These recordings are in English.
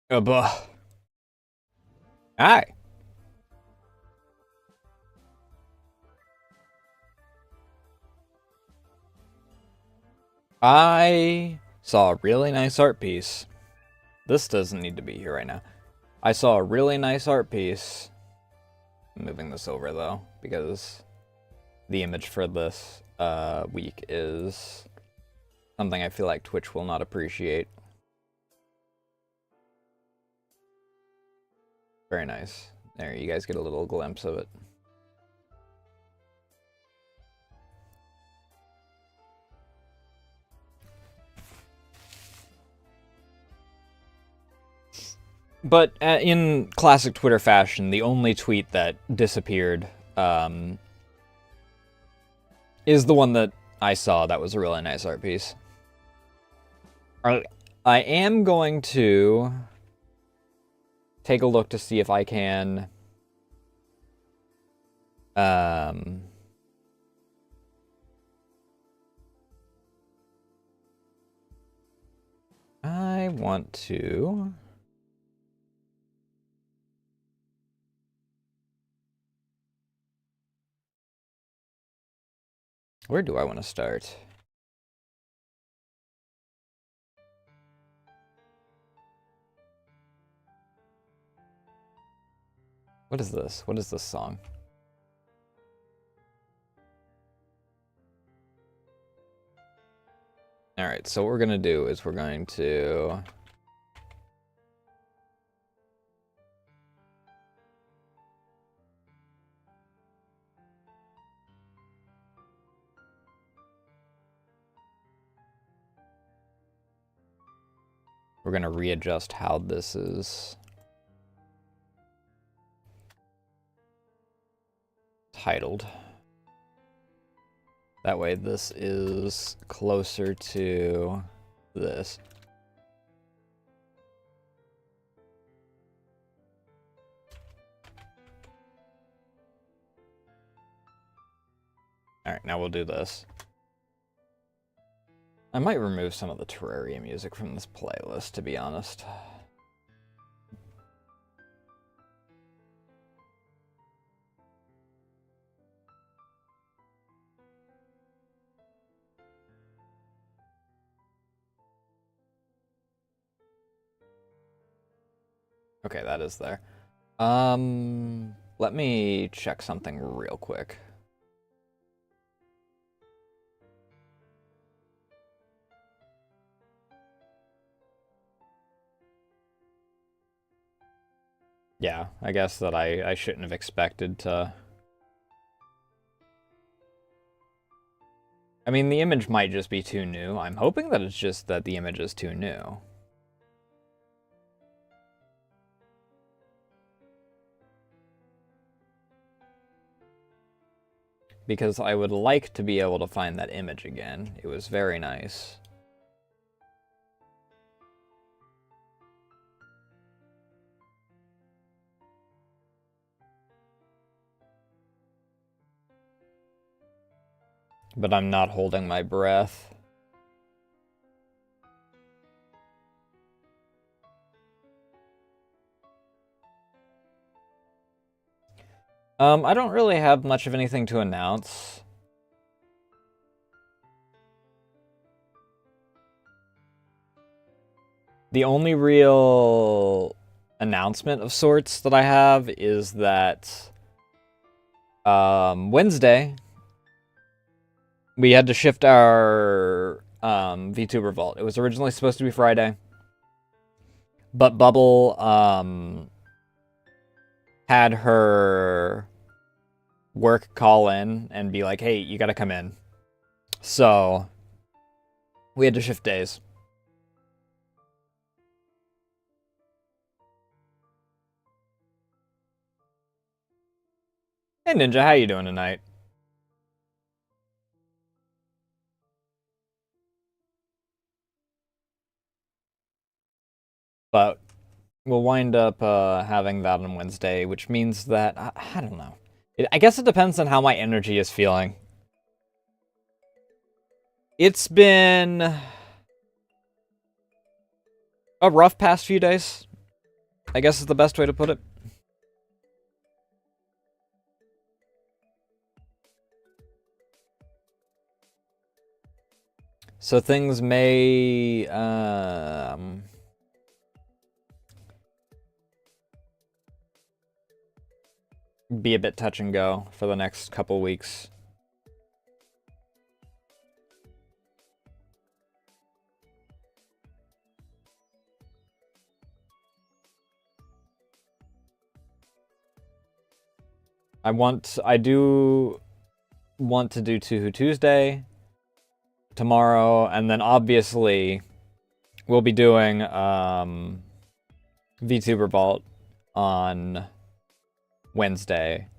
Buh. Hi. I saw a really nice art piece. This doesn't need to be here right now. I saw a really nice art piece. I'm moving this over though, because the image for this week is something I feel like Twitch will not appreciate. Very nice. There, you guys get a little glimpse of it. But in classic Twitter fashion, the only tweet that disappeared is the one that I saw that was a really nice art piece. I am going to take a look to see if I can I want to where do I want to start? What is this? What is this song? Alright, so what we're gonna do is we're going to readjust how this is titled. That way this is closer to this. Alright, now we'll do this. I might remove some of the Terraria music from this playlist, to be honest. Okay, that is there. Let me check something real quick. Yeah, I guess that I shouldn't have expected to... I mean, the image might just be too new. I'm hoping that it's just that the image is too new. Because I would like to be able to find that image again. It was very nice. But I'm not holding my breath. I don't really have much of anything to announce. The only real announcement of sorts that I have is that Wednesday we had to shift our VTuber vault. It was originally supposed to be Friday, but Bubble had her work call in and be like, hey, you gotta come in. So we had to shift days. Hey Ninja, how you doing tonight? But we'll wind up having that on Wednesday, which means that, I don't know. I guess it depends on how my energy is feeling. It's been a rough past few days. I guess is the best way to put it. So things may be a bit touch and go for the next couple weeks. I do want to do Tuhu Tuesday tomorrow, and then obviously we'll be doing VTuber Vault on Wednesday.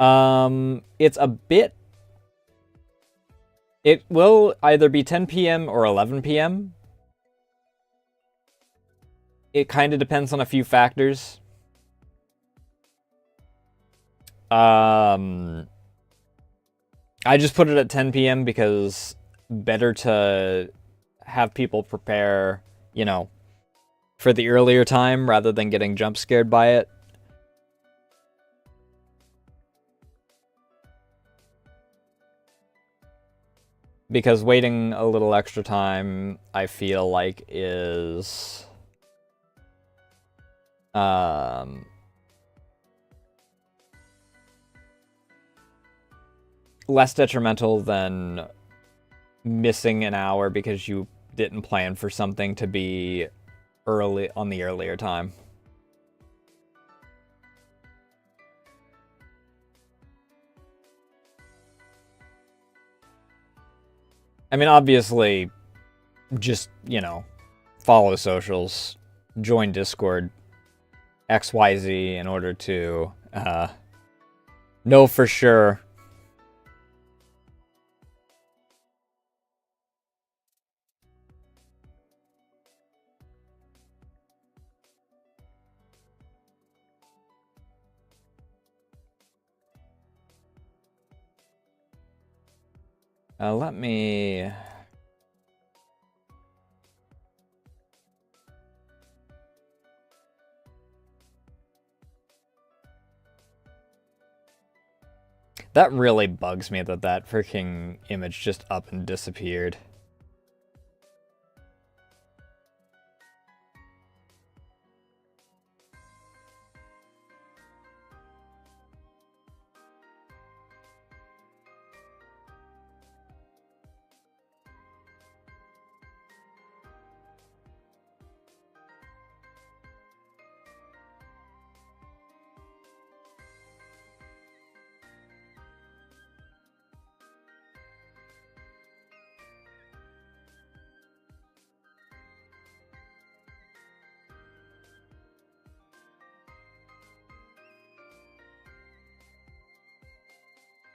It's a bit... It will either be 10 p.m. or 11 p.m. It kind of depends on a few factors. I just put it at 10 p.m. because better to have people prepare, you know, for the earlier time rather than getting jump scared by it. Because waiting a little extra time, I feel like, is less detrimental than missing an hour because you didn't plan for something to be early on the earlier time. I mean, obviously, just, you know, follow socials, join Discord, XYZ in order to know for sure. Let me... That really bugs me that that freaking image just up and disappeared.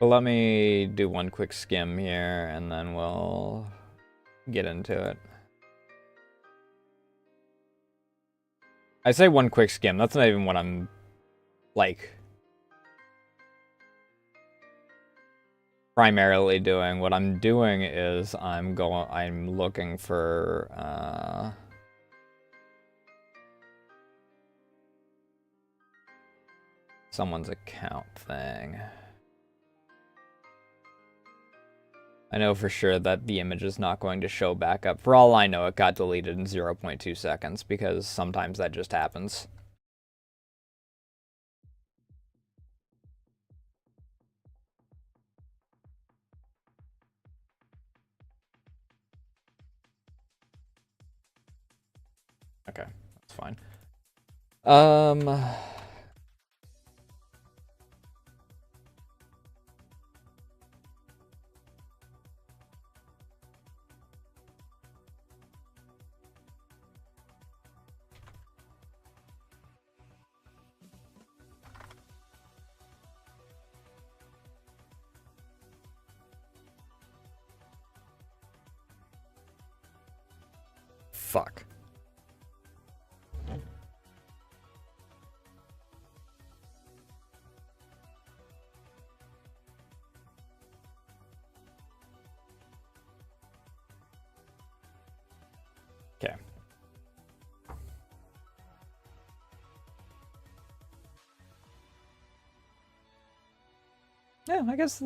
Well, let me do one quick skim here, and then we'll get into it. I say one quick skim, that's not even what I'm, like, primarily doing. What I'm doing is I'm looking for, someone's account thing. I know for sure that the image is not going to show back up. For all I know, it got deleted in 0.2 seconds, because sometimes that just happens. Okay, that's fine. Fuck. Okay. Yeah, I guess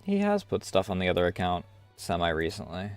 he has put stuff on the other account semi-recently.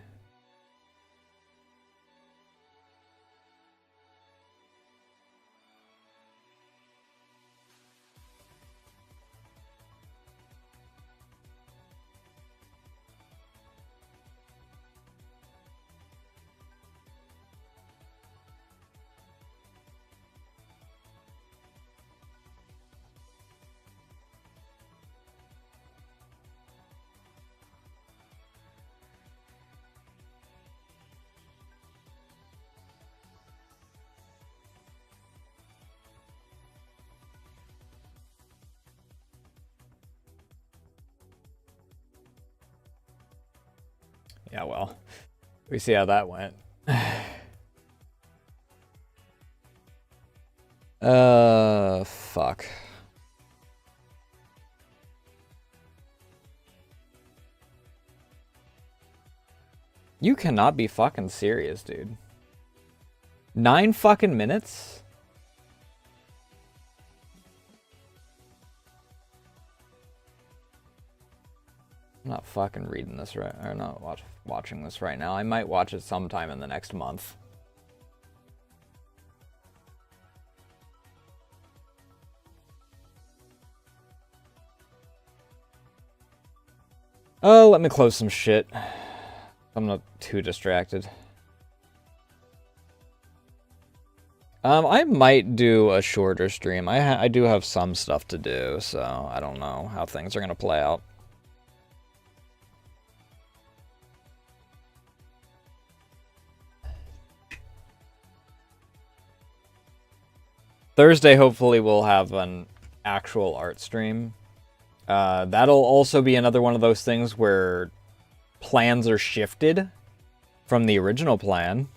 Yeah, well, we see how that went. Fuck. You cannot be fucking serious, dude. 9 fucking minutes? I'm not fucking reading this right, or not watching this right now. I might watch it sometime in the next month. Oh, let me close some shit. I'm not too distracted. I might do a shorter stream. I do have some stuff to do, so I don't know how things are gonna play out. Thursday, hopefully, we'll have an actual art stream. That'll also be another one of those things where plans are shifted from the original plan.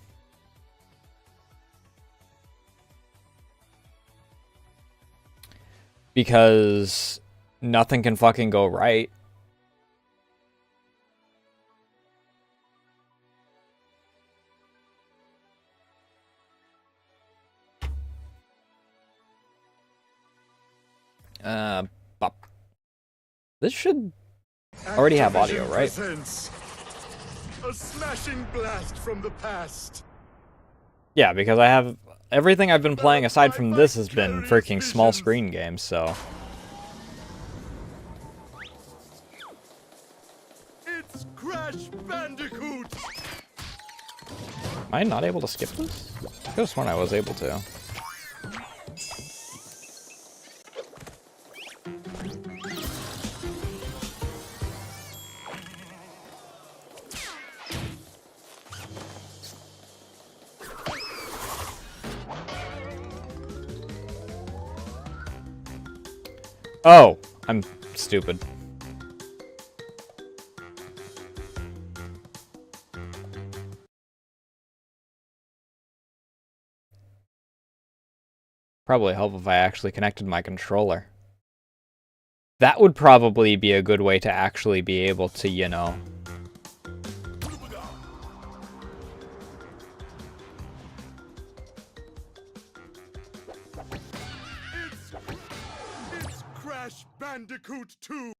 Because nothing can fucking go right. Bop. This should already have audio, right? A smashing blast from the past. Yeah, because I have everything I've been playing aside from this has been freaking small screen games, so. It's Crash Bandicoot. Am I not able to skip this? I could have sworn I was able to. Oh, I'm stupid. Probably help if I actually connected my controller. That would probably be a good way to actually be able to, you know... It's Crash Bandicoot 2.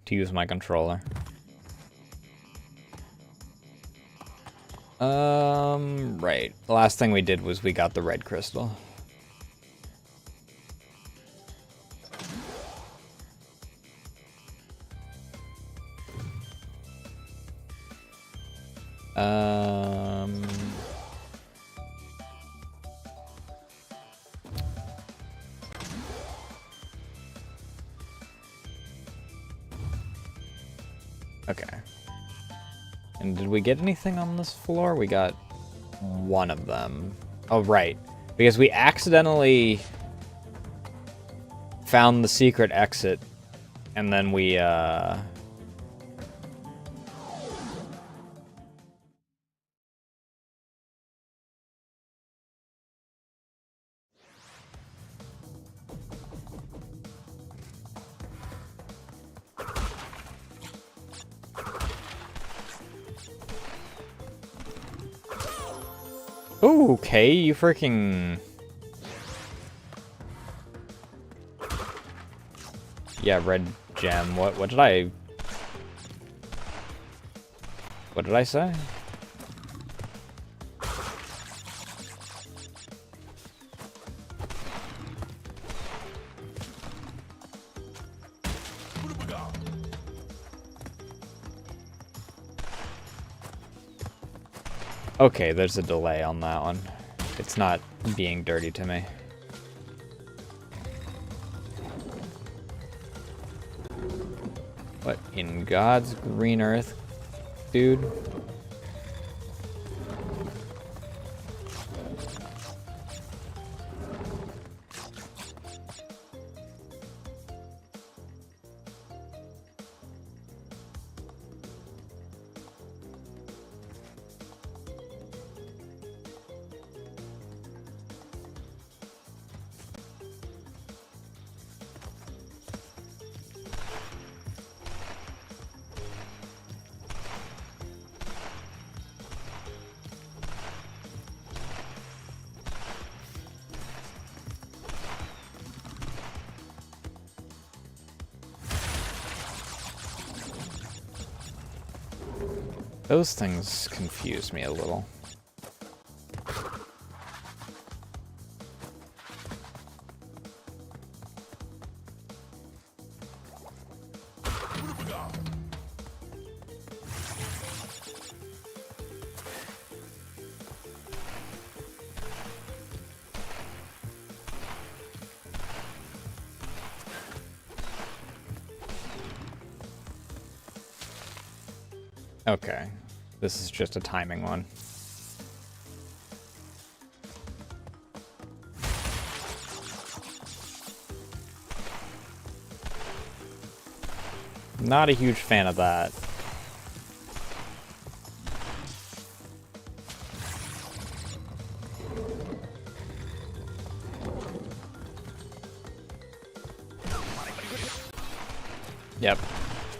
To use my controller. Right. The last thing we did was we got the red crystal. Okay. And did we get anything on this floor? We got one of them. Oh, right. Because we accidentally found the secret exit, and then we, Okay, you freaking... Yeah, red gem. What did I... What did I say? Okay, there's a delay on that one. It's not being dirty to me. What in God's green earth, dude? Those things confuse me a little. Okay, this is just a timing one. Not a huge fan of that. Yep.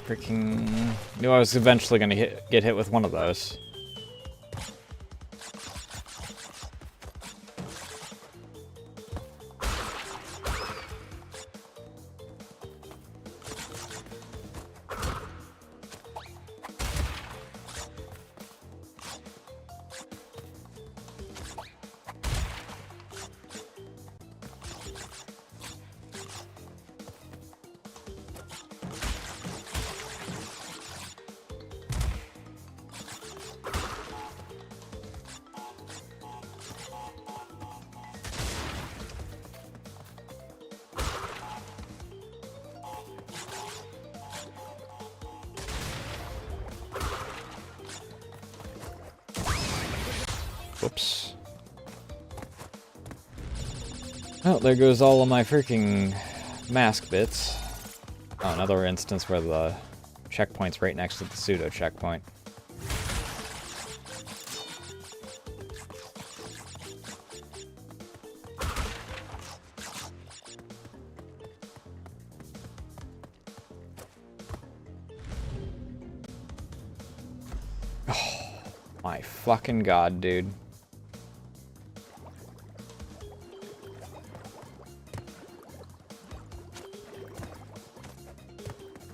Freaking knew I was eventually gonna get hit with one of those. Whoops. Oh, there goes all of my freaking mask bits. Oh, another instance where the checkpoint's right next to the pseudo checkpoint. Oh, my fucking god, dude.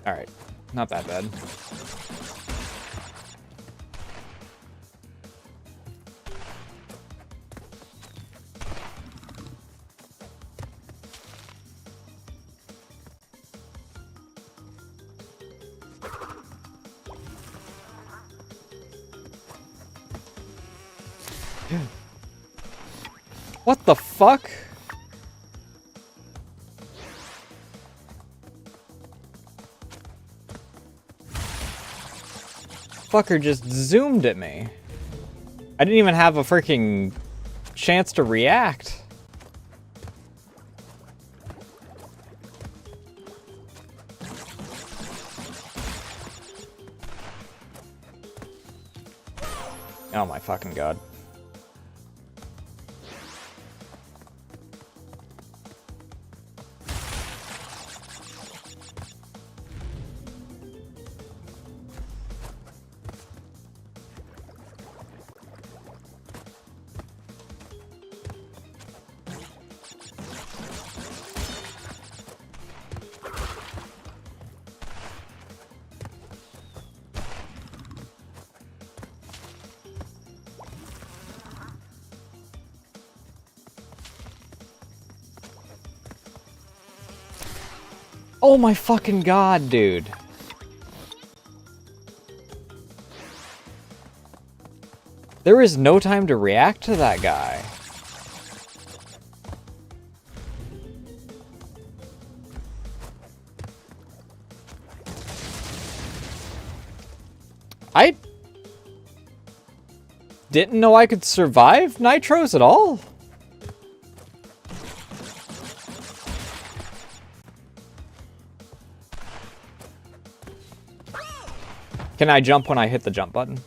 Alright, not that bad. What the fuck? Fucker just zoomed at me. I didn't even have a freaking chance to react. Oh my fucking god. Oh my fucking god, dude. There is no time to react to that guy. I didn't know I could survive nitros at all. Can I jump when I hit the jump button?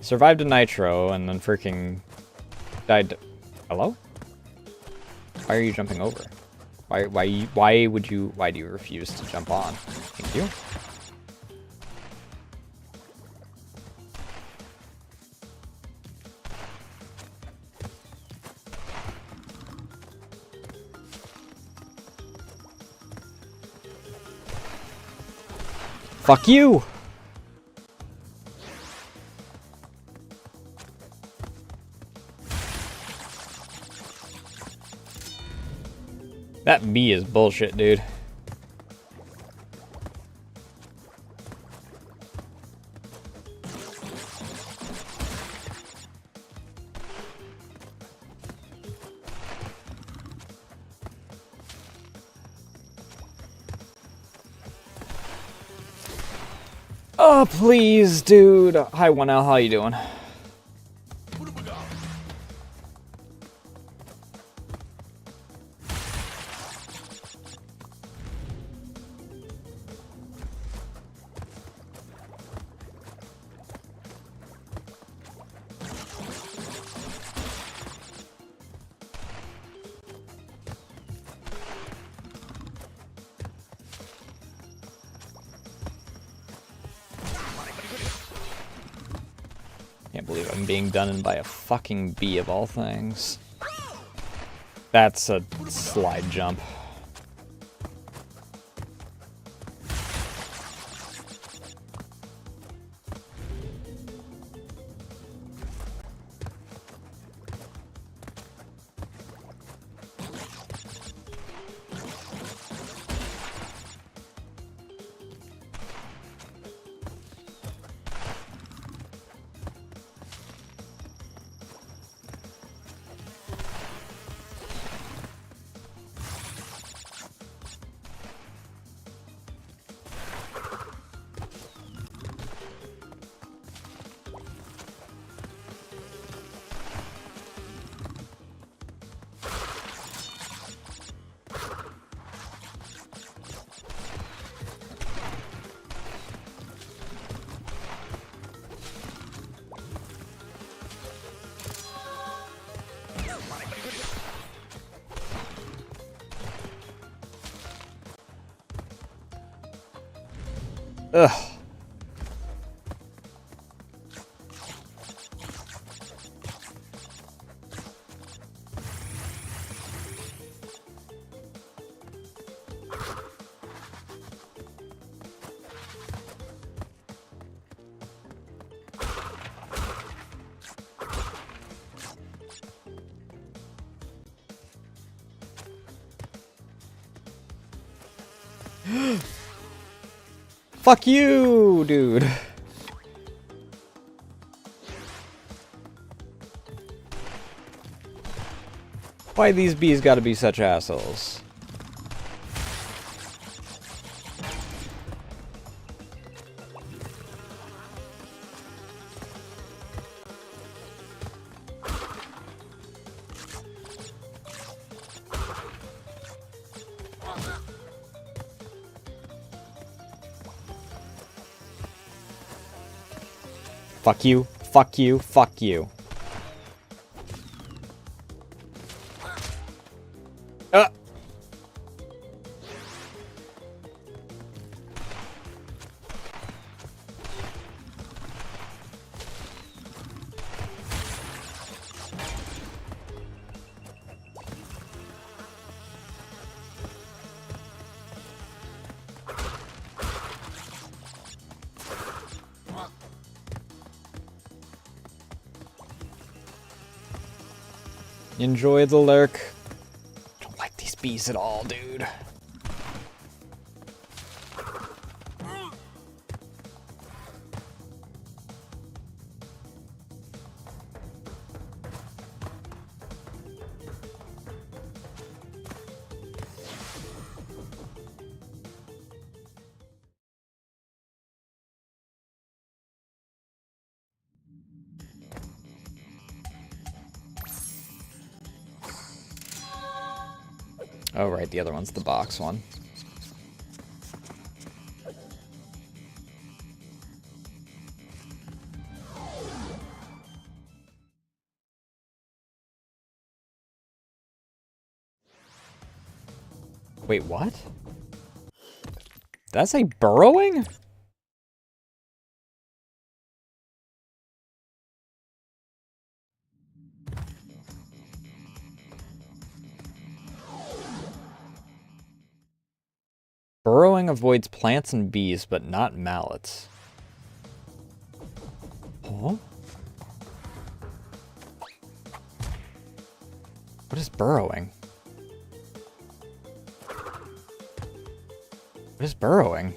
Survived a nitro and then freaking died. Hello? Why are you jumping over? Why do you refuse to jump on? Thank you. Fuck you! That bee is bullshit, dude. Oh, please, dude. Hi, 1L. How you doing? Can't believe I'm being done in by a fucking bee of all things. That's a slide jump. Ugh. Fuck you, dude. Why these bees gotta be such assholes? Fuck you, fuck you, fuck you. Enjoy the lurk. Don't like these bees at all, dude. Oh, right, the other one's the box one. Wait, what? Did I say burrowing? Burrowing avoids plants and bees, but not mallets. Huh? What is burrowing? What is burrowing?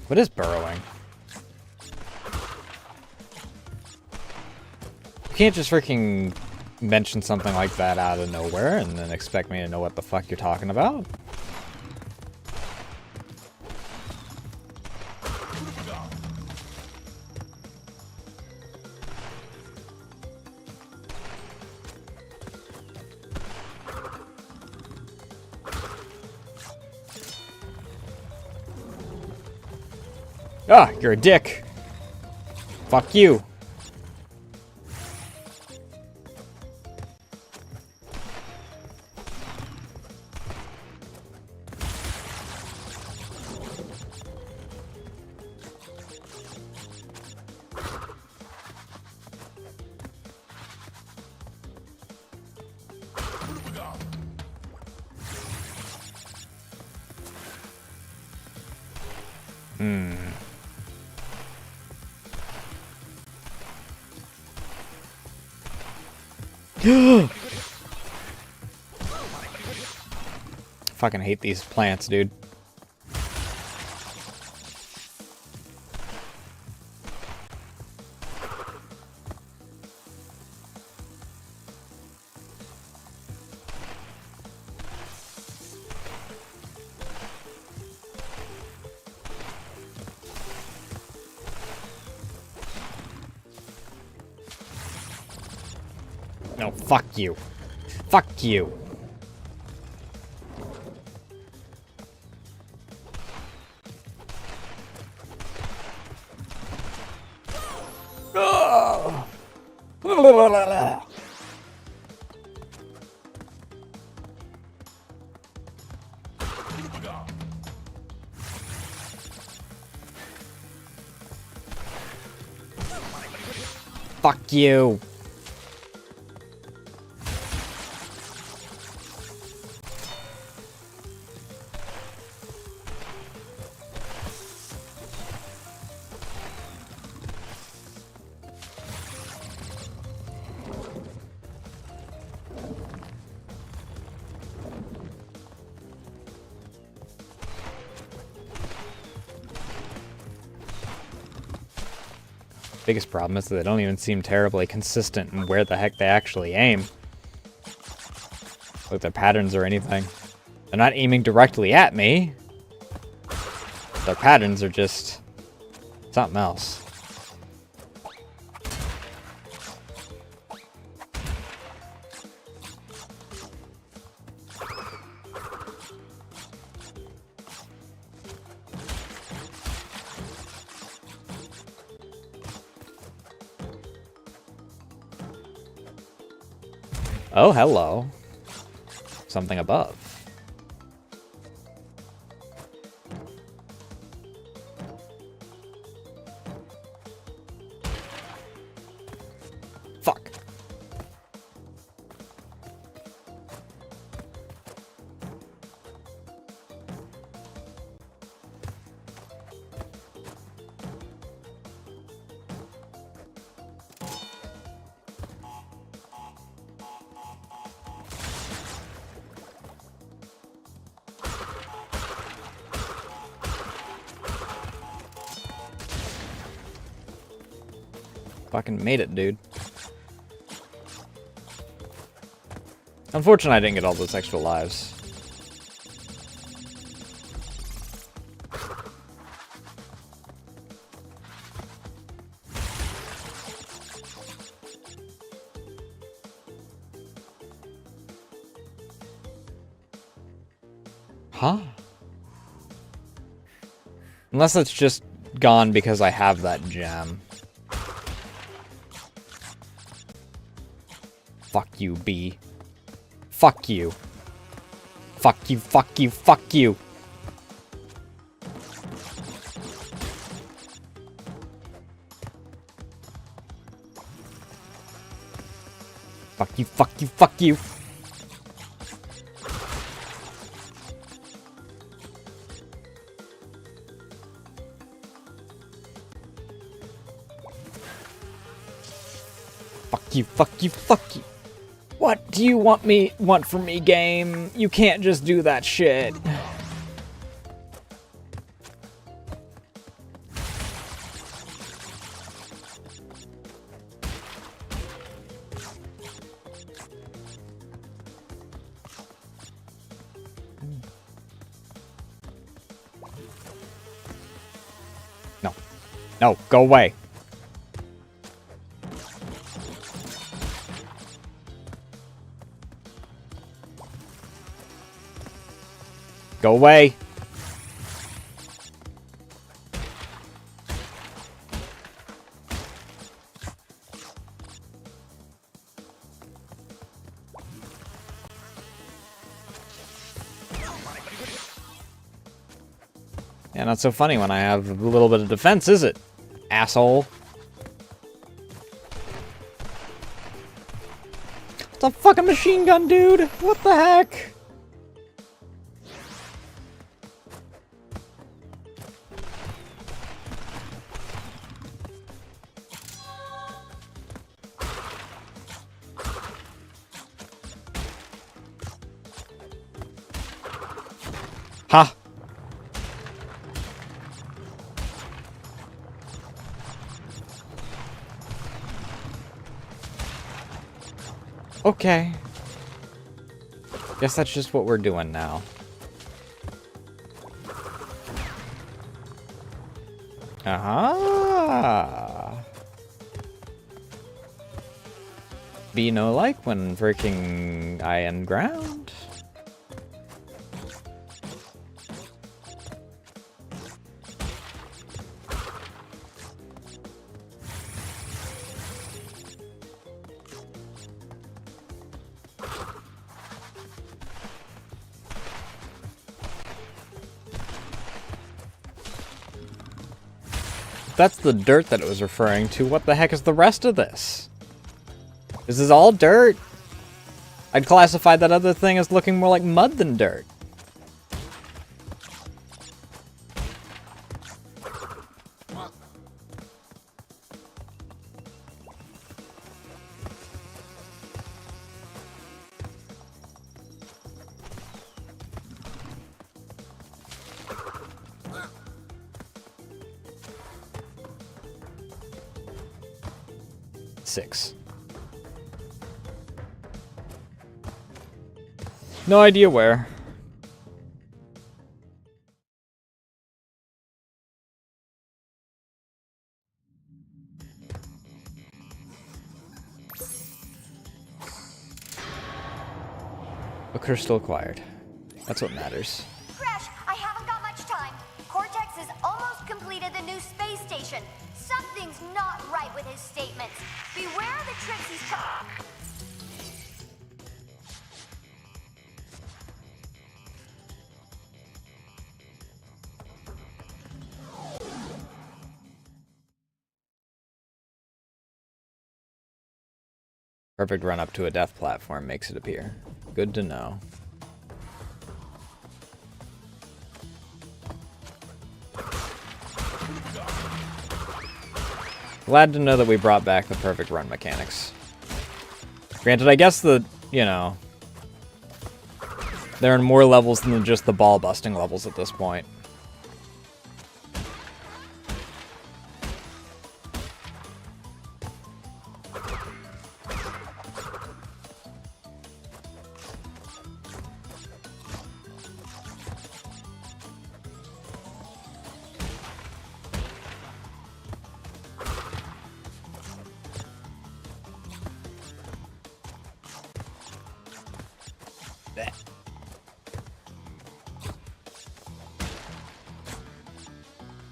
What is burrowing? You can't just freaking mention something like that out of nowhere and then expect me to know what the fuck you're talking about. Ah, you're a dick. Fuck you. Fucking hate these plants, dude. No, fuck you. Fuck you. Fuck you. Biggest problem is that they don't even seem terribly consistent in where the heck they actually aim. Like their patterns or anything. They're not aiming directly at me. Their patterns are just something else. Oh, hello. Something above. Fuck. Fucking made it, dude. Unfortunately, I didn't get all those extra lives. Huh? Unless it's just gone because I have that gem. Fuck you, B. Fuck you. Fuck you, fuck you, fuck you. Fuck you, fuck you, fuck you. Fuck you, fuck you, fuck you. What do you want from me, game? You can't just do that shit. No. No, go away. Go away. Yeah, not so funny when I have a little bit of defense, is it? Asshole. It's a fucking machine gun, dude. What the heck? Ha! Okay. Guess that's just what we're doing now. Aha! Be no like when freaking I am ground. That's the dirt that it was referring to. What the heck is the rest of this? This is all dirt. I'd classify that other thing as looking more like mud than dirt. Six. No idea where. A crystal acquired. That's what matters. Crash, I haven't got much time. Cortex has almost completed the new space station. Something's not right with his statements. Beware the tricks he's trying. Perfect run up to a death platform makes it appear. Good to know. Glad to know that we brought back the perfect run mechanics. Granted, I guess the, you know, they're in more levels than just the ball busting levels at this point.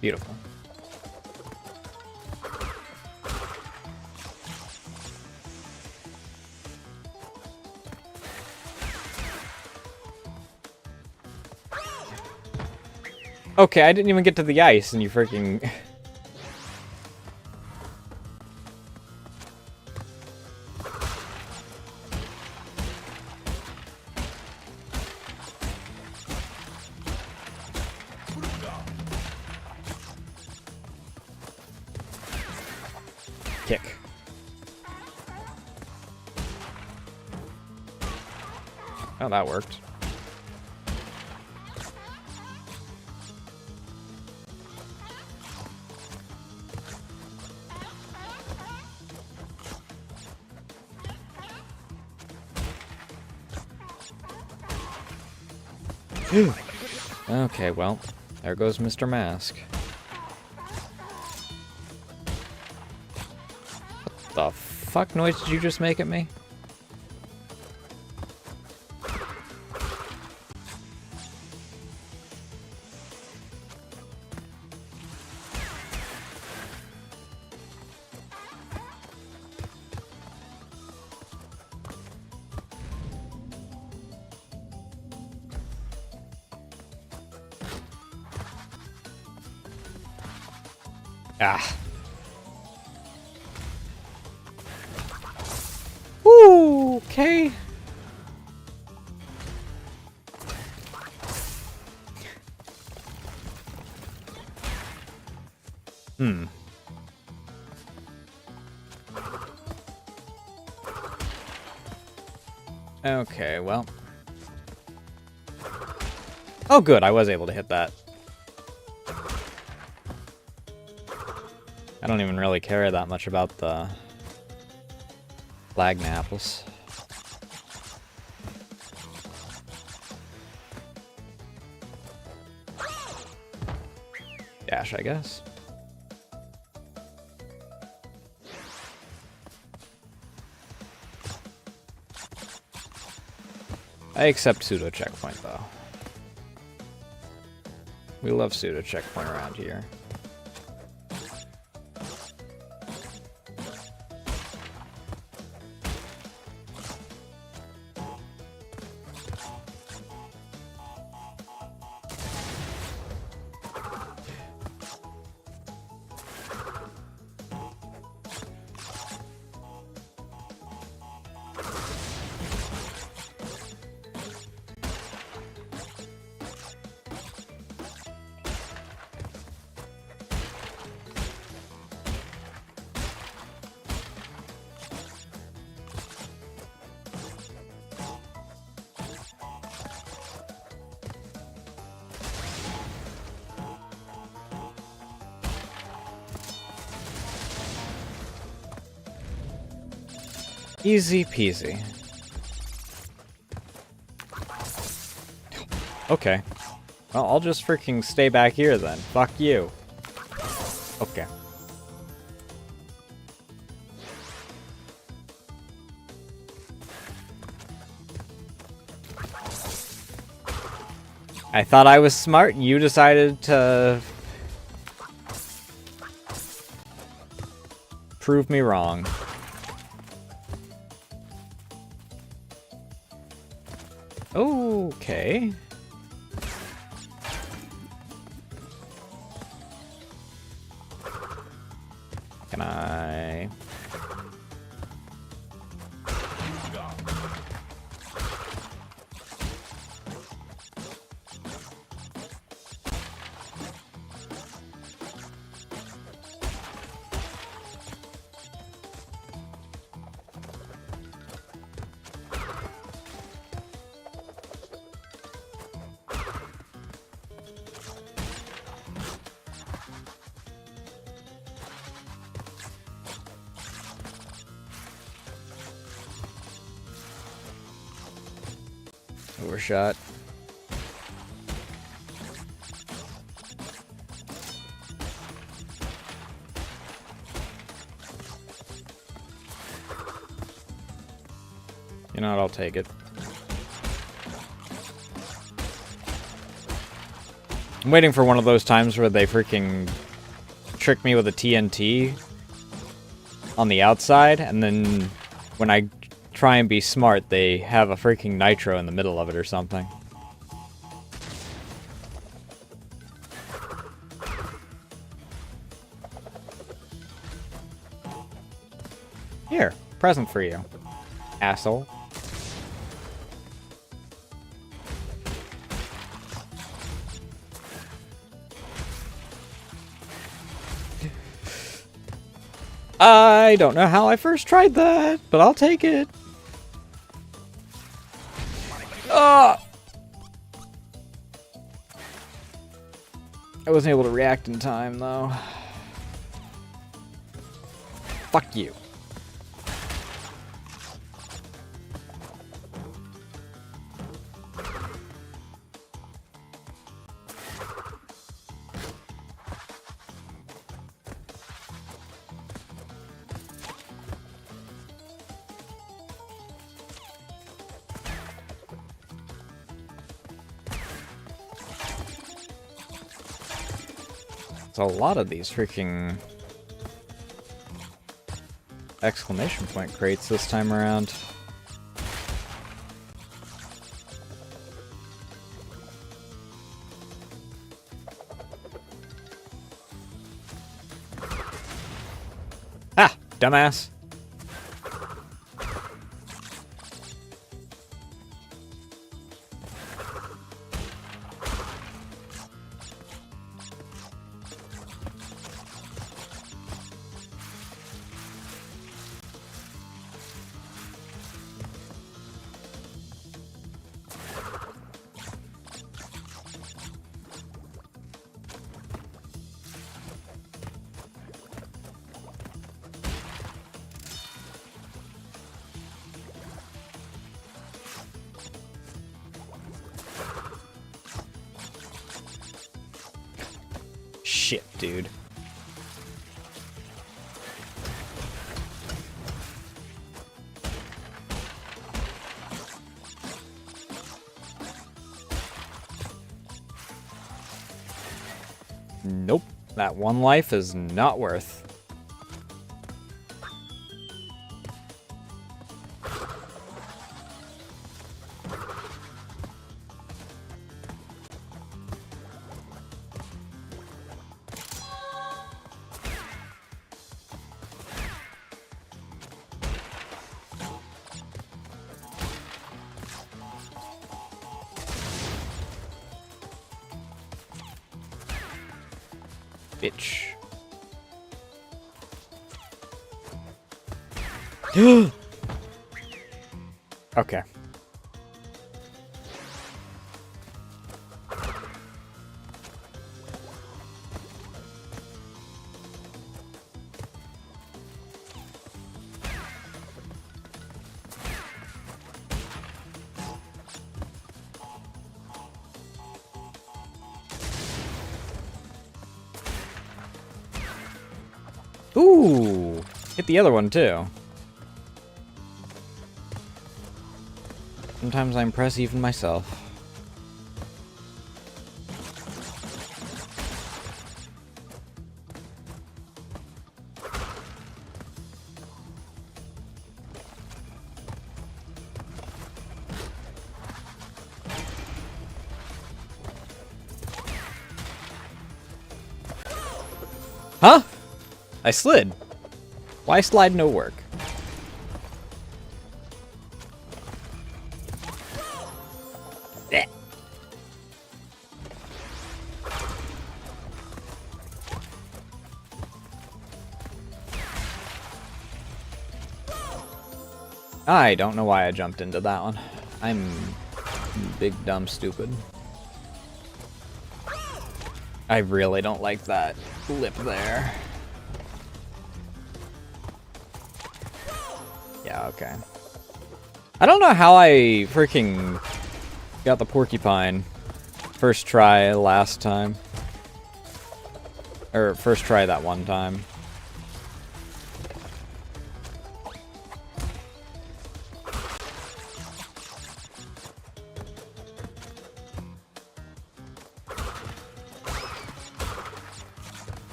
Beautiful. Okay, I didn't even get to the ice, and you freaking... Kick. Oh, that worked. Okay, well, there goes Mr. Mask. What the fuck noise did you just make at me? Ah. Ooh, okay. Hmm. Okay, well. Oh, good. I was able to hit that. I don't even really care that much about the Lagna apples. Dash, I guess. I accept pseudo checkpoint though. We love pseudo checkpoint around here. Easy peasy. Okay. Well, I'll just freaking stay back here then. Fuck you. Okay. I thought I was smart and you decided to prove me wrong. Okay. Can I... Overshot. You know what, I'll take it. I'm waiting for one of those times where they freaking trick me with a TNT on the outside, and then when I try and be smart, they have a freaking nitro in the middle of it or something. Here, present for you, asshole. I don't know how I first tried that, but I'll take it. I wasn't able to react in time, though. Fuck you. There's a lot of these freaking exclamation point crates this time around. Ah, dumbass. Shit, dude. Nope. That one life is not worth. Bitch. Okay. Ooh, hit the other one too. Sometimes I impress even myself. Huh? I slid. Why slide no work? Eh. I don't know why I jumped into that one. I'm big dumb stupid. I really don't like that lip there. Yeah, okay. I don't know how I freaking got the porcupine first try last time. Or first try that one time.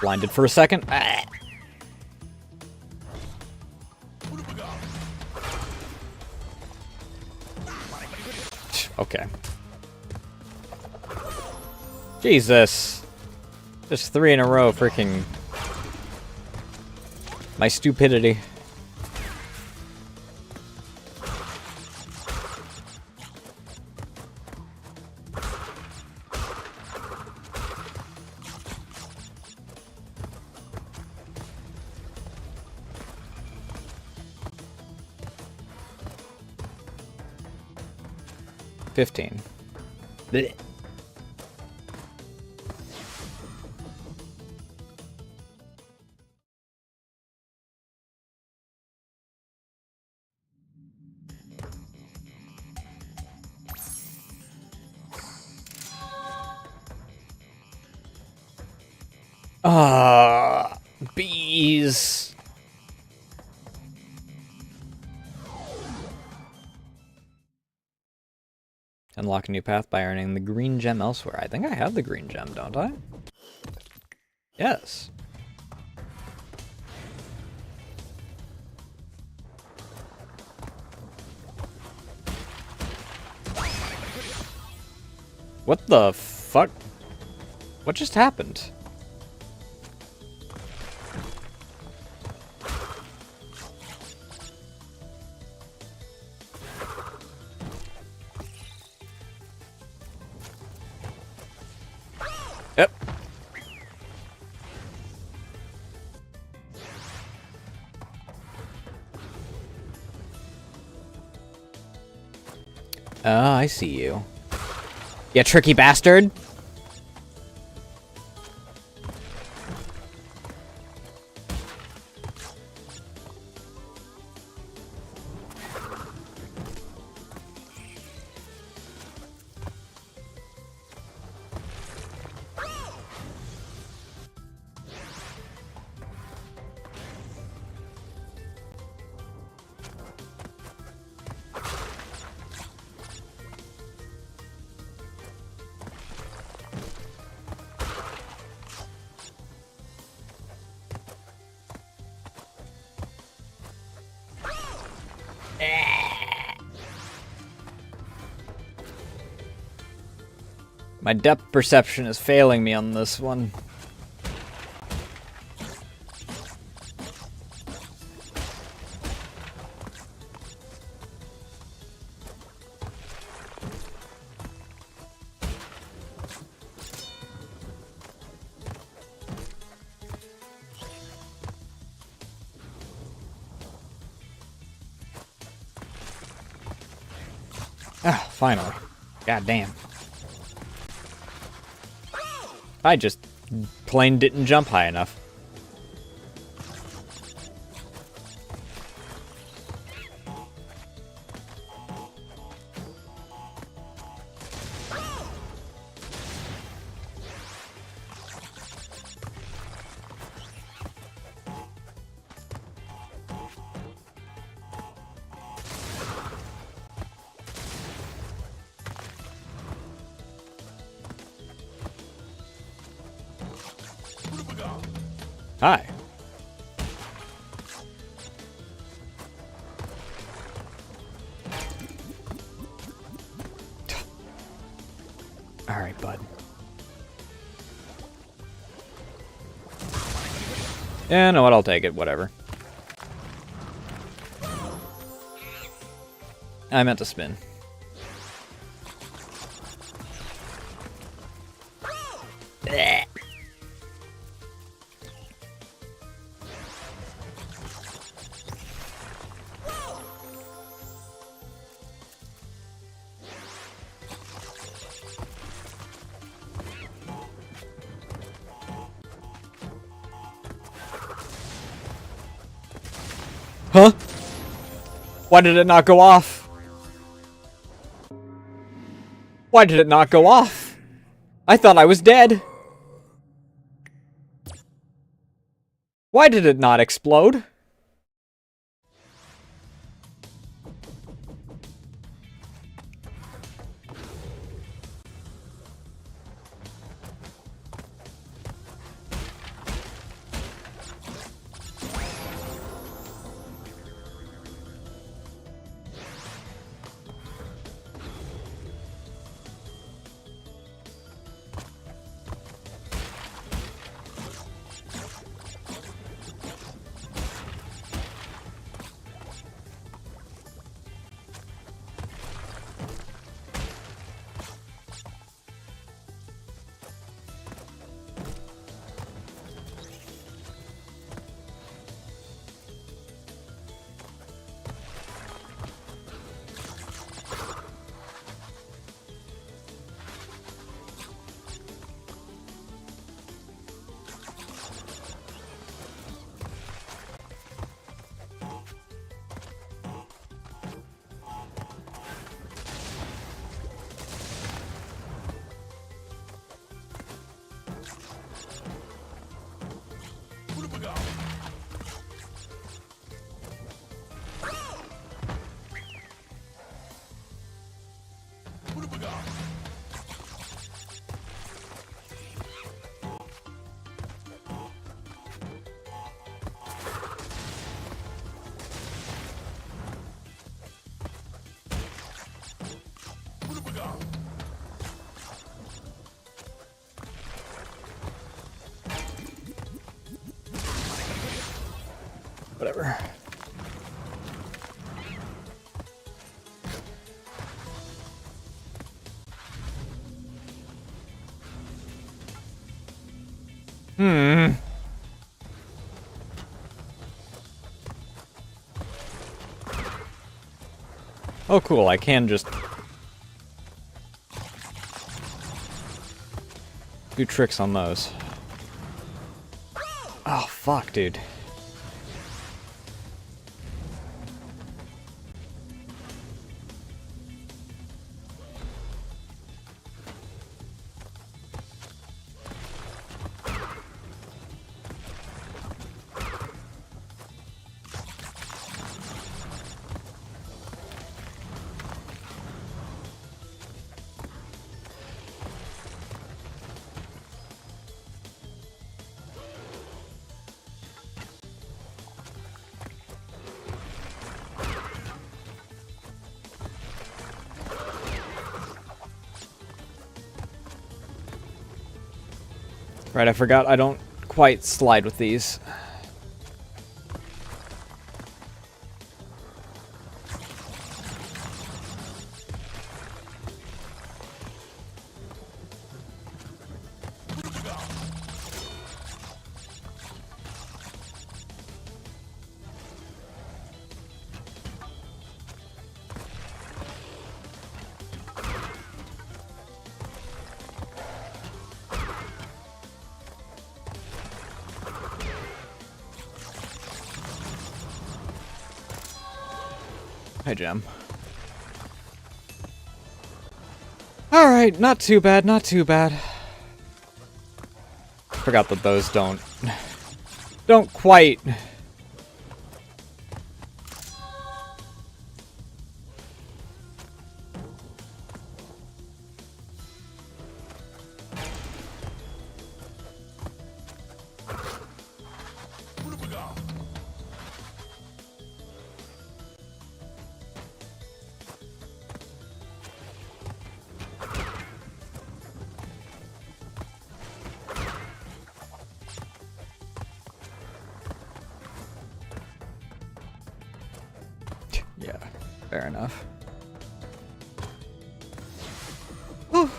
Blinded for a second. Ah. Okay. Jesus. Just 3 in a row, freaking... My stupidity. $15. Blech. Bees. Unlock a new path by earning the green gem elsewhere. I think I have the green gem, don't I? Yes. What the fuck? What just happened? Yep. Oh, I see you. You tricky bastard! My depth perception is failing me on this one. Ah, finally. God damn. I just plain didn't jump high enough. Hi. All right, bud. Yeah, know what? I'll take it. Whatever. I meant to spin. Blech. Huh? Why did it not go off? Why did it not go off? I thought I was dead. Why did it not explode? whatever. Oh, cool. I can just do tricks on those. Oh, fuck, dude. Right, I forgot I don't quite slide with these. Hi, Gem. Alright, not too bad, not too bad. Forgot that those don't quite. Yeah, fair enough. Whew.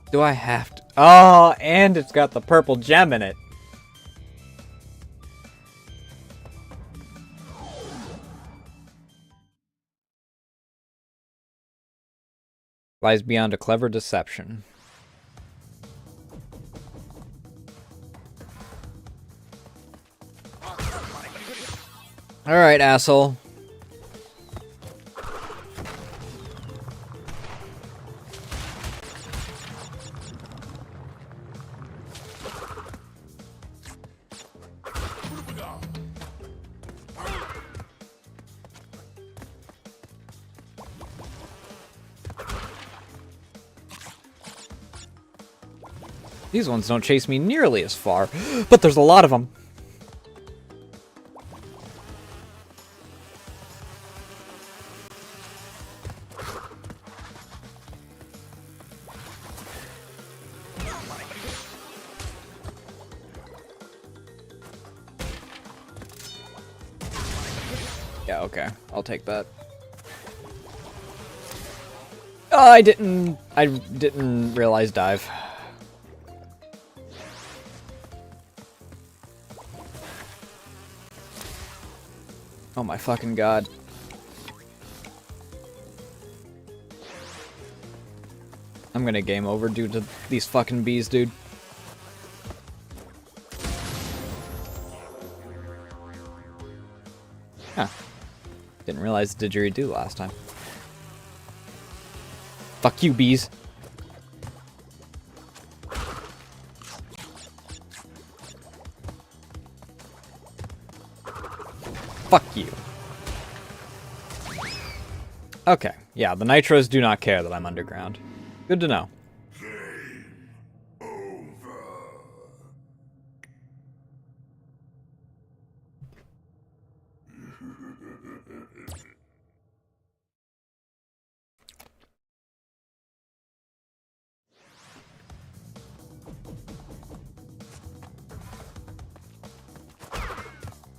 Do I have to? Oh, and it's got the purple gem in it. Lies beyond a clever deception. Alright, asshole. These ones don't chase me nearly as far, but there's a lot of them. Yeah, okay. I'll take that. Oh, I didn't realize dive. Oh my fucking god. I'm gonna game over due to these fucking bees, dude. Huh. Didn't realize the didgeridoo last time. Fuck you, bees. Fuck you. Okay, yeah, the Nitros do not care that I'm underground. Good to know.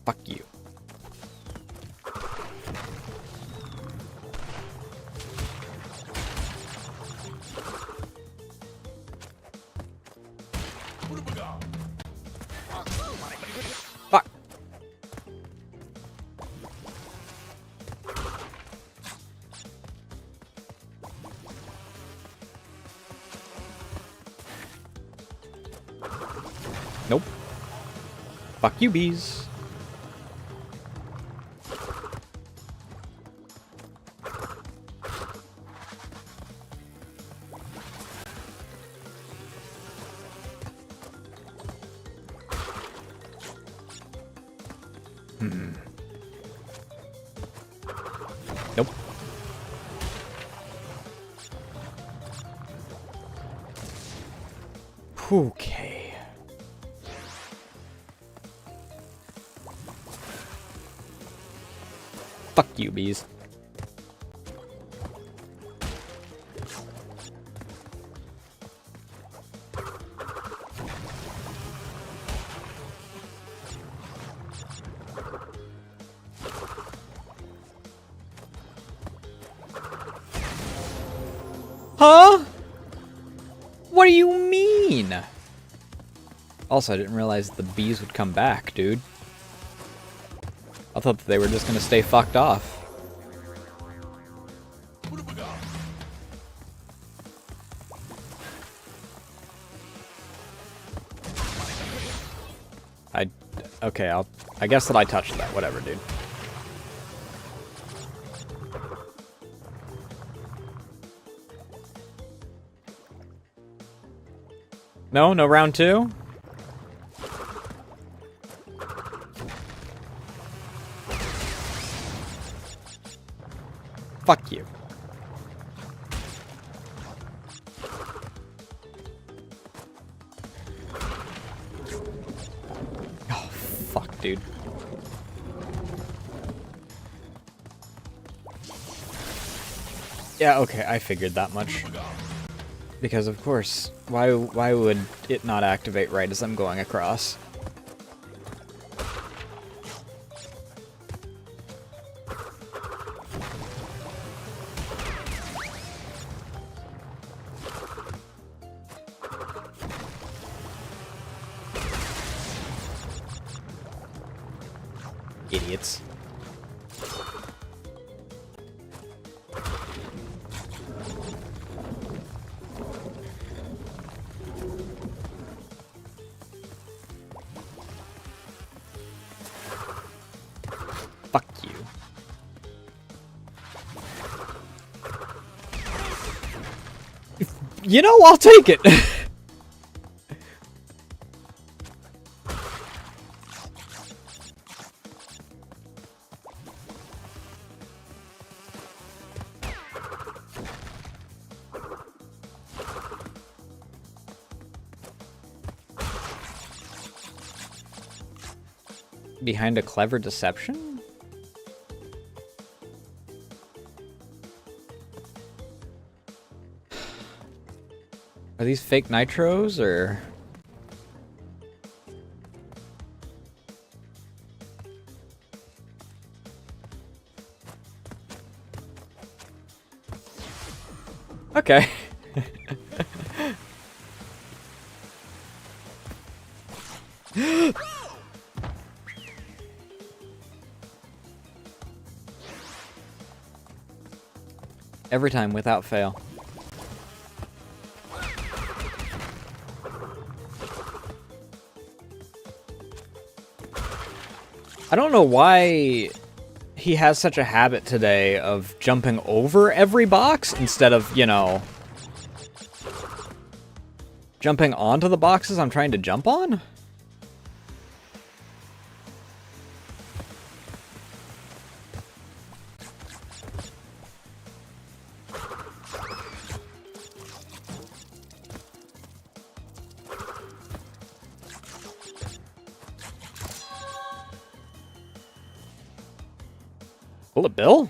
Fuck you. Fuck. Nope. Fuck you, bees. Nope. Okay. Fuck you, bees. Huh? What do you mean? Also, I didn't realize the bees would come back, dude. I thought that they were just gonna stay fucked off. Okay, I guess that I touched that. Whatever, dude. No round two? Fuck you. Oh, fuck, dude. Yeah, okay, I figured that much. Because of course, why would it not activate right as I'm going across? Idiots. Fuck you. You know, I'll take it. Behind a clever deception? Are these fake nitros, or...? Okay. Every time, without fail. I don't know why he has such a habit today of jumping over every box instead of, you know, jumping onto the boxes I'm trying to jump on? Bullet Bill?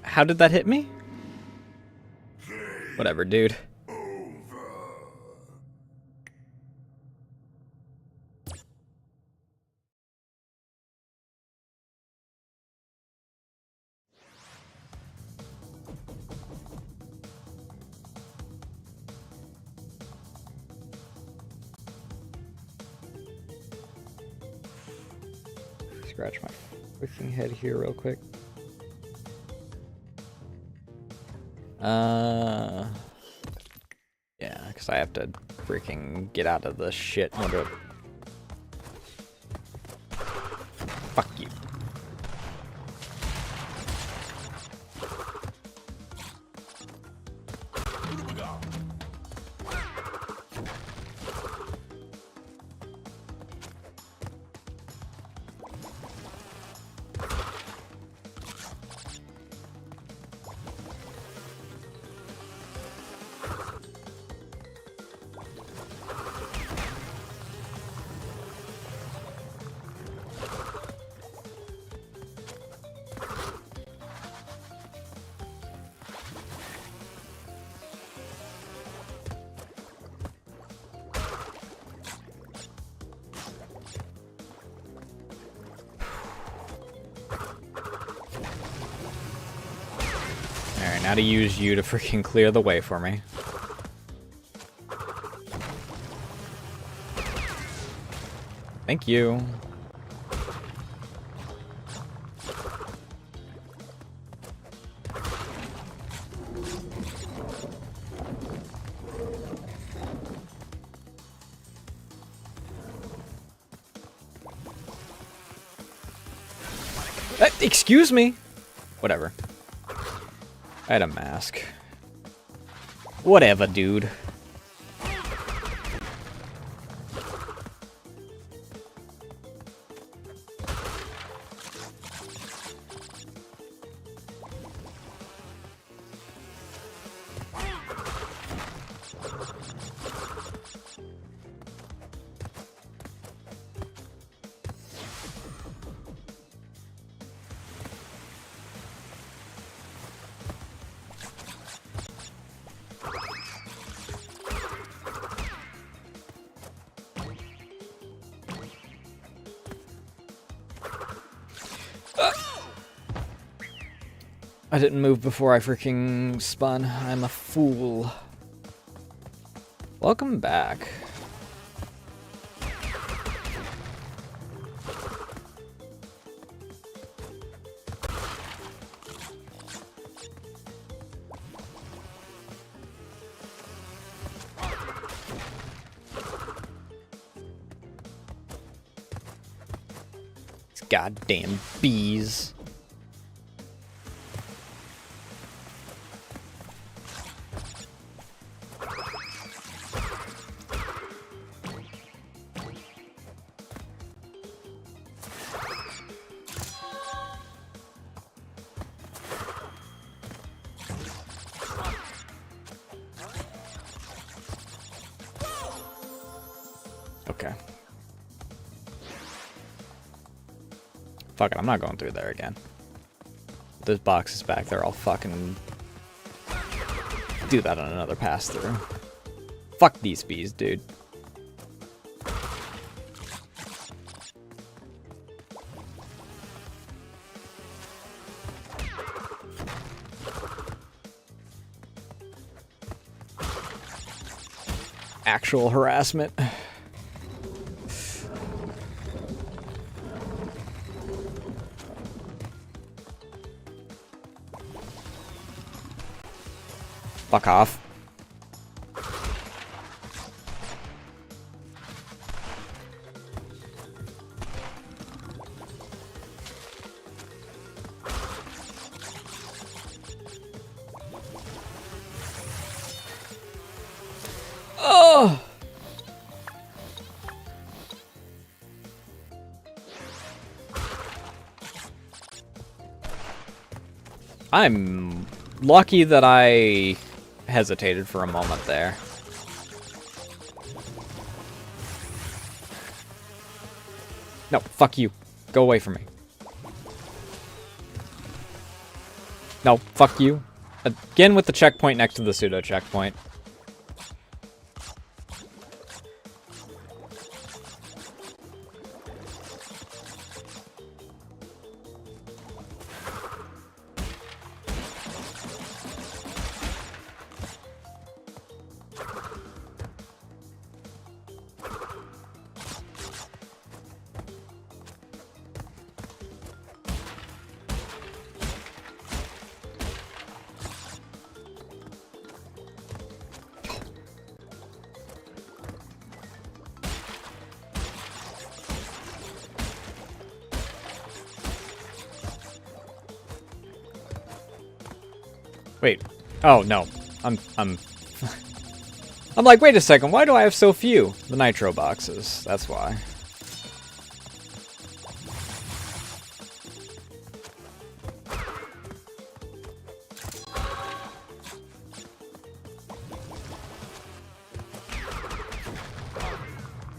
How did that hit me? Whatever, dude. Scratch my freaking head here real quick. Yeah, because I have to freaking get out of this shit. Fuck you. Alright, now to use you to freaking clear the way for me. Thank you. Excuse me. Whatever. I had a mask. Whatever, dude. I didn't move before I freaking spun. I'm a fool. Welcome back. These goddamn bees. Okay. Fuck it, I'm not going through there again. Those boxes back there, I'll fucking do that on another pass through. Fuck these bees, dude. Actual harassment. Fuck off. Oh! I'm lucky that I hesitated for a moment there. No, fuck you. Go away from me. No, fuck you. Again with the checkpoint next to the pseudo checkpoint. Wait. Oh, no. I'm I'm like, wait a second, why do I have so few? The nitro boxes. That's why.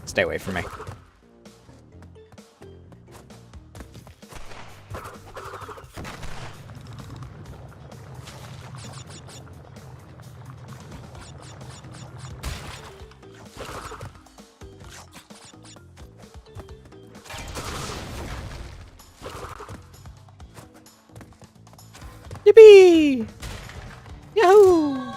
Stay away from me. Yippee! Yahoo!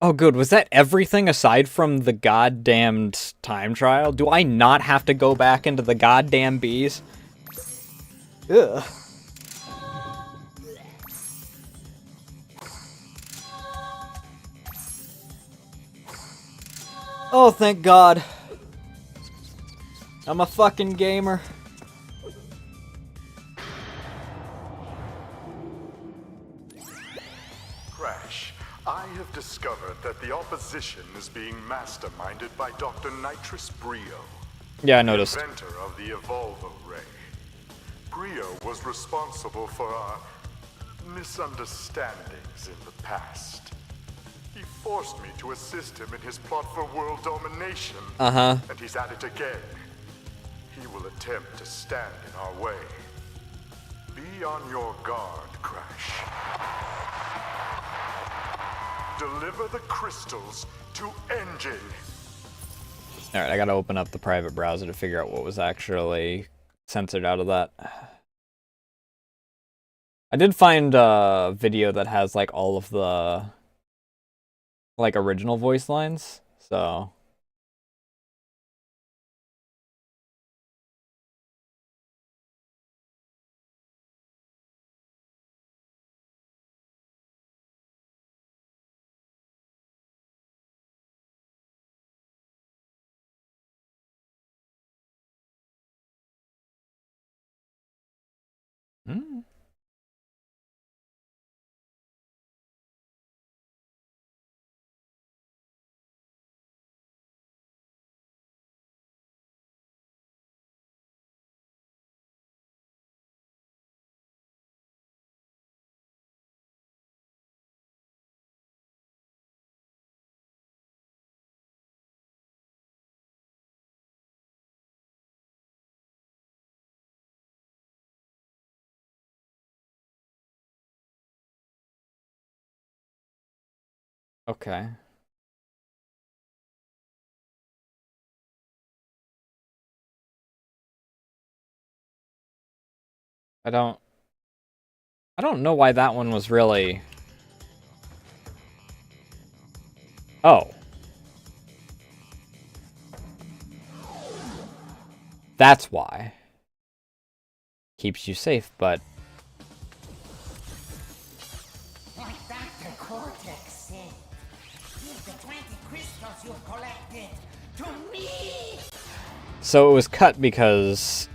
Oh, good. Was that everything aside from the goddamned time trial? Do I not have to go back into the goddamn bees? Ugh. Oh, thank God. I'm a fucking gamer. Crash, I have discovered that the opposition is being masterminded by Dr. Nitrous Brio. Yeah, I noticed. The inventor of the Evolvo Ray. Brio was responsible for our misunderstandings in the past. He forced me to assist him in his plot for world domination. Uh-huh. And he's at it again. He will attempt to stand in our way. Be on your guard, Crash. Deliver the crystals to Engine. Alright, I gotta open up the private browser to figure out what was actually censored out of that. I did find a video that has, like, all of the, like, original voice lines, so... Hmm. Okay. I don't know why that one was really... Oh. That's why. Keeps you safe, but... Like Dr. Cortex said, give the 20 crystals you've collected to me! So it was cut because...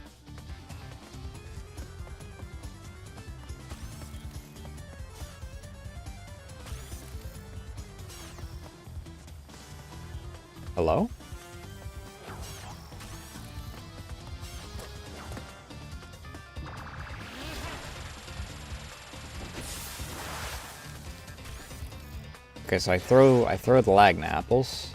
Hello? Okay, so I throw the Lagna apples.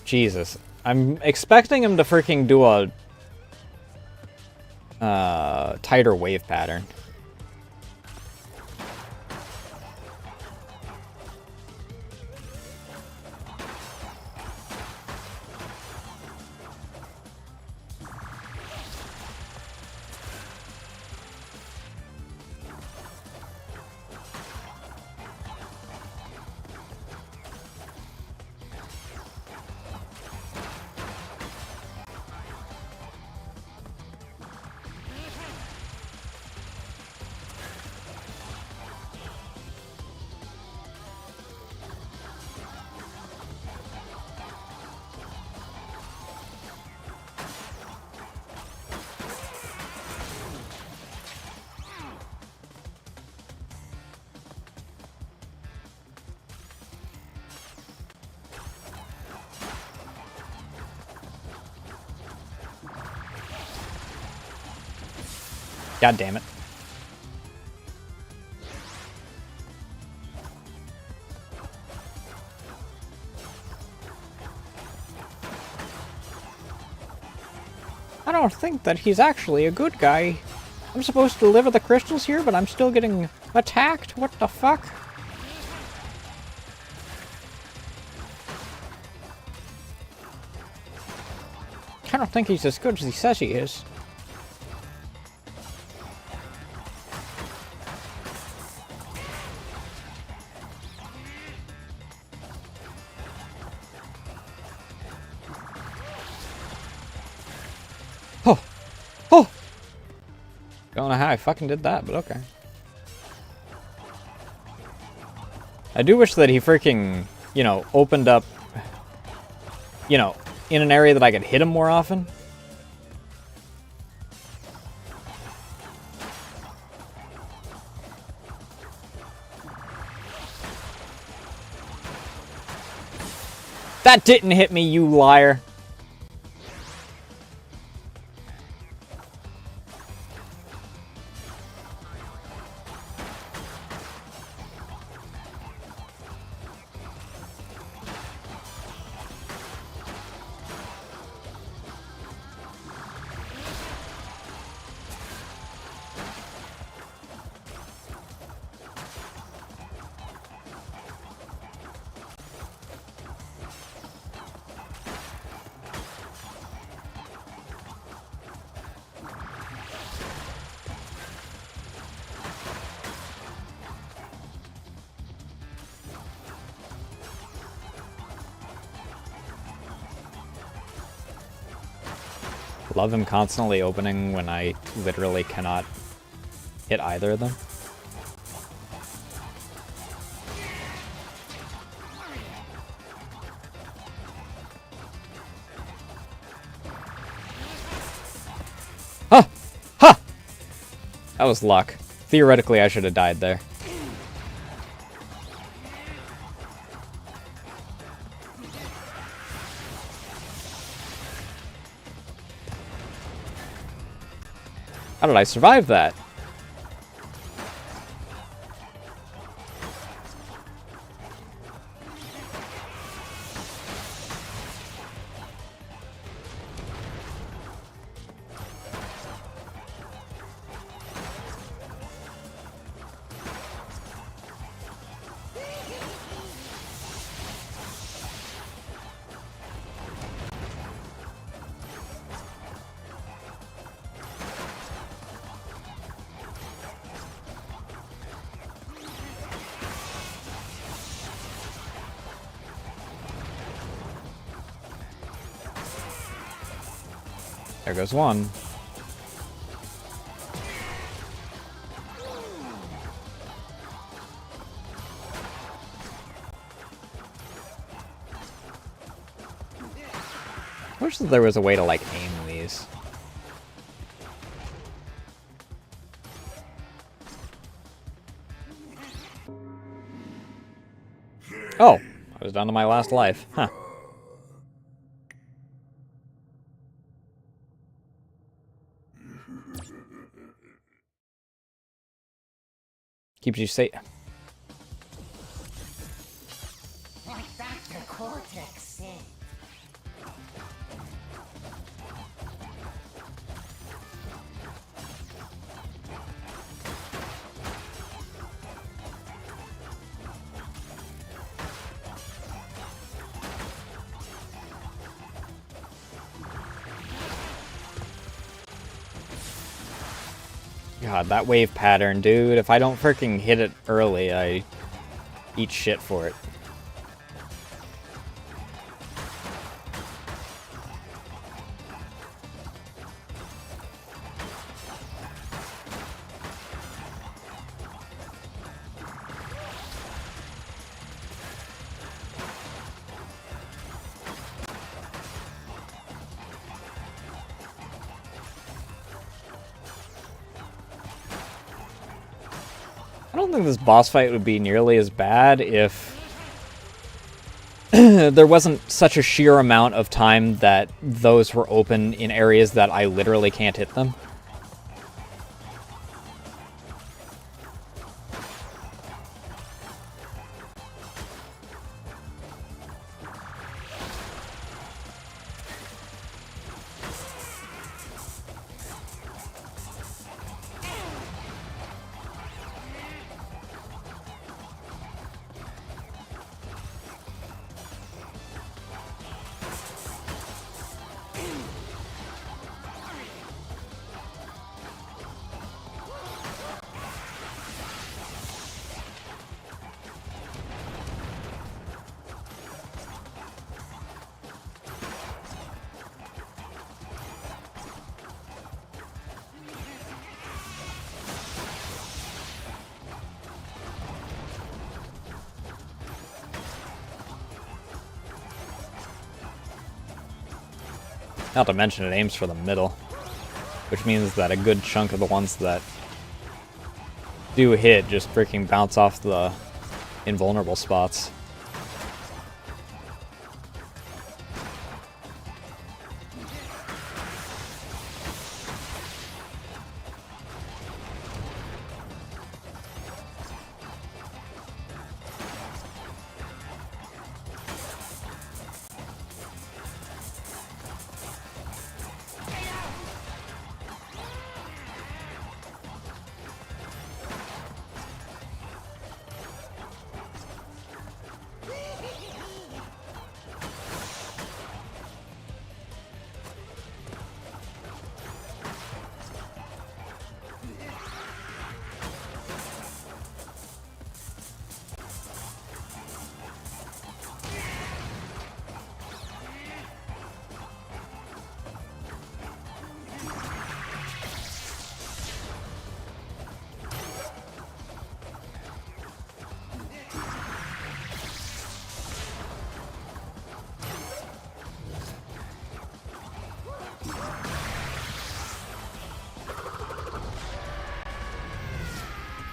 Jesus. I'm expecting him to freaking do a tighter wave pattern. God damn it. I don't think that he's actually a good guy. I'm supposed to deliver the crystals here, but I'm still getting attacked? What the fuck? I don't think he's as good as he says he is. Oh! Oh! Don't know how I fucking did that, but okay. I do wish that he freaking, you know, opened up, you know, in an area that I could hit him more often. That didn't hit me, you liar. Love him constantly opening when I literally cannot hit either of them. Huh! Huh! That was luck. Theoretically, I should have died there. How did I survive that? There goes one. I wish that there was a way to, like, aim these. Oh, I was down to my last life. Huh. Keeps you safe. Like Dr. Cortex said. God, that wave pattern, dude. If I don't freaking hit it early, I eat shit for it. I don't think this boss fight would be nearly as bad if there wasn't such a sheer amount of time that those were open in areas that I literally can't hit them. Not to mention it aims for the middle, which means that a good chunk of the ones that do hit just freaking bounce off the invulnerable spots.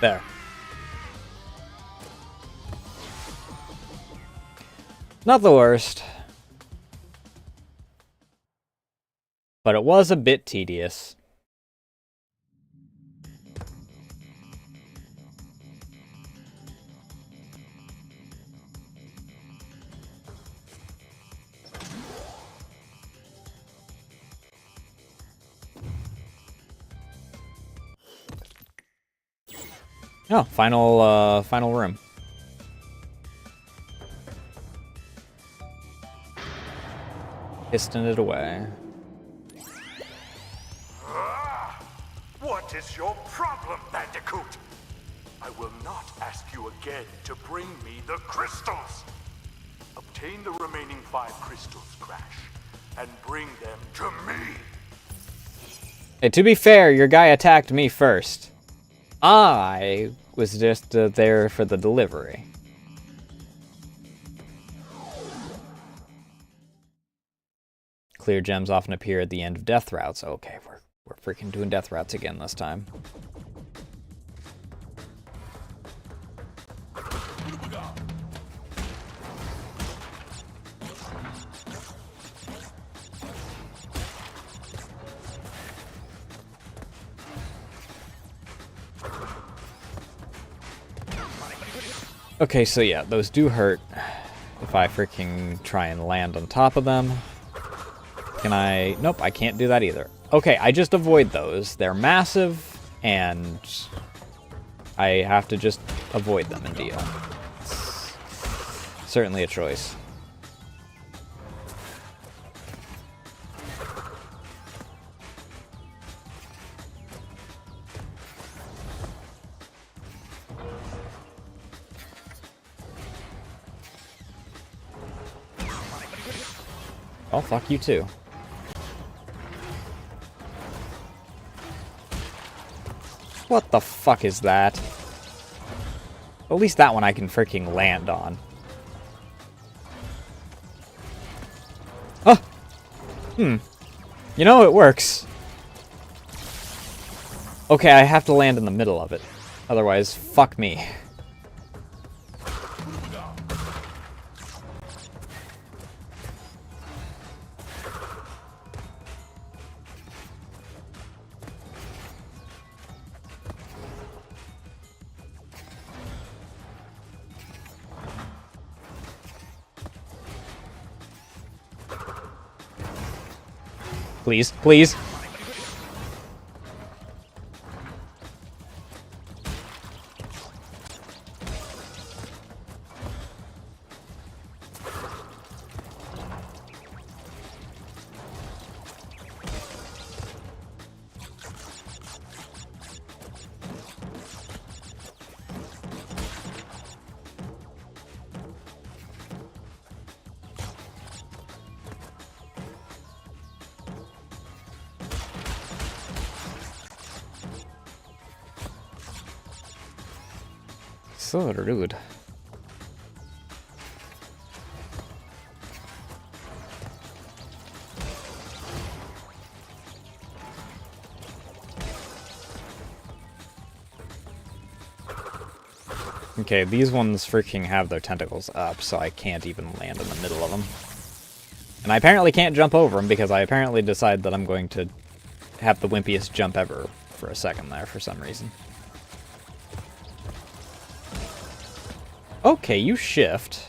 There. Not the worst. But it was a bit tedious. Oh, final room. Piston it away. What is your problem, Bandicoot? I will not ask you again to bring me the crystals. Obtain the remaining 5 crystals, Crash, and bring them to me. Hey, to be fair, your guy attacked me first. I was just there for the delivery. Clear gems often appear at the end of death routes. Okay, we're freaking doing death routes again this time. Okay, so yeah, those do hurt if I freaking try and land on top of them. Can I... Nope, I can't do that either. Okay, I just avoid those. They're massive, and I have to just avoid them and deal. It's certainly a choice. Oh, fuck you too. What the fuck is that? At least that one I can freaking land on. Oh! You know, it works. Okay, I have to land in the middle of it. Otherwise, fuck me. Please, please. So rude. Okay, these ones freaking have their tentacles up, so I can't even land in the middle of them. And I apparently can't jump over them because I apparently decide that I'm going to have the wimpiest jump ever for a second there for some reason. Okay, you shift.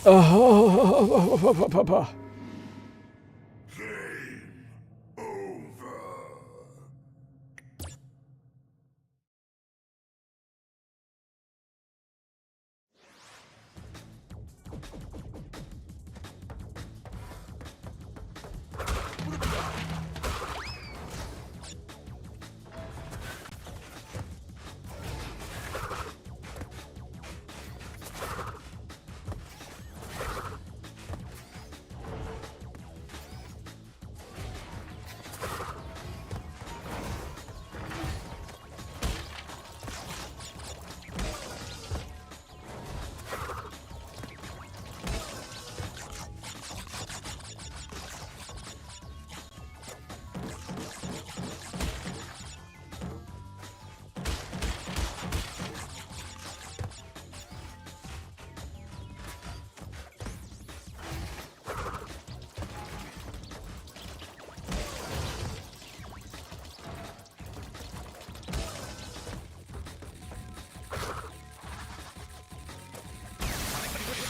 Oh.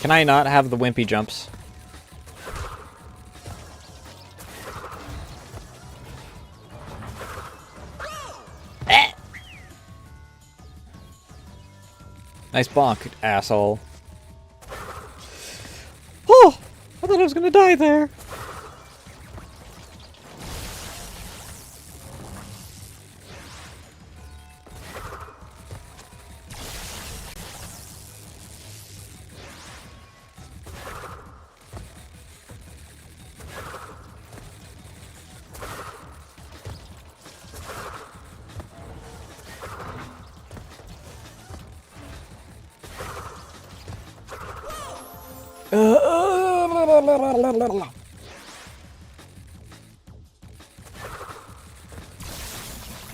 Can I not have the wimpy jumps? Nice bonk, asshole. Oh! I thought I was gonna die there.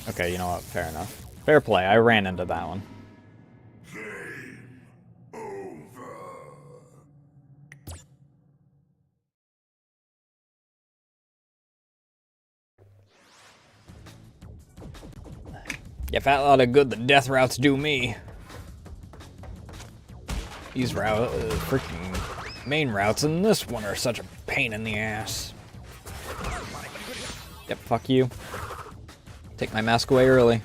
Okay, you know what? Fair enough. Fair play. I ran into that one. You fat lot of good the death routes do me. These freaking main routes in this one are such a pain in the ass. Yep, fuck you. Take my mask away early.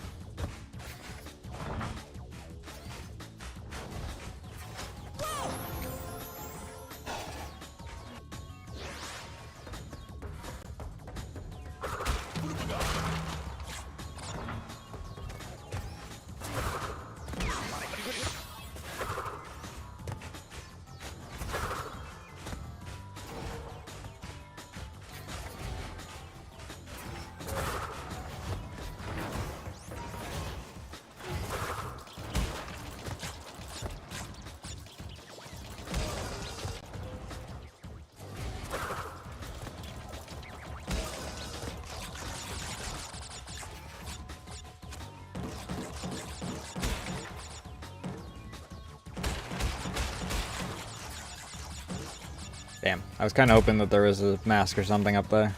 Damn, I was kind of hoping that there was a mask or something up there.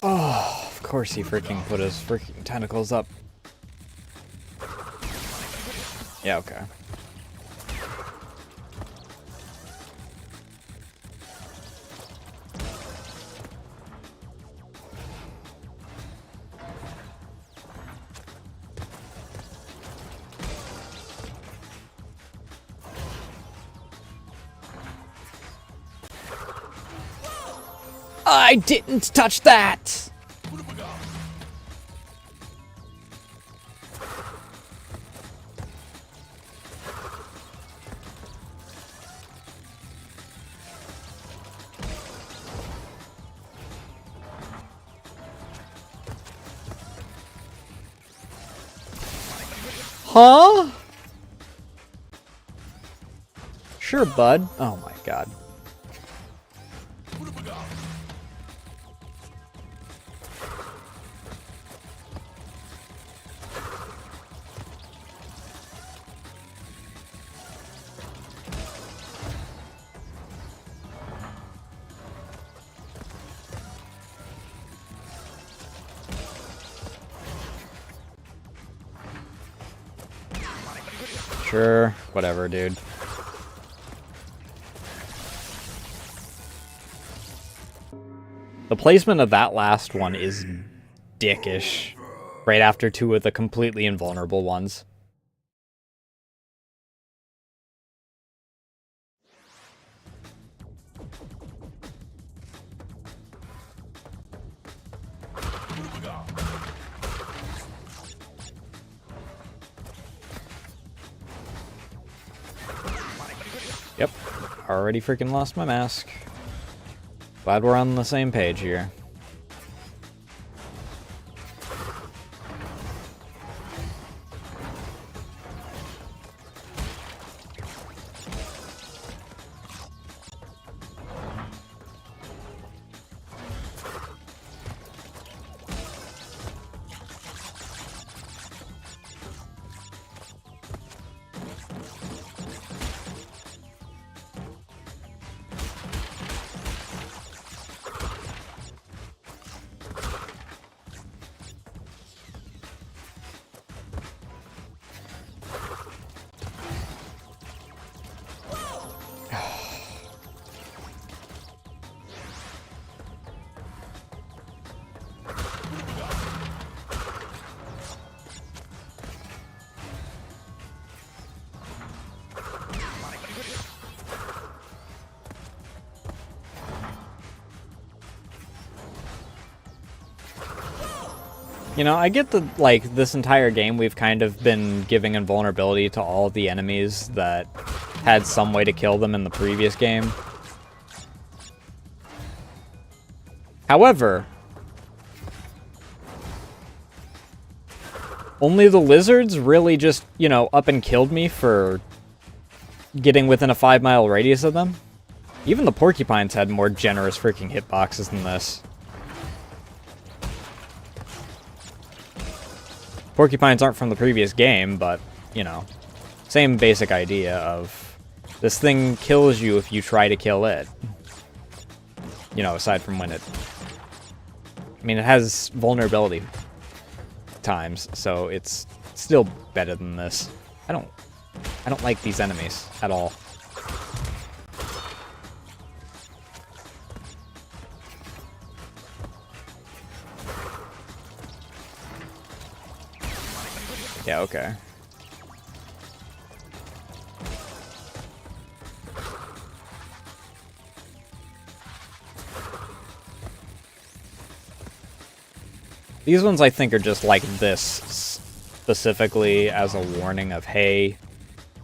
Oh, of course he freaking put his freaking tentacles up. Yeah, okay. I didn't touch that! Huh? Sure, bud. Oh my god. Sure, whatever, dude. The placement of that last one is dickish. Right after two of the completely invulnerable ones. Yep, already freaking lost my mask. Glad we're on the same page here. You know, I get that, like, this entire game we've kind of been giving invulnerability to all of the enemies that had some way to kill them in the previous game. However, Only the lizards really just, you know, up and killed me for getting within a 5-mile radius of them. Even the porcupines had more generous freaking hitboxes than this. Porcupines aren't from the previous game, but, you know, same basic idea of this thing kills you if you try to kill it. You know, aside from when it... I mean, it has vulnerability times, so it's still better than this. I don't like these enemies at all. Yeah, okay. These ones I think are just like this specifically as a warning of, hey,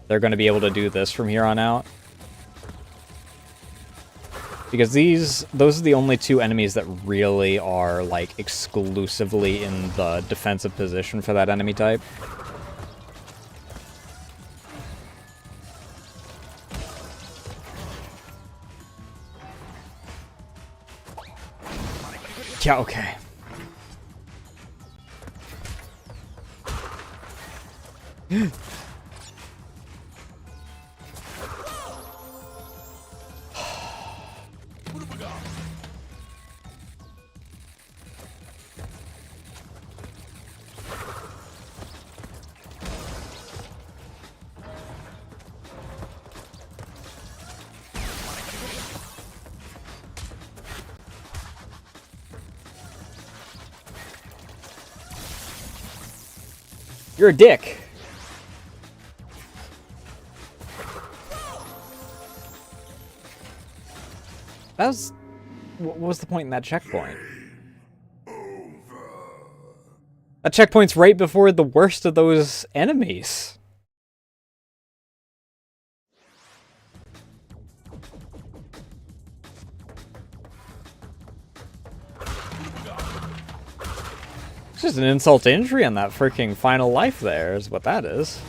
they're going to be able to do this from here on out. Because those are the only two enemies that really are like exclusively in the defensive position for that enemy type. Yeah, okay. You're a dick. What was the point in that checkpoint? That checkpoint's right before the worst of those enemies. It's just an insult to injury on that freaking final life there, is what that is.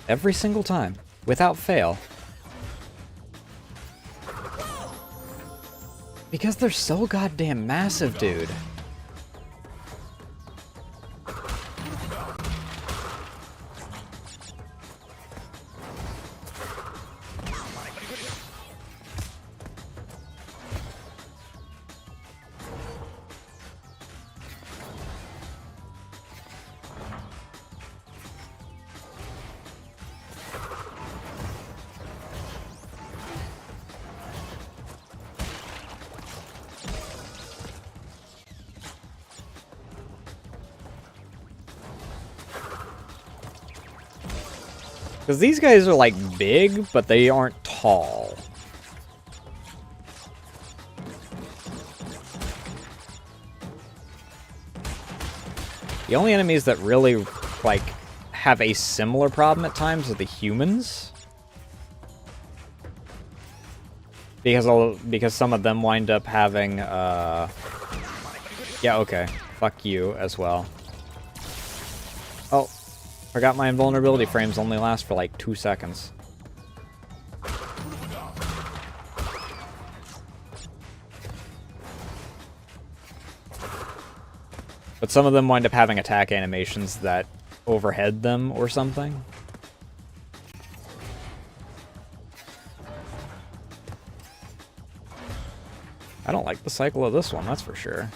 Every single time, without fail. Because they're so goddamn massive, dude. Because these guys are, like, big, but they aren't tall. The only enemies that really, like, have a similar problem at times are the humans. Because some of them wind up having, yeah, okay. Fuck you as well. Oh. Forgot my invulnerability frames only last for like 2 seconds. But some of them wind up having attack animations that overhead them or something. I don't like the cycle of this one, that's for sure.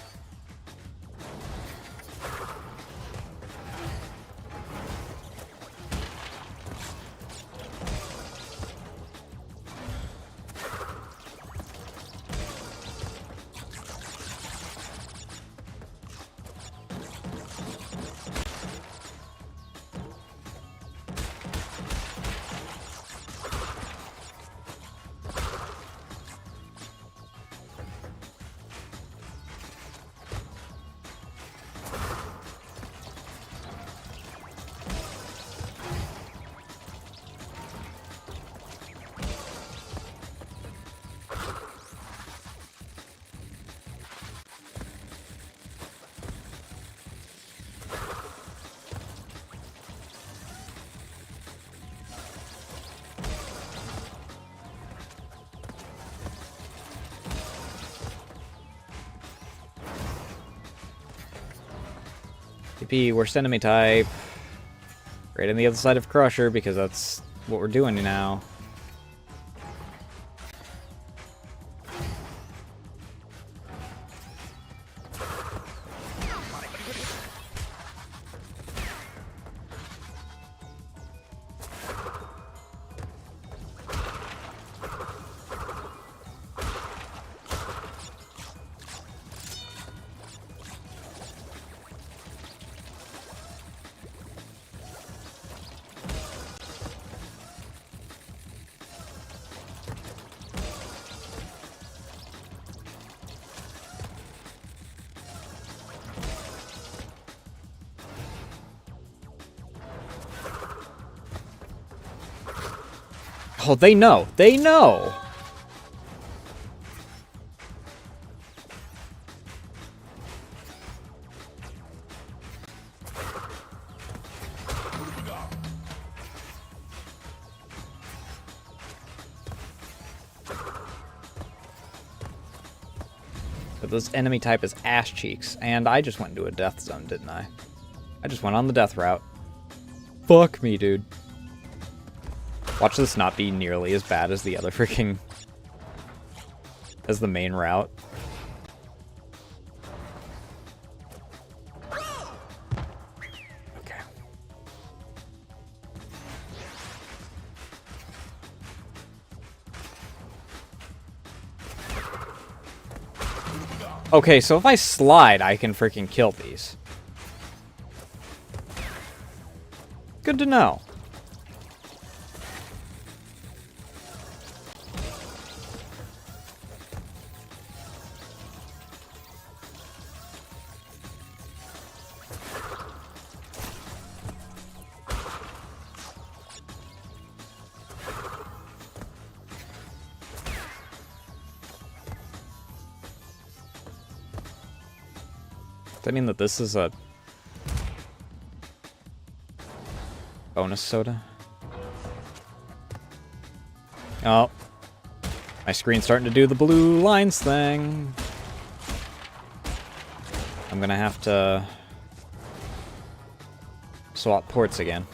TP, worst enemy type. Right on the other side of Crusher, because that's what we're doing now. Oh, they know. They know. But this enemy type is ass cheeks, and I just went into a death zone, didn't I? I just went on the death route. Fuck me, dude. Watch this not be nearly as bad as the other freaking... as the main route. Okay. Okay, so if I slide, I can freaking kill these. Good to know. Does that mean that this is a bonus soda? Oh. My screen's starting to do the blue lines thing. I'm gonna have to swap ports again.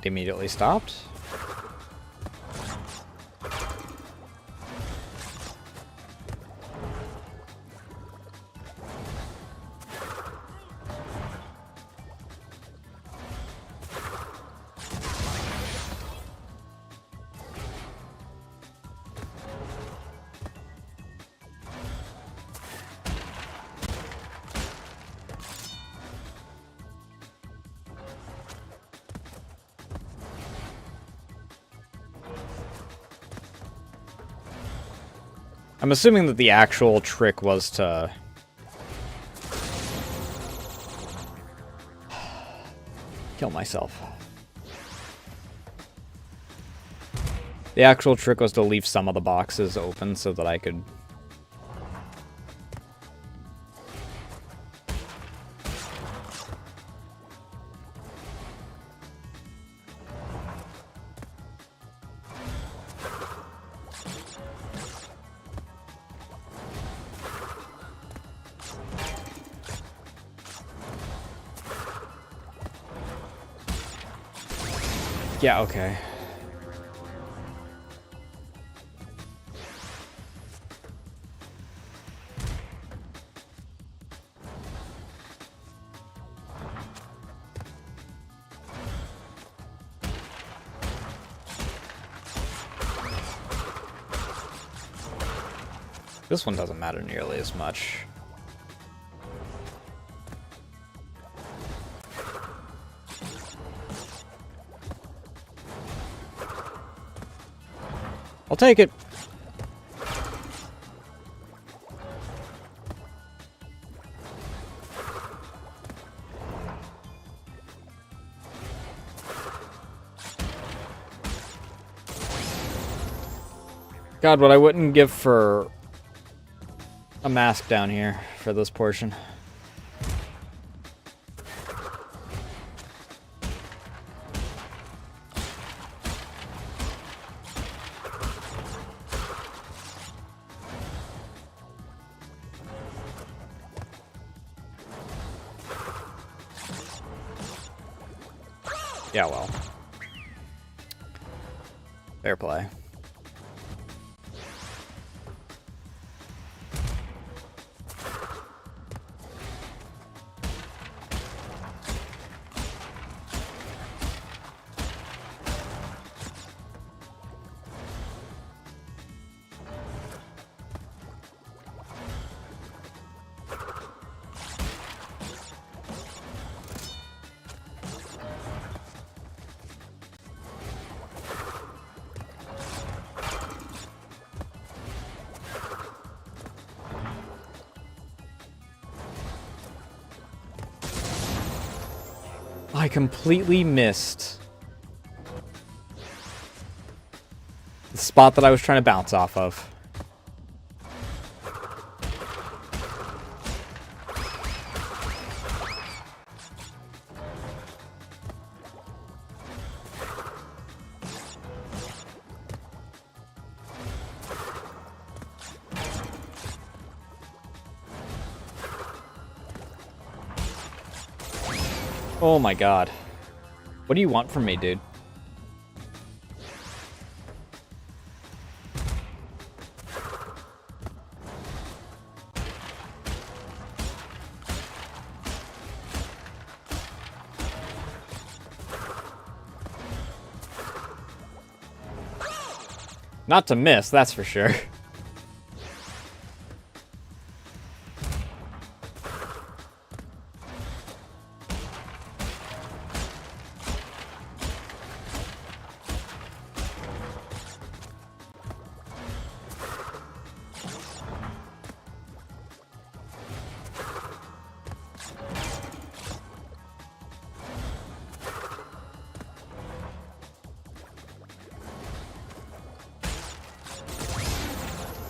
It immediately stopped. I'm assuming that the actual trick was to... kill myself. The actual trick was to leave some of the boxes open so that I could... Yeah, okay. This one doesn't matter nearly as much. I'll take it. God, what I wouldn't give for a mask down here for this portion. Yeah, well. Fair play. I completely missed the spot that I was trying to bounce off of. Oh my god. What do you want from me, dude? Not to miss, that's for sure.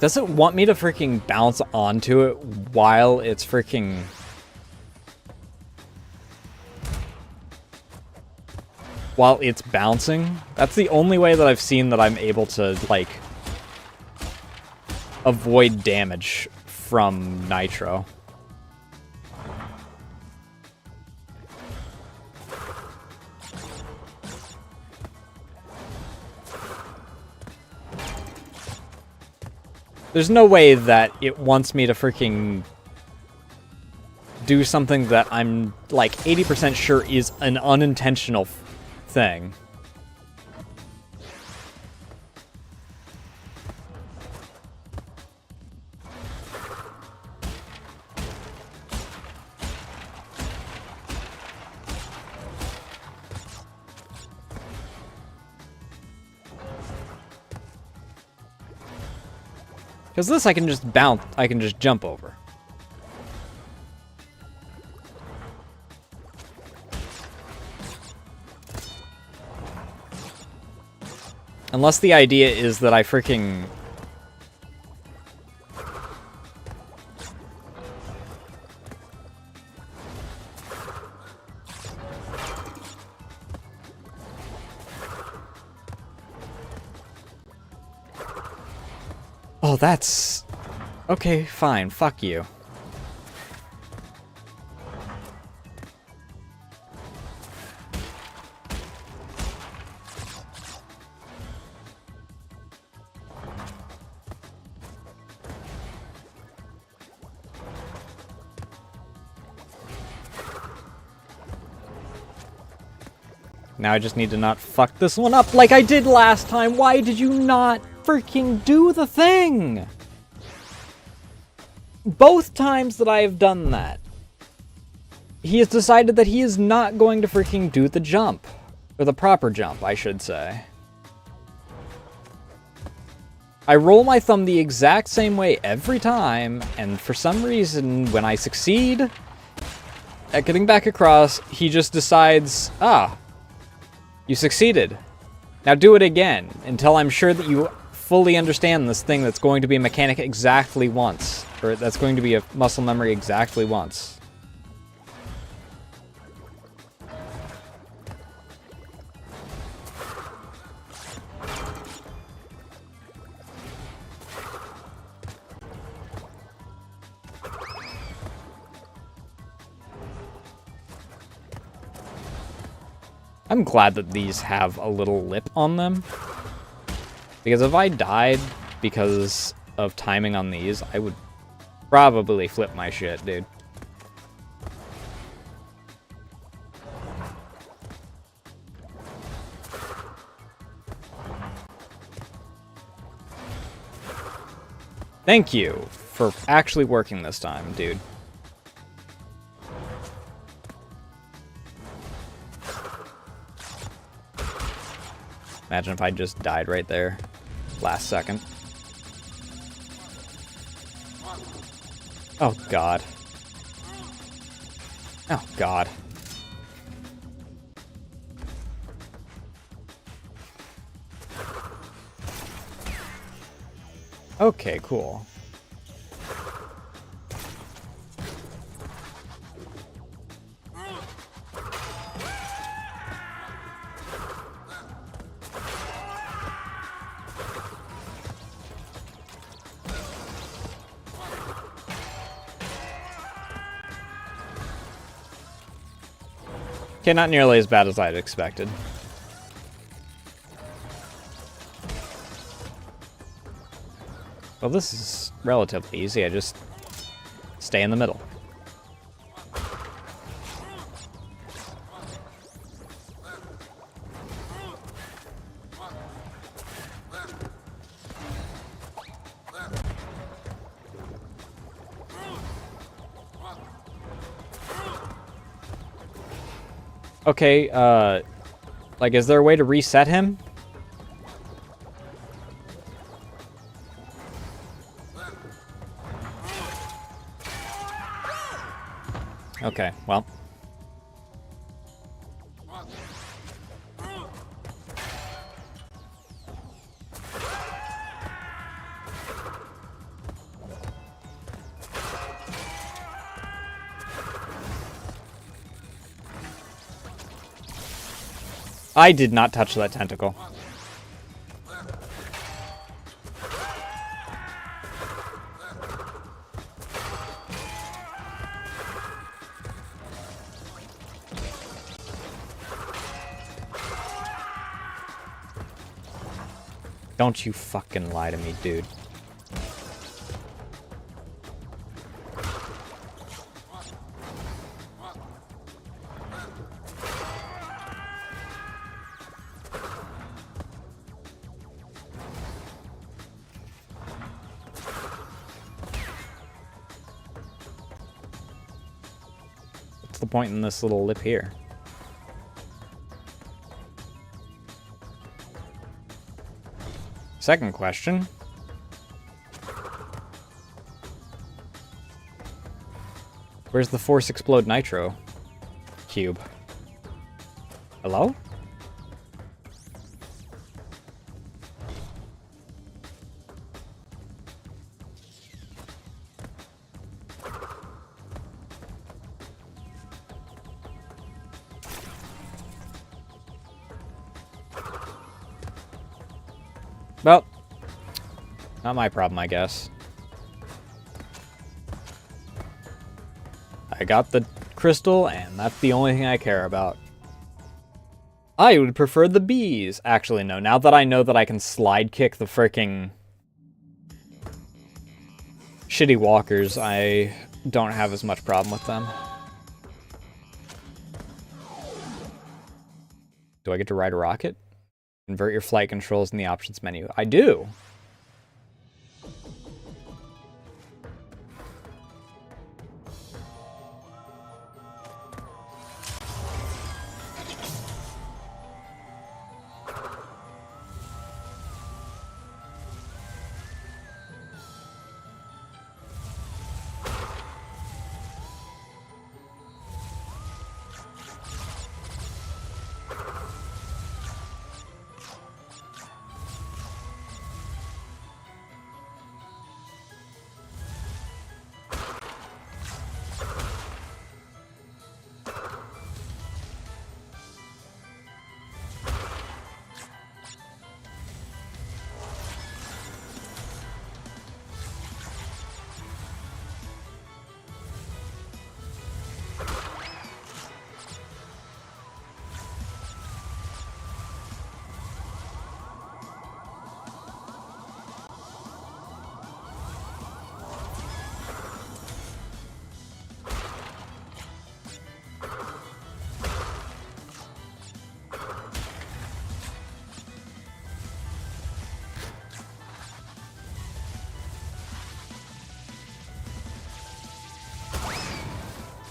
Does it want me to freaking bounce onto it while it's freaking... while it's bouncing? That's the only way that I've seen that I'm able to, like, avoid damage from Nitro. There's no way that it wants me to freaking do something that I'm, like, 80% sure is an unintentional thing. Because this I can just bounce, I can just jump over. Unless the idea is that I freaking... Oh, that's... Okay, fine. Fuck you. Now I just need to not fuck this one up like I did last time. Why did you not freaking do the thing? Both times that I have done that, he has decided that he is not going to freaking do the jump. Or the proper jump, I should say. I roll my thumb the exact same way every time, and for some reason, when I succeed at getting back across, he just decides, ah, you succeeded. Now do it again, until I'm sure that you fully understand this thing that's going to be a mechanic exactly once. Or that's going to be a muscle memory exactly once. I'm glad that these have a little lip on them. Because if I died because of timing on these, I would probably flip my shit, dude. Thank you for actually working this time, dude. Imagine if I just died right there. Last second. Oh, God. Oh, God. Okay, cool. Okay, not nearly as bad as I'd expected. Well, this is relatively easy. I just stay in the middle. Okay, like, is there a way to reset him? Okay, well. I did not touch that tentacle. Don't you fucking lie to me, dude. What's the point in this little lip here? Second question. Where's the Force Explode Nitro cube? Hello? Well, not my problem, I guess. I got the crystal, and that's the only thing I care about. I would prefer the bees. Actually, no. Now that I know that I can slide kick the fricking shitty walkers, I don't have as much problem with them. Do I get to ride a rocket? Convert your flight controls in the options menu. I do.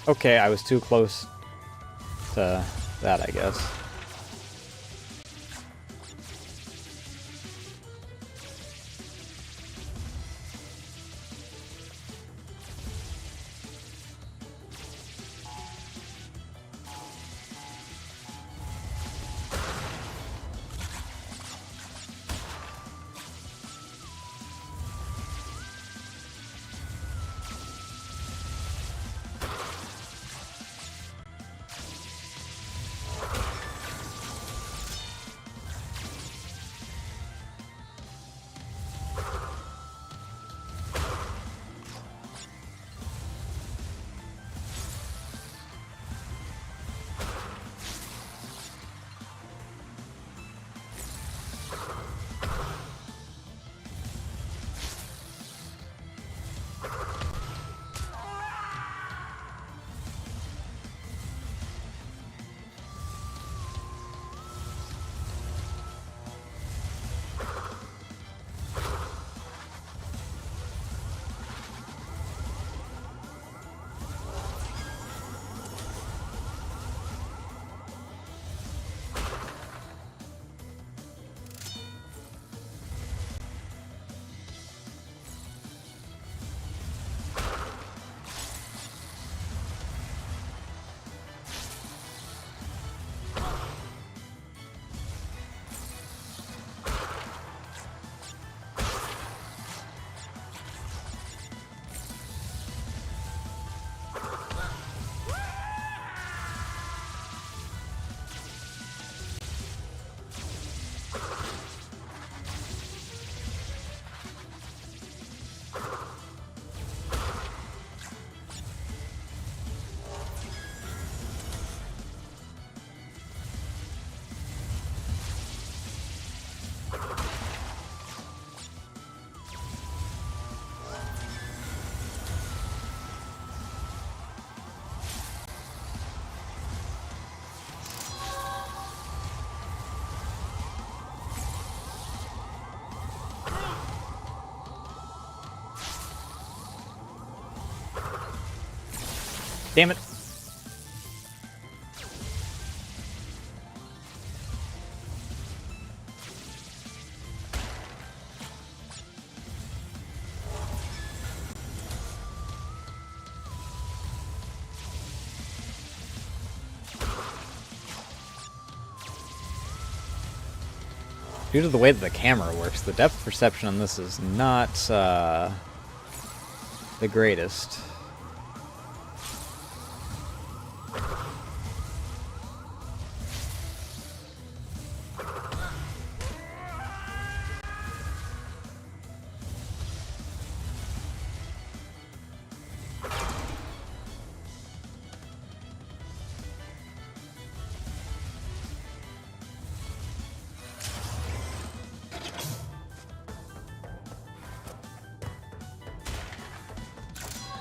Okay, I was too close to that, I guess. Damn it. Due to the way that the camera works, the depth perception on this is not the greatest.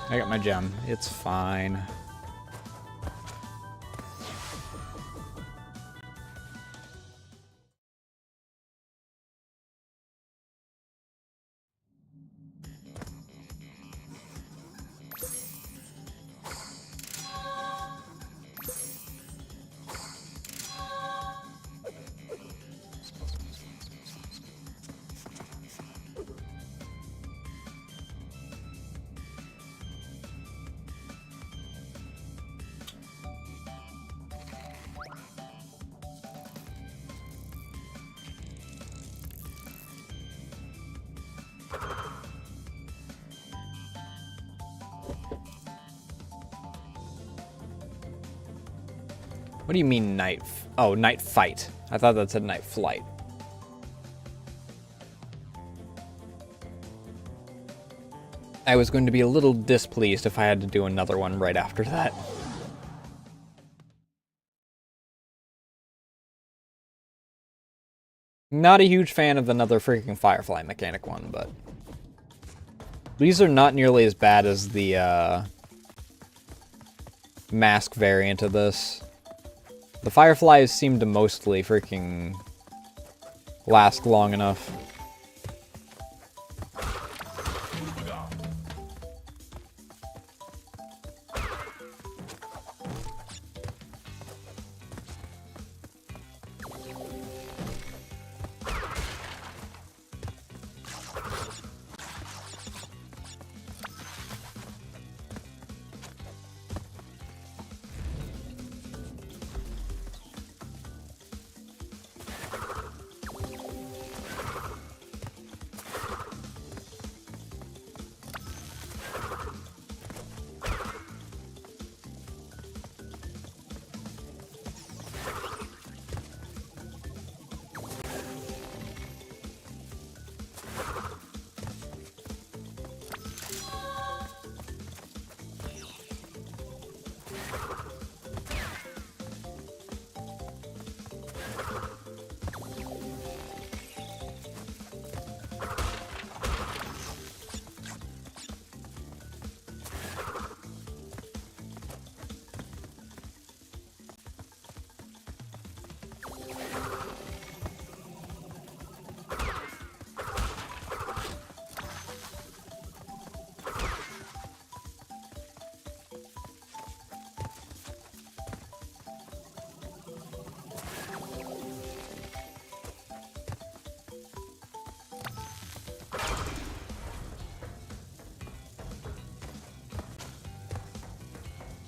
I got my gem. It's fine. What do you mean night? Oh, night fight. I thought that said night flight. I was going to be a little displeased if I had to do another one right after that. Not a huge fan of another freaking Firefly mechanic one, but these are not nearly as bad as the mask variant of this. The Fireflies seem to mostly freaking last long enough.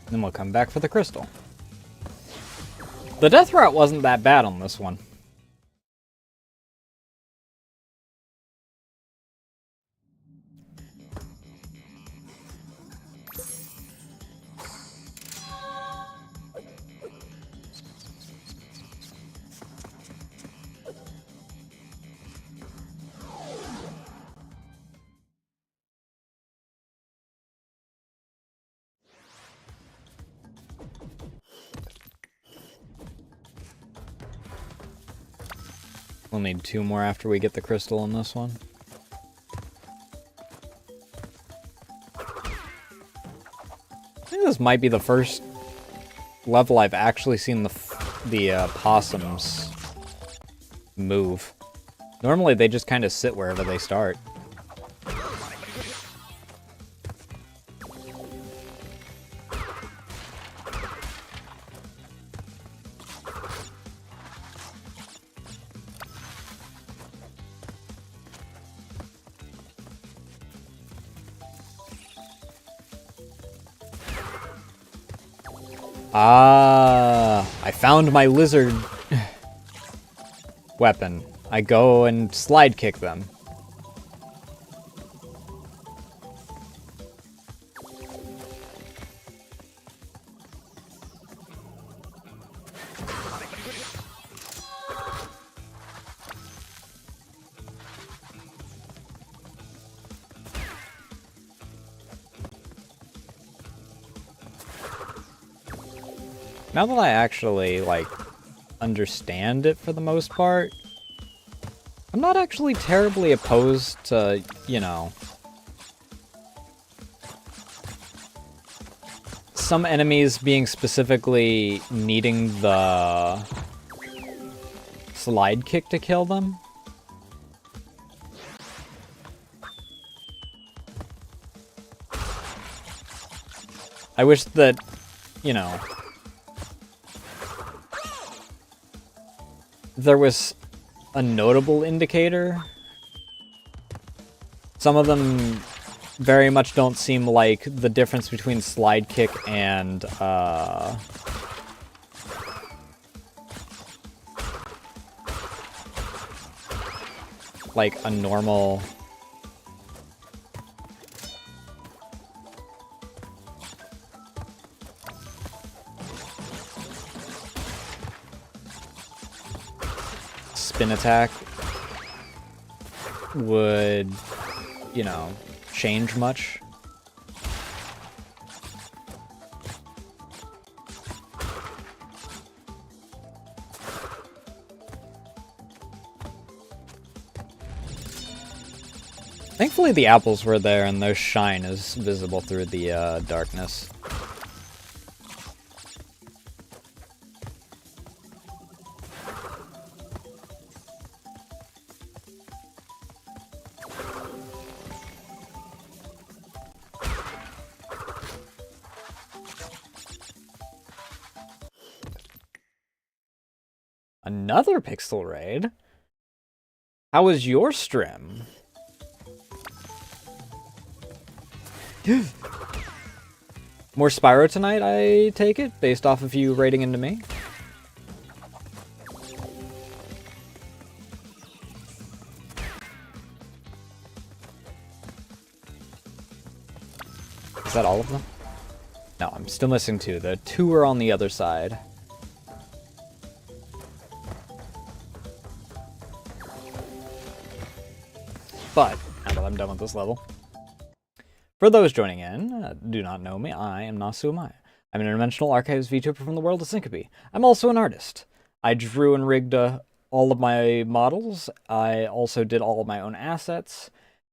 Then we'll come back for the crystal. The death route wasn't that bad on this one. We'll need 2 more after we get the crystal in this one. I think this might be the first level I've actually seen the possums move. Normally they just kind of sit wherever they start. Ah, I found my lizard weapon. I go and slide kick them. Now that I actually, like, understand it for the most part, I'm not actually terribly opposed to, you know, some enemies being specifically needing the slide kick to kill them. I wish that, you know, there was a notable indicator. Some of them very much don't seem like the difference between slide kick and like a normal spin attack would, you know, change much. Thankfully the apples were there and their shine is visible through the darkness. Another pixel raid? How was your stream? More Spyro tonight, I take it, based off of you raiding into me? Is that all of them? No, I'm still missing 2. The 2 are on the other side. But, now that I'm done with this level. For those joining in, do not know me, I am Nasu Amaya. I'm an interdimensional archives VTuber from the world of Syncope. I'm also an artist. I drew and rigged all of my models, I also did all of my own assets,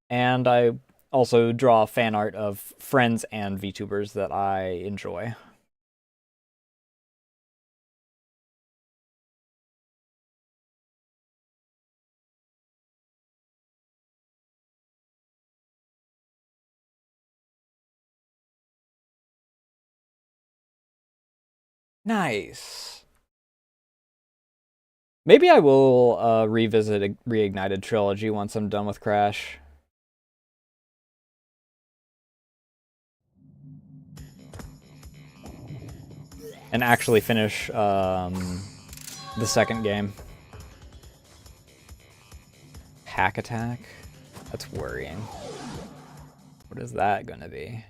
and I also draw fan art of friends and VTubers that I enjoy. Nice. Maybe I will revisit a Reignited Trilogy once I'm done with Crash. and actually finish the second game. Hack attack? That's worrying. What is that gonna be?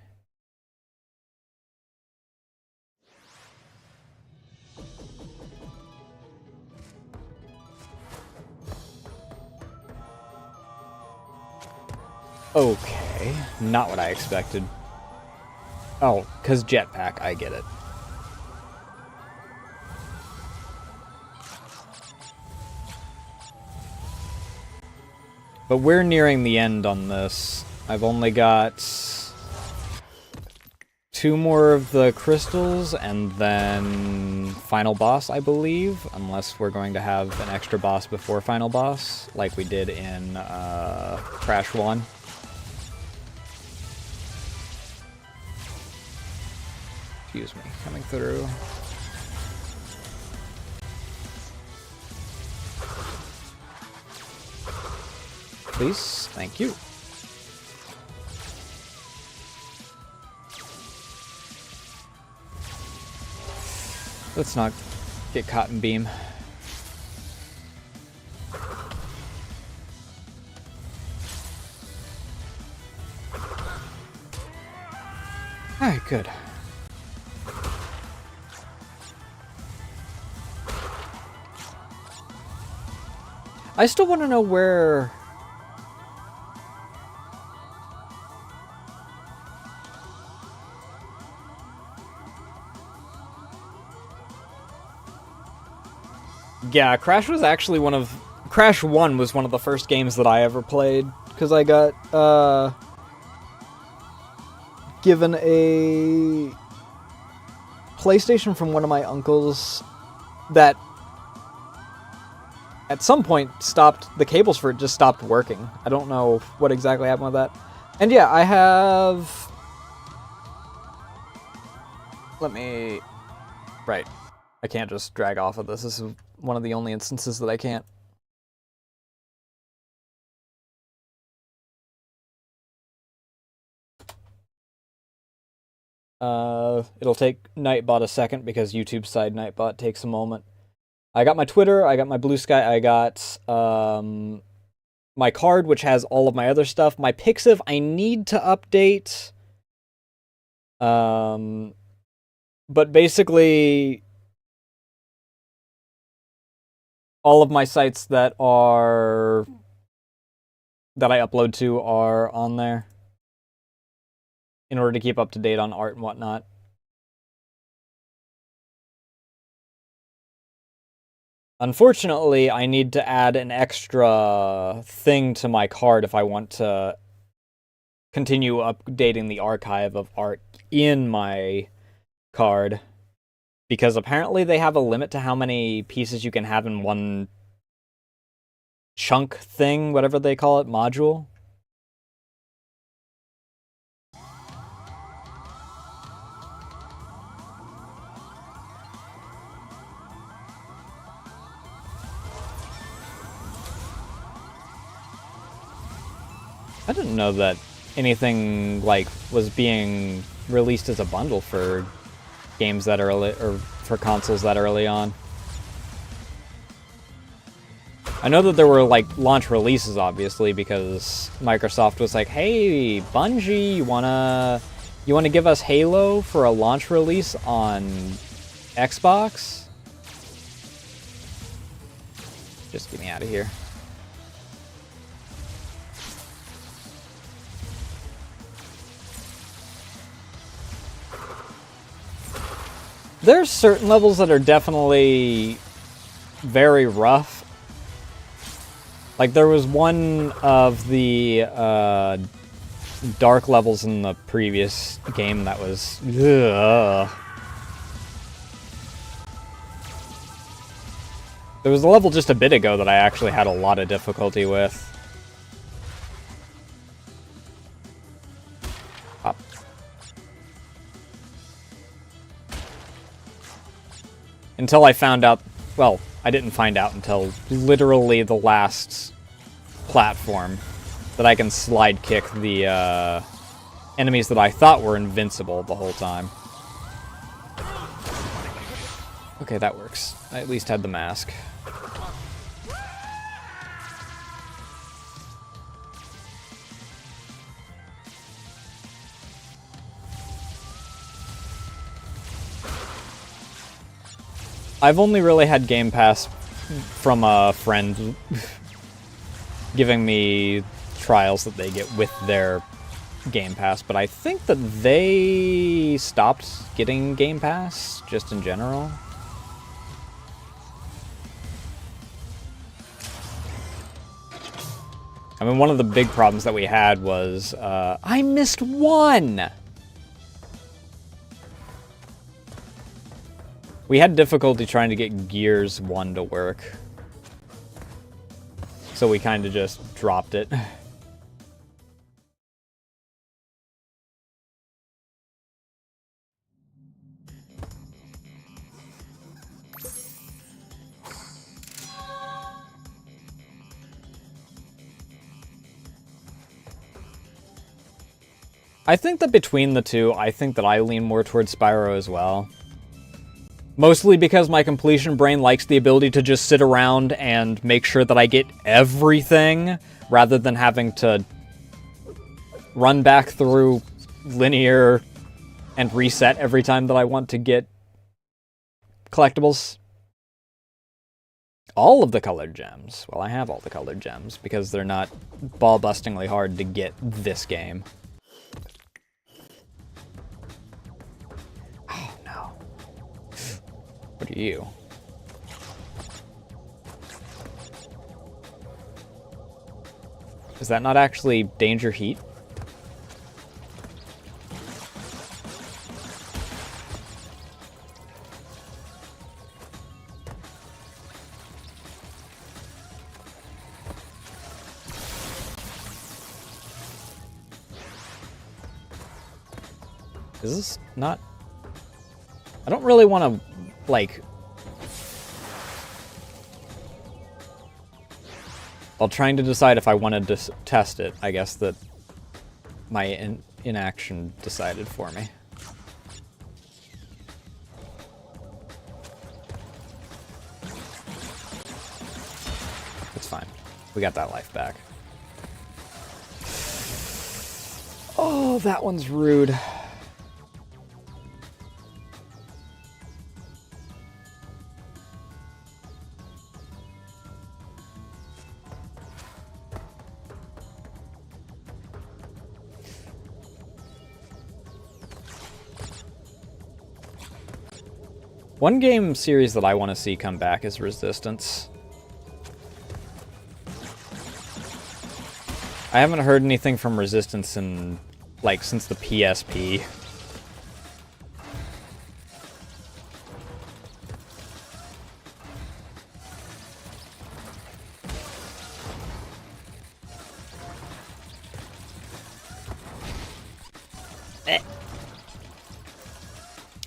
Okay, not what I expected. Oh, because jetpack, I get it. But we're nearing the end on this. I've only got 2 more of the crystals, and then final boss, I believe. Unless we're going to have an extra boss before final boss, like we did in Crash 1. Excuse me, coming through. Please, thank you. Let's not get caught in beam. Alright, good. I still want to know where... Yeah, Crash was actually one of... Crash 1 was one of the first games that I ever played, because I got, given a PlayStation from one of my uncles that at some point stopped, the cables for it just stopped working. I don't know what exactly happened with that. And yeah, I have... Let me... Right. I can't just drag off of this. This is one of the only instances that I can't. It'll take Nightbot a second because YouTube's side Nightbot takes a moment. I got my Twitter, I got my Blue Sky, I got my card, which has all of my other stuff. My Pixiv, I need to update. But basically, all of my sites that I upload to are on there in order to keep up to date on art and whatnot. Unfortunately, I need to add an extra thing to my card if I want to continue updating the archive of art in my card. Because apparently they have a limit to how many pieces you can have in one chunk thing, whatever they call it, module. I didn't know that anything like was being released as a bundle for games that early, or for consoles that early on. I know that there were like launch releases, obviously, because Microsoft was like, "Hey, Bungie, you wanna give us Halo for a launch release on Xbox?" Just get me out of here. There's certain levels that are definitely very rough. Like, there was one of the dark levels in the previous game that was... Ugh. There was a level just a bit ago that I actually had a lot of difficulty with. Up. Until I found out... Well, I didn't find out until literally the last platform that I can slide kick the enemies that I thought were invincible the whole time. Okay, that works. I at least had the mask. I've only really had Game Pass from a friend giving me trials that they get with their Game Pass, but I think that they stopped getting Game Pass, just in general. I mean, one of the big problems that we had was, I missed one! We had difficulty trying to get Gears 1 to work. So we kind of just dropped it. I think that between the two, I think that I lean more towards Spyro as well. Mostly because my completion brain likes the ability to just sit around and make sure that I get everything, rather than having to run back through linear and reset every time that I want to get collectibles. All of the colored gems. Well, I have all the colored gems, because they're not ball-bustingly hard to get this game. Oh, no. What are you? Is that not actually danger heat? Is this not... I don't really want to, like... While trying to decide if I wanted to test it, I guess that my inaction decided for me. It's fine. We got that life back. Oh, that one's rude. One game series that I want to see come back is Resistance. I haven't heard anything from Resistance in, like, since the PSP.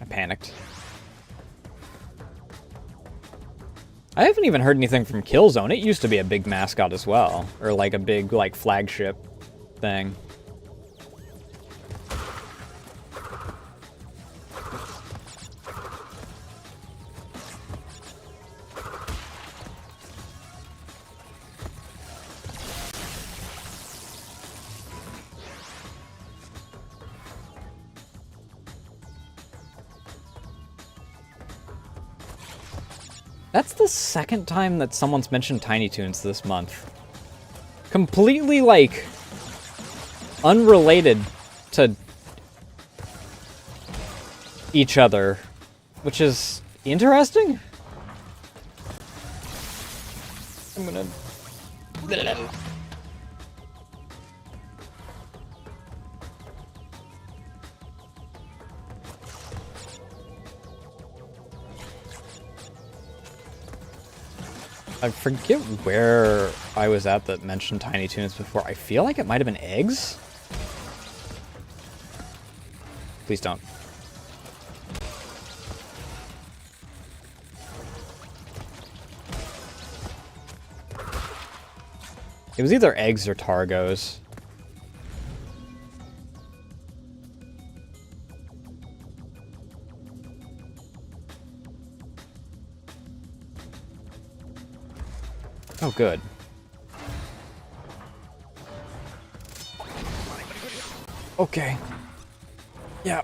I panicked. I haven't even heard anything from Killzone. It used to be a big mascot as well. Or like a big, like, flagship thing. That's the second time that someone's mentioned Tiny Toons this month. Completely, like, unrelated to each other, which is interesting. I'm gonna... I forget where I was at that mentioned Tiny Toons before. I feel like it might have been eggs? Please don't. It was either eggs or Targos. Oh, good. Okay. Yeah.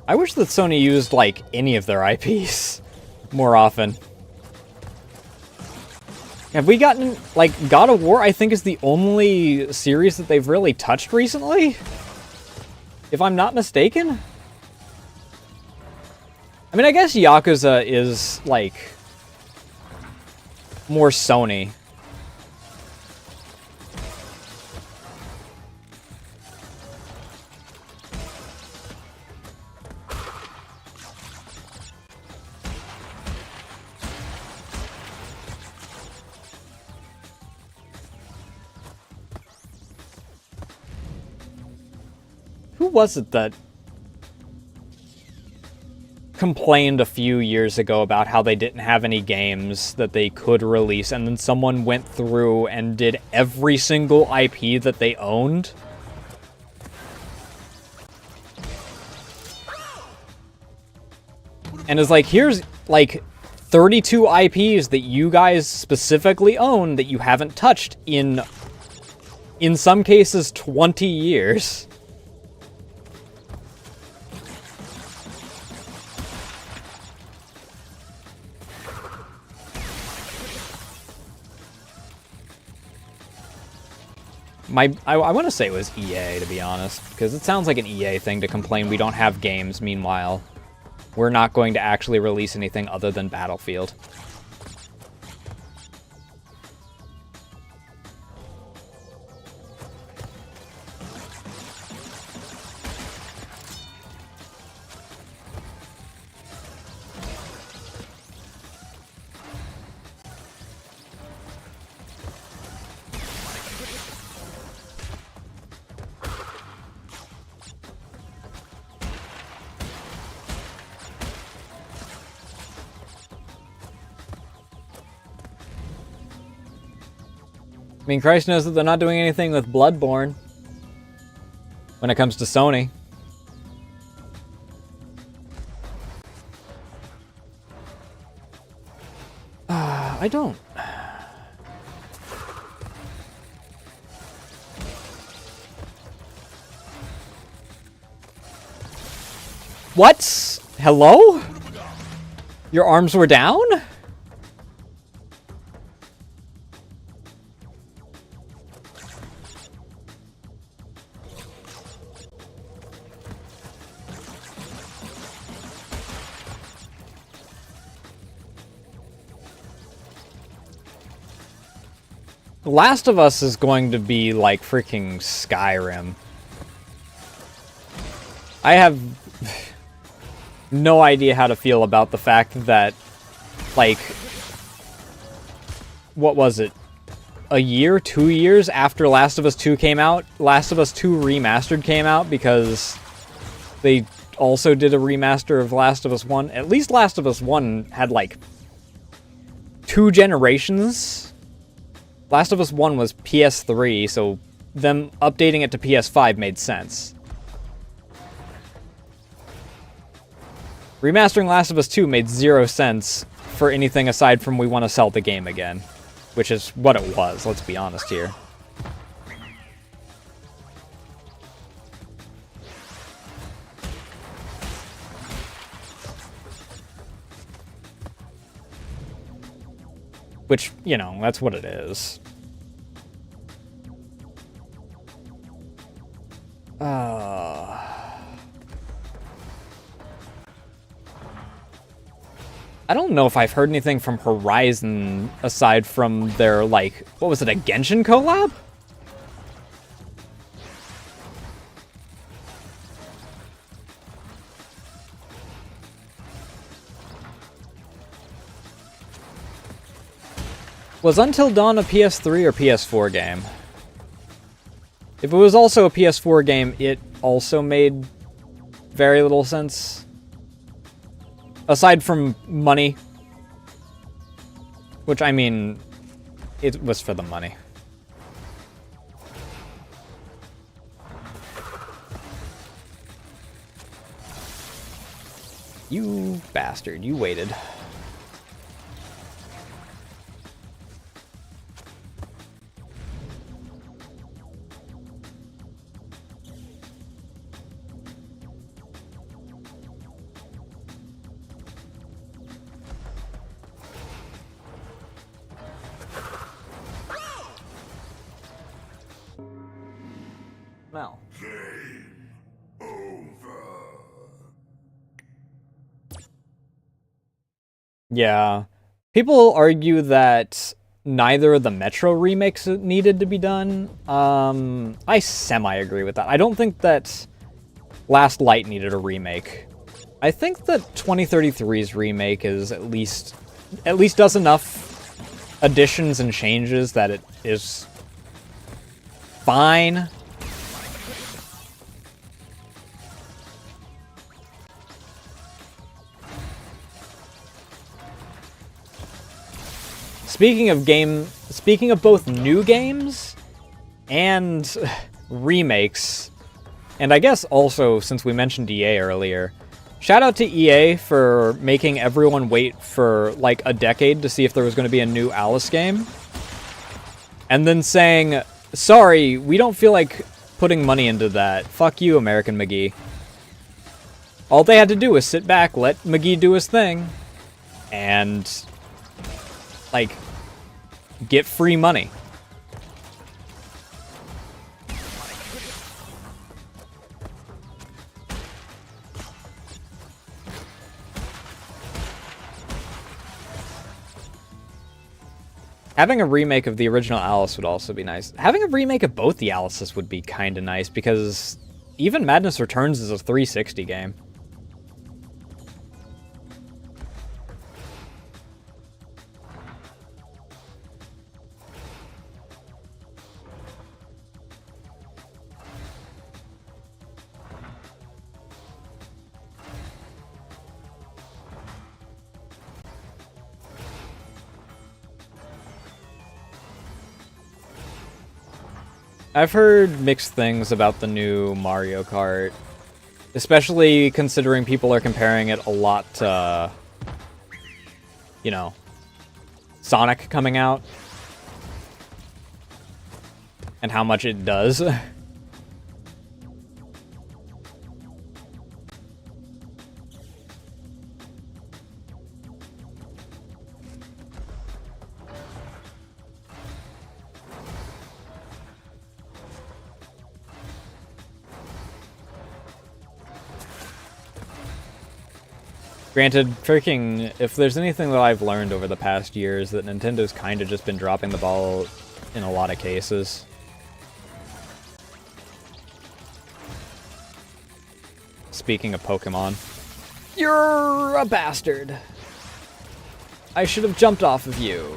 I wish that Sony used, like, any of their IPs more often. Have we gotten, like, God of War, I think, is the only series that they've really touched recently? If I'm not mistaken? I mean, I guess Yakuza is, like, more Sony. Who was it that complained a few years ago about how they didn't have any games that they could release, and then someone went through and did every single IP that they owned? And is like, here's, like, 32 IPs that you guys specifically own that you haven't touched in some cases, 20 years. I want to say it was EA, to be honest, because it sounds like an EA thing to complain we don't have games. Meanwhile, we're not going to actually release anything other than Battlefield. I mean, Christ knows that they're not doing anything with Bloodborne when it comes to Sony. I don't. What? Hello? Your arms were down? Last of Us is going to be like freaking Skyrim. I have no idea how to feel about the fact that, like, what was it? A year, 2 years after Last of Us 2 came out, Last of Us 2 Remastered came out because they also did a remaster of Last of Us 1. At least Last of Us 1 had, like, 2 generations. Last of Us 1 was PS3, so them updating it to PS5 made sense. Remastering Last of Us 2 made 0 sense for anything aside from we want to sell the game again. Which is what it was, let's be honest here. Which, you know, that's what it is. I don't know if I've heard anything from Horizon aside from their, like, what was it, a Genshin collab? Was Until Dawn a PS3 or PS4 game? If it was also a PS4 game, it also made very little sense. Aside from money. Which, I mean, it was for the money. You bastard, you waited. Mel. Yeah. People argue that neither of the Metro remakes needed to be done. I semi-agree with that. I don't think that Last Light needed a remake. I think that 2033's remake is at least does enough additions and changes that it is fine. Speaking of both new games and remakes, and I guess also, since we mentioned EA earlier, shout out to EA for making everyone wait for like a decade to see if there was going to be a new Alice game, and then saying, sorry, we don't feel like putting money into that. Fuck you, American McGee. All they had to do was sit back, let McGee do his thing, and like get free money. Having a remake of the original Alice would also be nice. Having a remake of both the Alices would be kind of nice, because even Madness Returns is a 360 game. I've heard mixed things about the new Mario Kart, especially considering people are comparing it a lot to, you know, Sonic coming out, and how much it does. Granted, freaking, if there's anything that I've learned over the past years, that Nintendo's kind of just been dropping the ball in a lot of cases. Speaking of Pokemon. You're a bastard. I should have jumped off of you.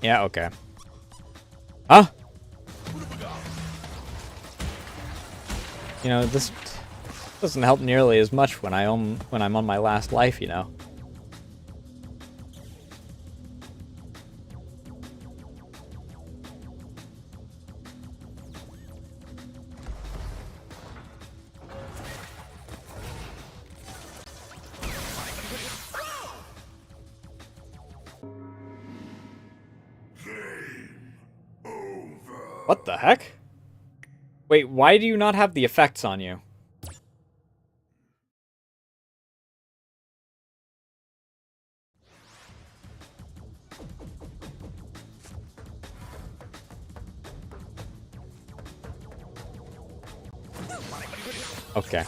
Yeah, okay. Huh? You know, this doesn't help nearly as much when I'm on my last life, you know. What the heck? Wait, why do you not have the effects on you? Okay.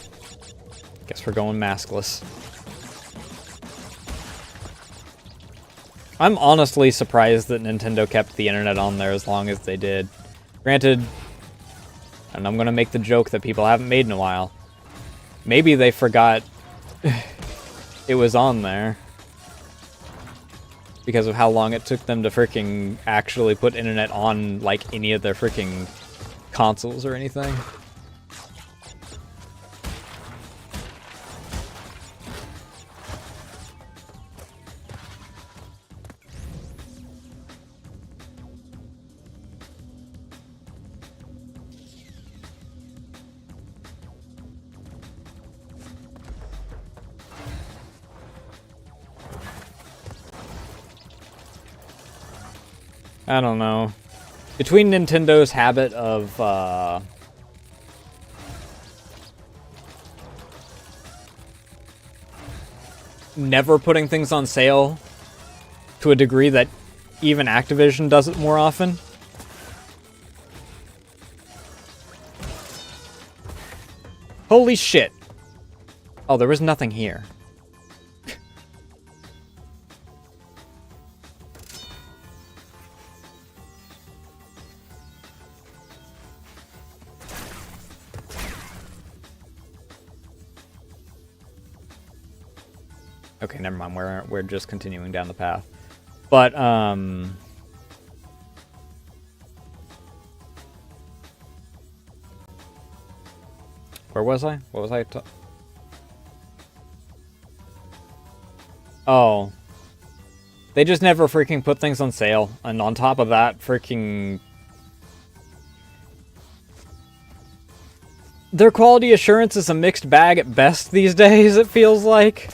Guess we're going maskless. I'm honestly surprised that Nintendo kept the internet on there as long as they did. Granted, and I'm gonna make the joke that people haven't made in a while. Maybe they forgot it was on there. because of how long it took them to freaking actually put internet on, like, any of their freaking consoles or anything. I don't know. Between Nintendo's habit of, never putting things on sale to a degree that even Activision does it more often. Holy shit. Oh, there was nothing here. Okay, never mind. We're just continuing down the path. But where was I? What was I? Oh, they just never freaking put things on sale, and on top of that, freaking their quality assurance is a mixed bag at best these days. It feels like.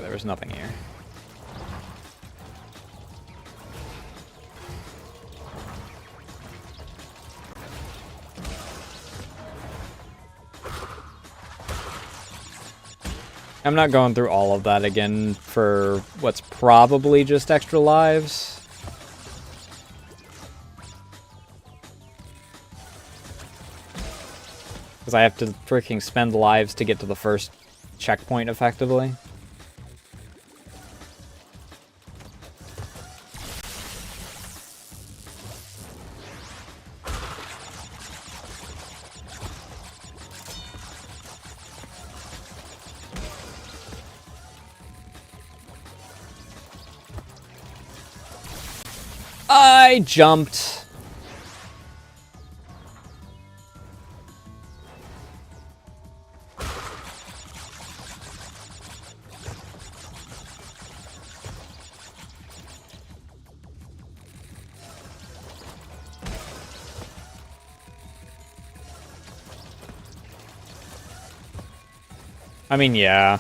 There's nothing here. I'm not going through all of that again for what's probably just extra lives. Because I have to freaking spend lives to get to the first checkpoint effectively. I jumped. I mean, yeah.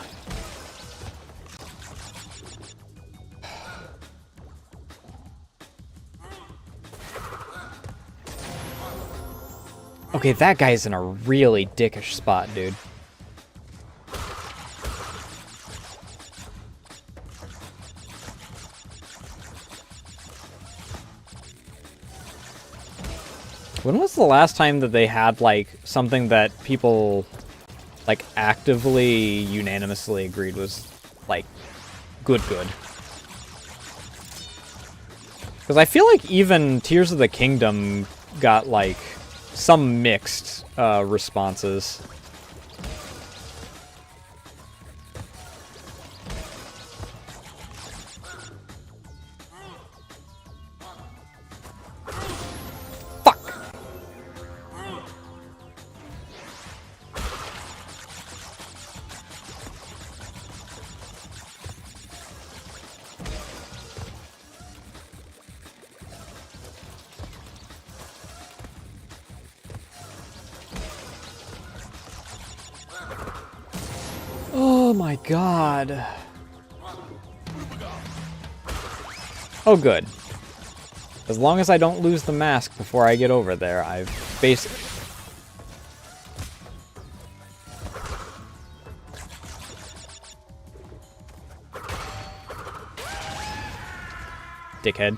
Okay, that guy's in a really dickish spot, dude. When was the last time that they had, like, something that people, like, actively, unanimously agreed was, like, good? Because I feel like even Tears of the Kingdom got, like, some mixed responses. Fuck! Oh my god. Oh good. As long as I don't lose the mask before I get over there, I've basically... Dickhead.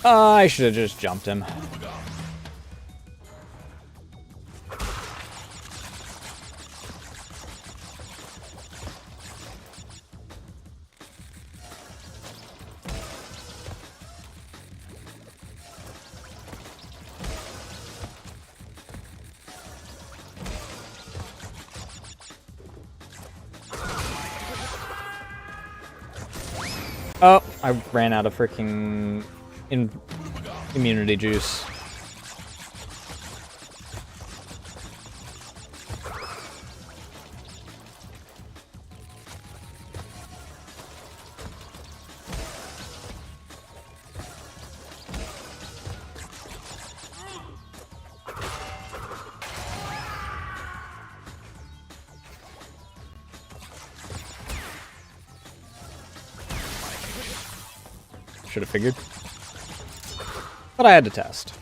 I should have just jumped him. Oh, I ran out of freaking immunity juice. Should have figured. But I had to test.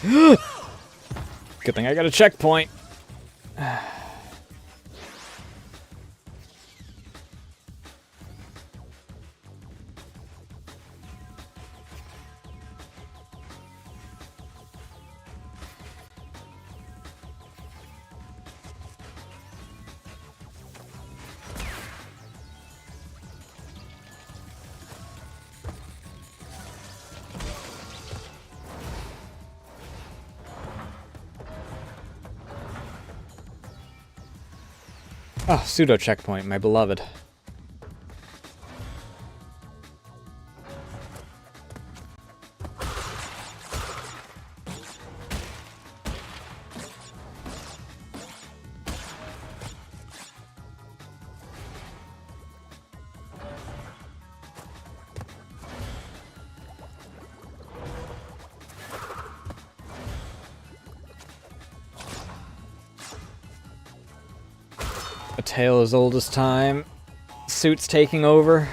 Good thing I got a checkpoint. Oh, pseudo checkpoint, my beloved. A tale as old as time. Suits taking over.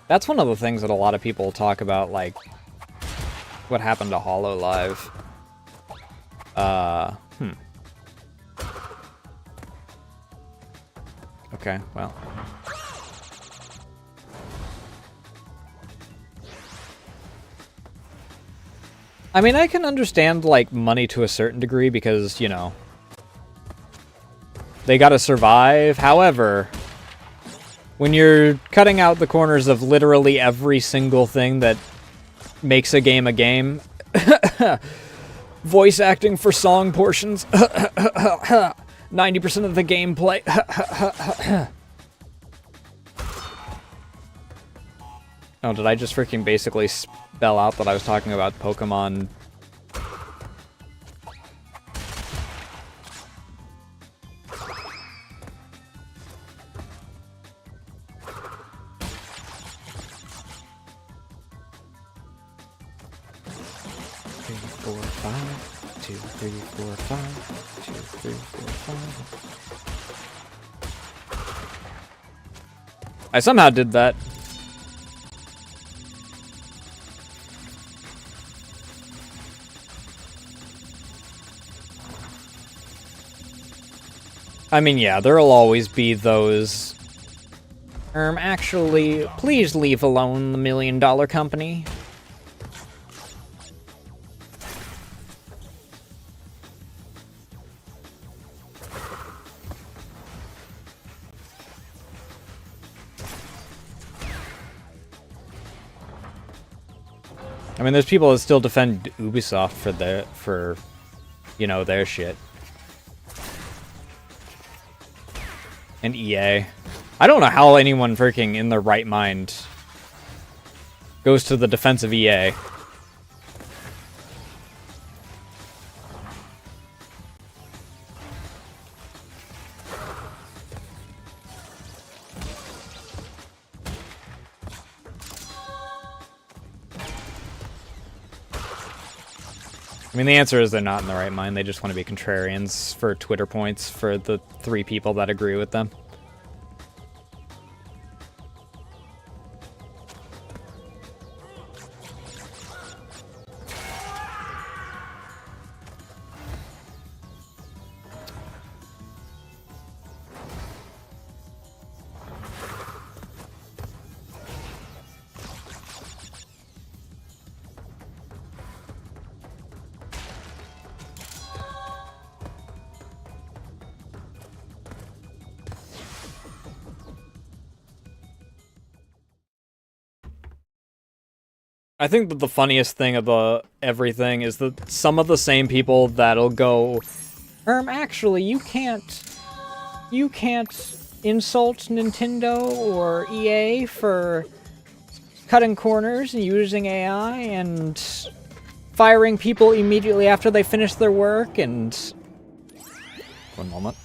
That's one of the things that a lot of people talk about, like, what happened to HoloLive. Okay, well. I mean, I can understand, like, money to a certain degree because, you know, they gotta survive. However, when you're cutting out the corners of literally every single thing that makes a game, voice acting for song portions, 90% of the gameplay. Oh, did I just freaking basically spell out that I was talking about Pokemon? I somehow did that. I mean, yeah, there'll always be those... actually, please leave alone the $1 Million Company. I mean, there's people that still defend Ubisoft for you know, their shit. And EA. I don't know how anyone freaking in their right mind goes to the defense of EA. I mean, the answer is they're not in the right mind. They just want to be contrarians for Twitter points for the 3 people that agree with them. I think that the funniest thing about everything is that some of the same people that'll go, actually, you can't insult Nintendo or EA for cutting corners and using AI and firing people immediately after they finish their work and... One moment.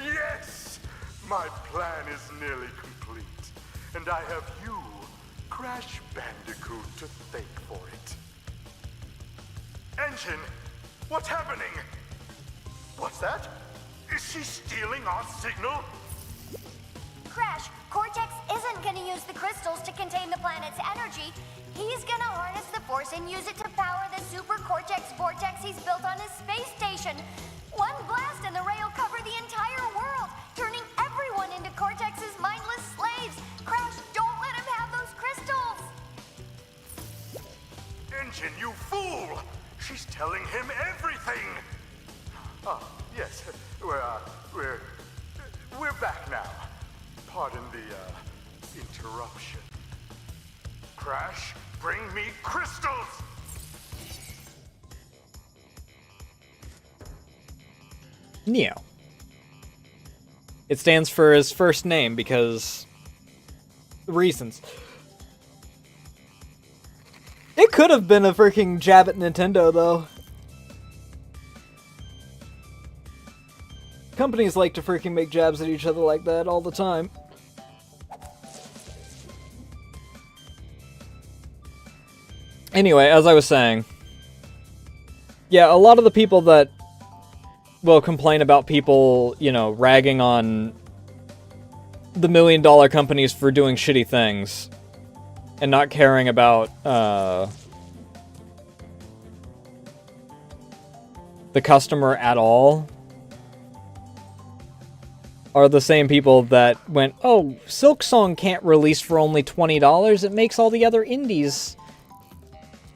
Yes! My plan is nearly complete. And I have you, Crash Bandicoot, to thank for it. Engine, what's happening? What's that? Is she stealing our signal? Crash, Cortex isn't gonna use the crystals to contain the planet's energy. He's gonna harness the force and use it to power the super Cortex vortex he's built on his space station. One blast and the ray will cover the entire world, turning everyone into Cortex's mindless slaves. Crash, don't let him have those crystals! Engine, you fool! She's telling him everything! Ah, yes, we're back now. Pardon the, interruption. Crash, bring me crystals! Neo. It stands for his first name because... reasons. It could have been a freaking jab at Nintendo, though. Companies like to freaking make jabs at each other like that all the time. Anyway, as I was saying, yeah, a lot of the people that will complain about people, you know, ragging on the $1 million companies for doing shitty things and not caring about the customer at all are the same people that went, oh, Silksong can't release for only $20. It makes all the other indies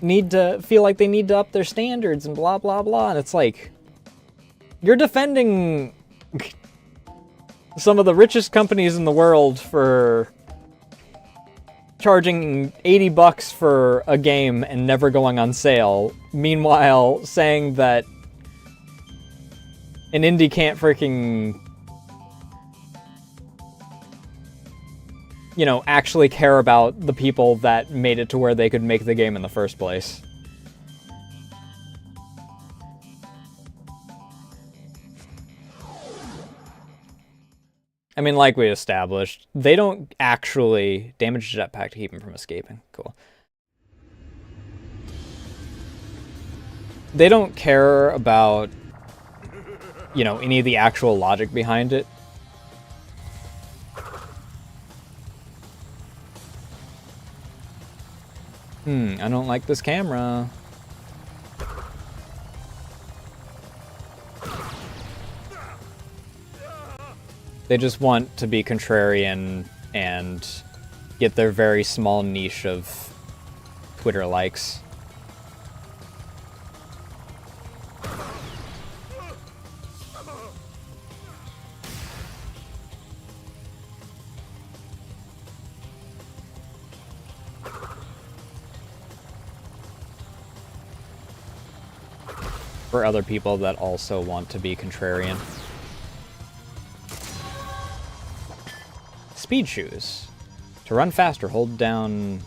need to feel like they need to up their standards and blah, blah, blah. And it's like, you're defending some of the richest companies in the world for charging $80 for a game and never going on sale. Meanwhile, saying that an indie can't freaking, you know, actually care about the people that made it to where they could make the game in the first place. I mean, like we established, they don't actually damage the jetpack to keep him from escaping. Cool. They don't care about, you know, any of the actual logic behind it. I don't like this camera. They just want to be contrarian and get their very small niche of Twitter likes. For other people that also want to be contrarian. Speed shoes. To run faster, hold down...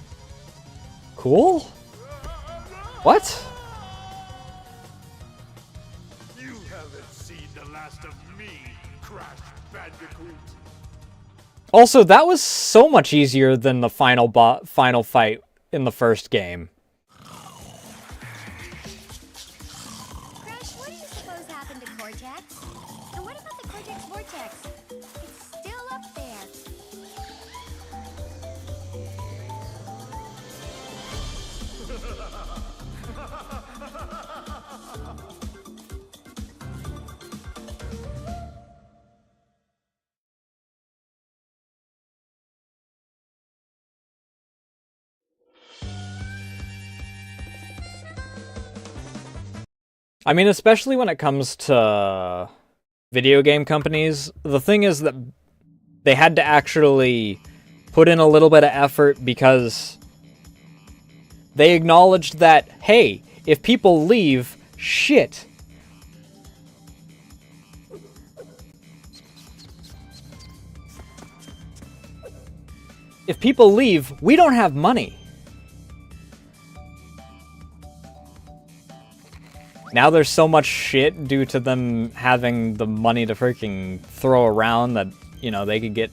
Cool? What? You haven't seen the last of me, Crash Bandicoot. Also, that was so much easier than the final fight in the first game. Crash, what do you suppose happened to Cortex? And what about the Cortex vortex? It's still up there. I mean, especially when it comes to video game companies, the thing is that they had to actually put in a little bit of effort because they acknowledged that, hey, if people leave, shit. If people leave, we don't have money. Now there's so much shit due to them having the money to freaking throw around that, you know, they could get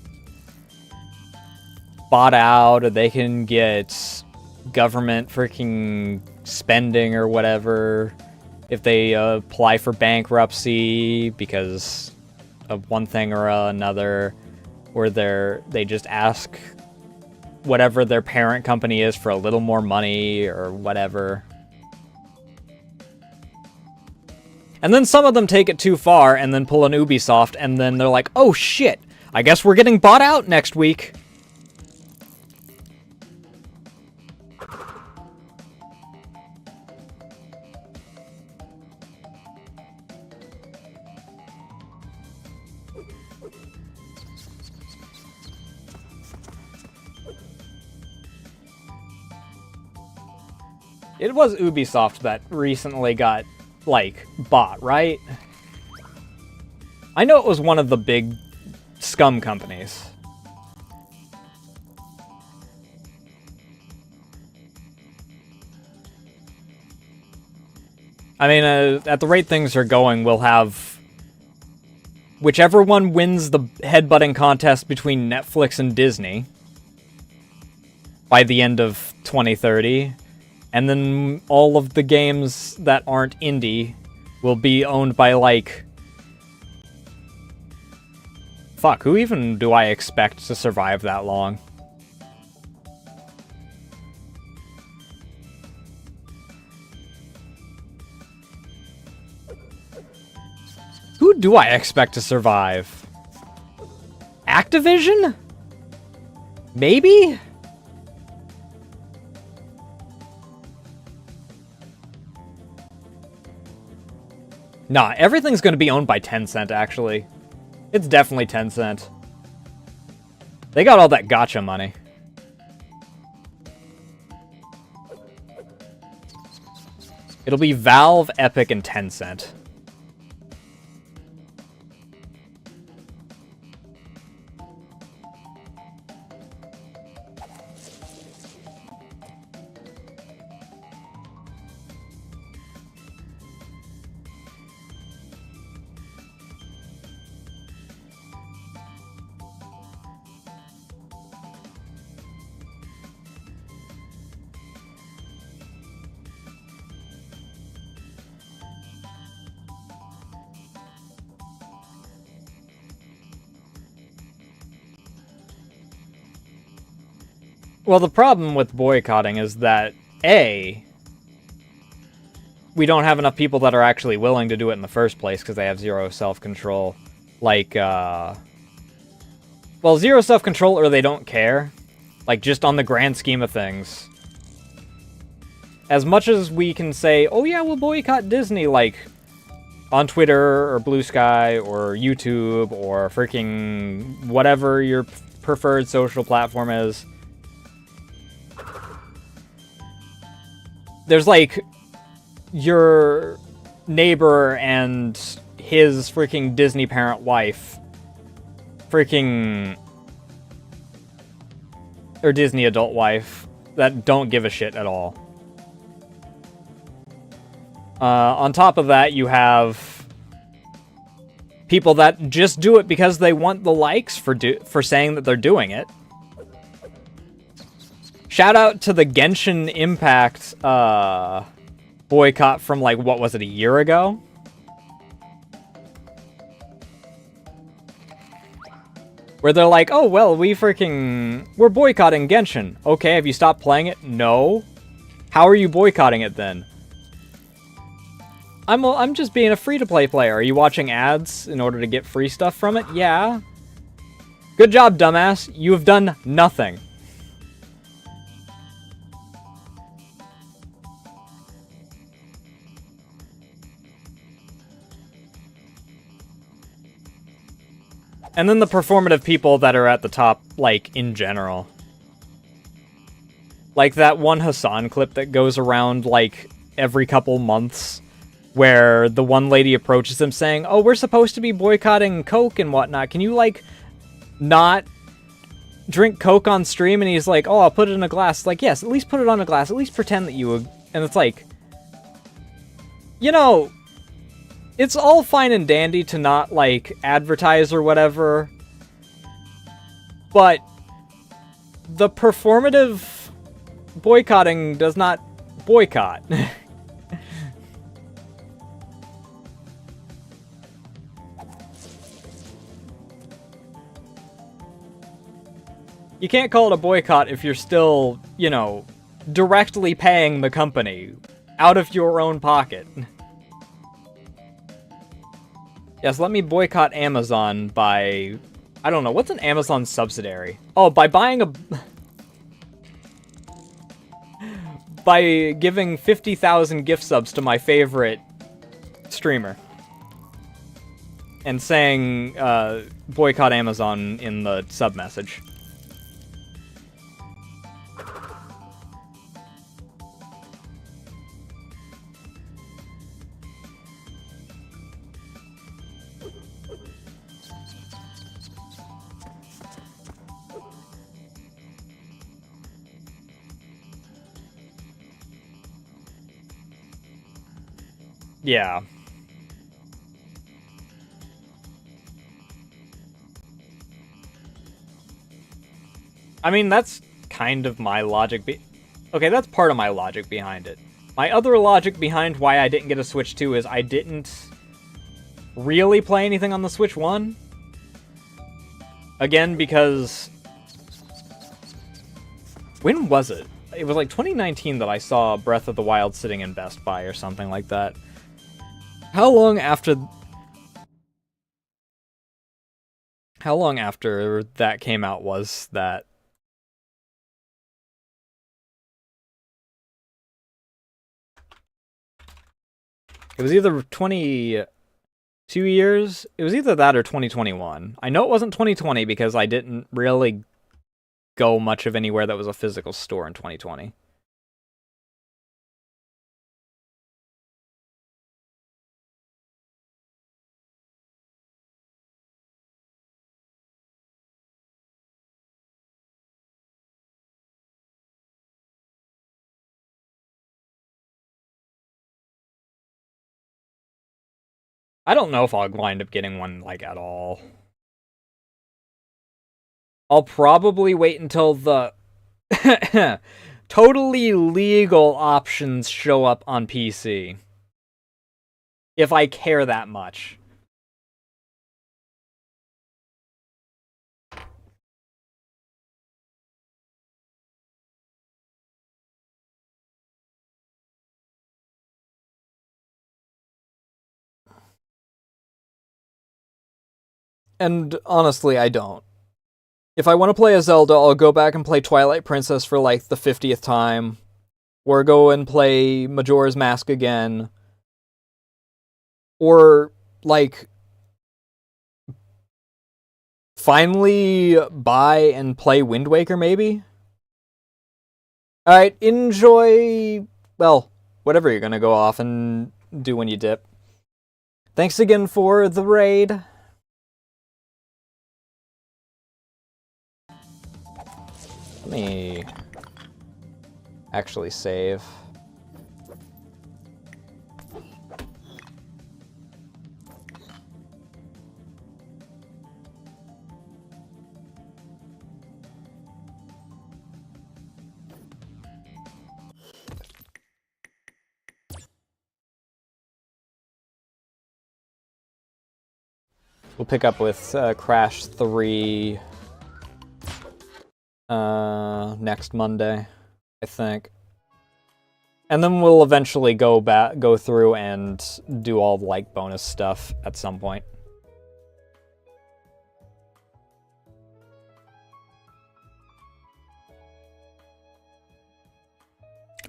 bought out, or they can get government freaking spending or whatever if they apply for bankruptcy because of one thing or another, or they just ask whatever their parent company is for a little more money or whatever. And then some of them take it too far and then pull an Ubisoft, and then they're like, oh shit, I guess we're getting bought out next week. It was Ubisoft that recently got, like, bought, right? I know it was one of the big scum companies. I mean, at the rate things are going, we'll have whichever one wins the headbutting contest between Netflix and Disney by the end of 2030. And then all of the games that aren't indie will be owned by, like... Fuck, who even do I expect to survive that long? Who do I expect to survive? Activision? Maybe? Nah, everything's gonna be owned by Tencent, actually. It's definitely Tencent. They got all that gacha money. It'll be Valve, Epic, and Tencent. Well, the problem with boycotting is that, A, we don't have enough people that are actually willing to do it in the first place because they have zero self-control. Like, well, zero self-control or they don't care. Like, just on the grand scheme of things. As much as we can say, oh yeah, we'll boycott Disney, like, on Twitter or Blue Sky or YouTube or freaking whatever your preferred social platform is. There's, like, your neighbor and his freaking Disney parent wife. Freaking... Or Disney adult wife. That don't give a shit at all. On top of that, you have... people that just do it because they want the likes for saying that they're doing it. Shout out to the Genshin Impact boycott from, like, what was it, a year ago? Where they're like, oh, well, we're boycotting Genshin. Okay, have you stopped playing it? No. How are you boycotting it then? I'm just being a free-to-play player. Are you watching ads in order to get free stuff from it? Yeah. Good job, dumbass. You have done nothing. And then the performative people that are at the top, like, in general. Like that one Hassan clip that goes around, like, every couple months, where the one lady approaches him saying, oh, we're supposed to be boycotting Coke and whatnot. Can you, like, not drink Coke on stream? And he's like, oh, I'll put it in a glass. Like, yes, at least put it on a glass. At least pretend that you would. And it's like, you know, it's all fine and dandy to not, like, advertise or whatever. But the performative boycotting does not boycott. You can't call it a boycott if you're still, you know, directly paying the company out of your own pocket. Yes, let me boycott Amazon by... I don't know, what's an Amazon subsidiary? Oh, by buying a... by giving 50,000 gift subs to my favorite streamer. And saying, boycott Amazon in the sub message. Yeah. I mean, that's kind of my logic okay, that's part of my logic behind it. My other logic behind why I didn't get a Switch 2 is I didn't really play anything on the Switch 1. Again, because... when was it? It was like 2019 that I saw Breath of the Wild sitting in Best Buy or something like that. How long after that came out was that? It was either 22 years. It was either that or 2021. I know it wasn't 2020 because I didn't really go much of anywhere that was a physical store in 2020. I don't know if I'll wind up getting one, like, at all. I'll probably wait until the totally legal options show up on PC. If I care that much. And honestly, I don't. If I want to play a Zelda, I'll go back and play Twilight Princess for like the 50th time. Or go and play Majora's Mask again. Or, like, finally buy and play Wind Waker, maybe? Alright, enjoy, well, whatever you're gonna go off and do when you dip. Thanks again for the raid. Let me actually save. We'll pick up with Crash 3 next Monday, I think. And then we'll eventually go through and do all the, like, bonus stuff at some point.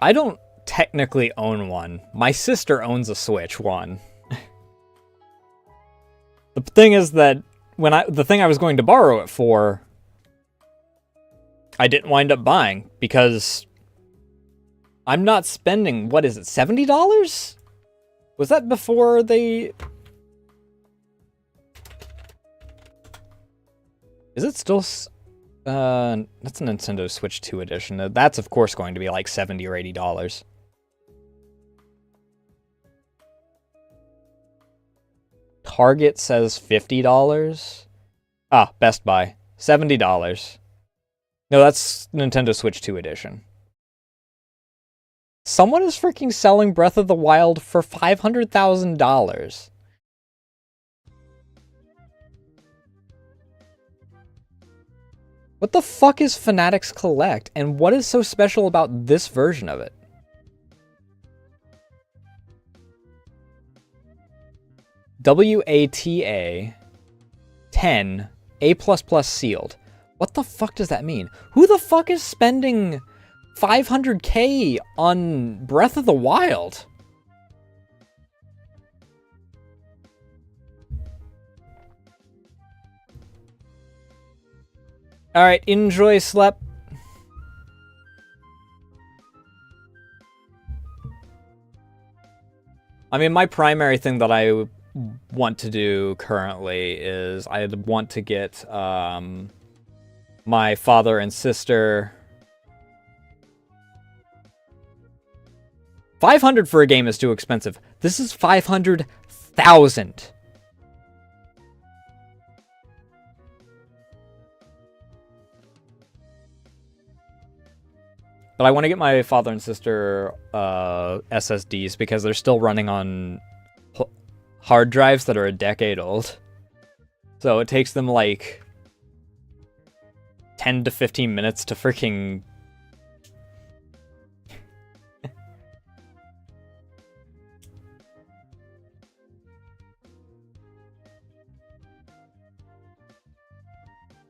I don't technically own one. My sister owns a Switch 1. The thing is that the thing I was going to borrow it for, I didn't wind up buying because I'm not spending, what is it, $70? Was that before they... Is it still... that's a Nintendo Switch 2 edition. That's, of course, going to be like $70 or $80. Target says $50. Ah, Best Buy. $70. No, that's Nintendo Switch 2 edition. Someone is freaking selling Breath of the Wild for $500,000. What the fuck is Fanatics Collect, and what is so special about this version of it? WATA 10 A++ sealed. What the fuck does that mean? Who the fuck is spending $500K on Breath of the Wild? Alright, enjoy, Slep. I mean, my primary thing that I want to do currently is I want to get my father and sister... 500 for a game is too expensive. This is 500,000. But I want to get my father and sister SSDs because they're still running on hard drives that are a decade old. So it takes them like 10 to 15 minutes to freaking...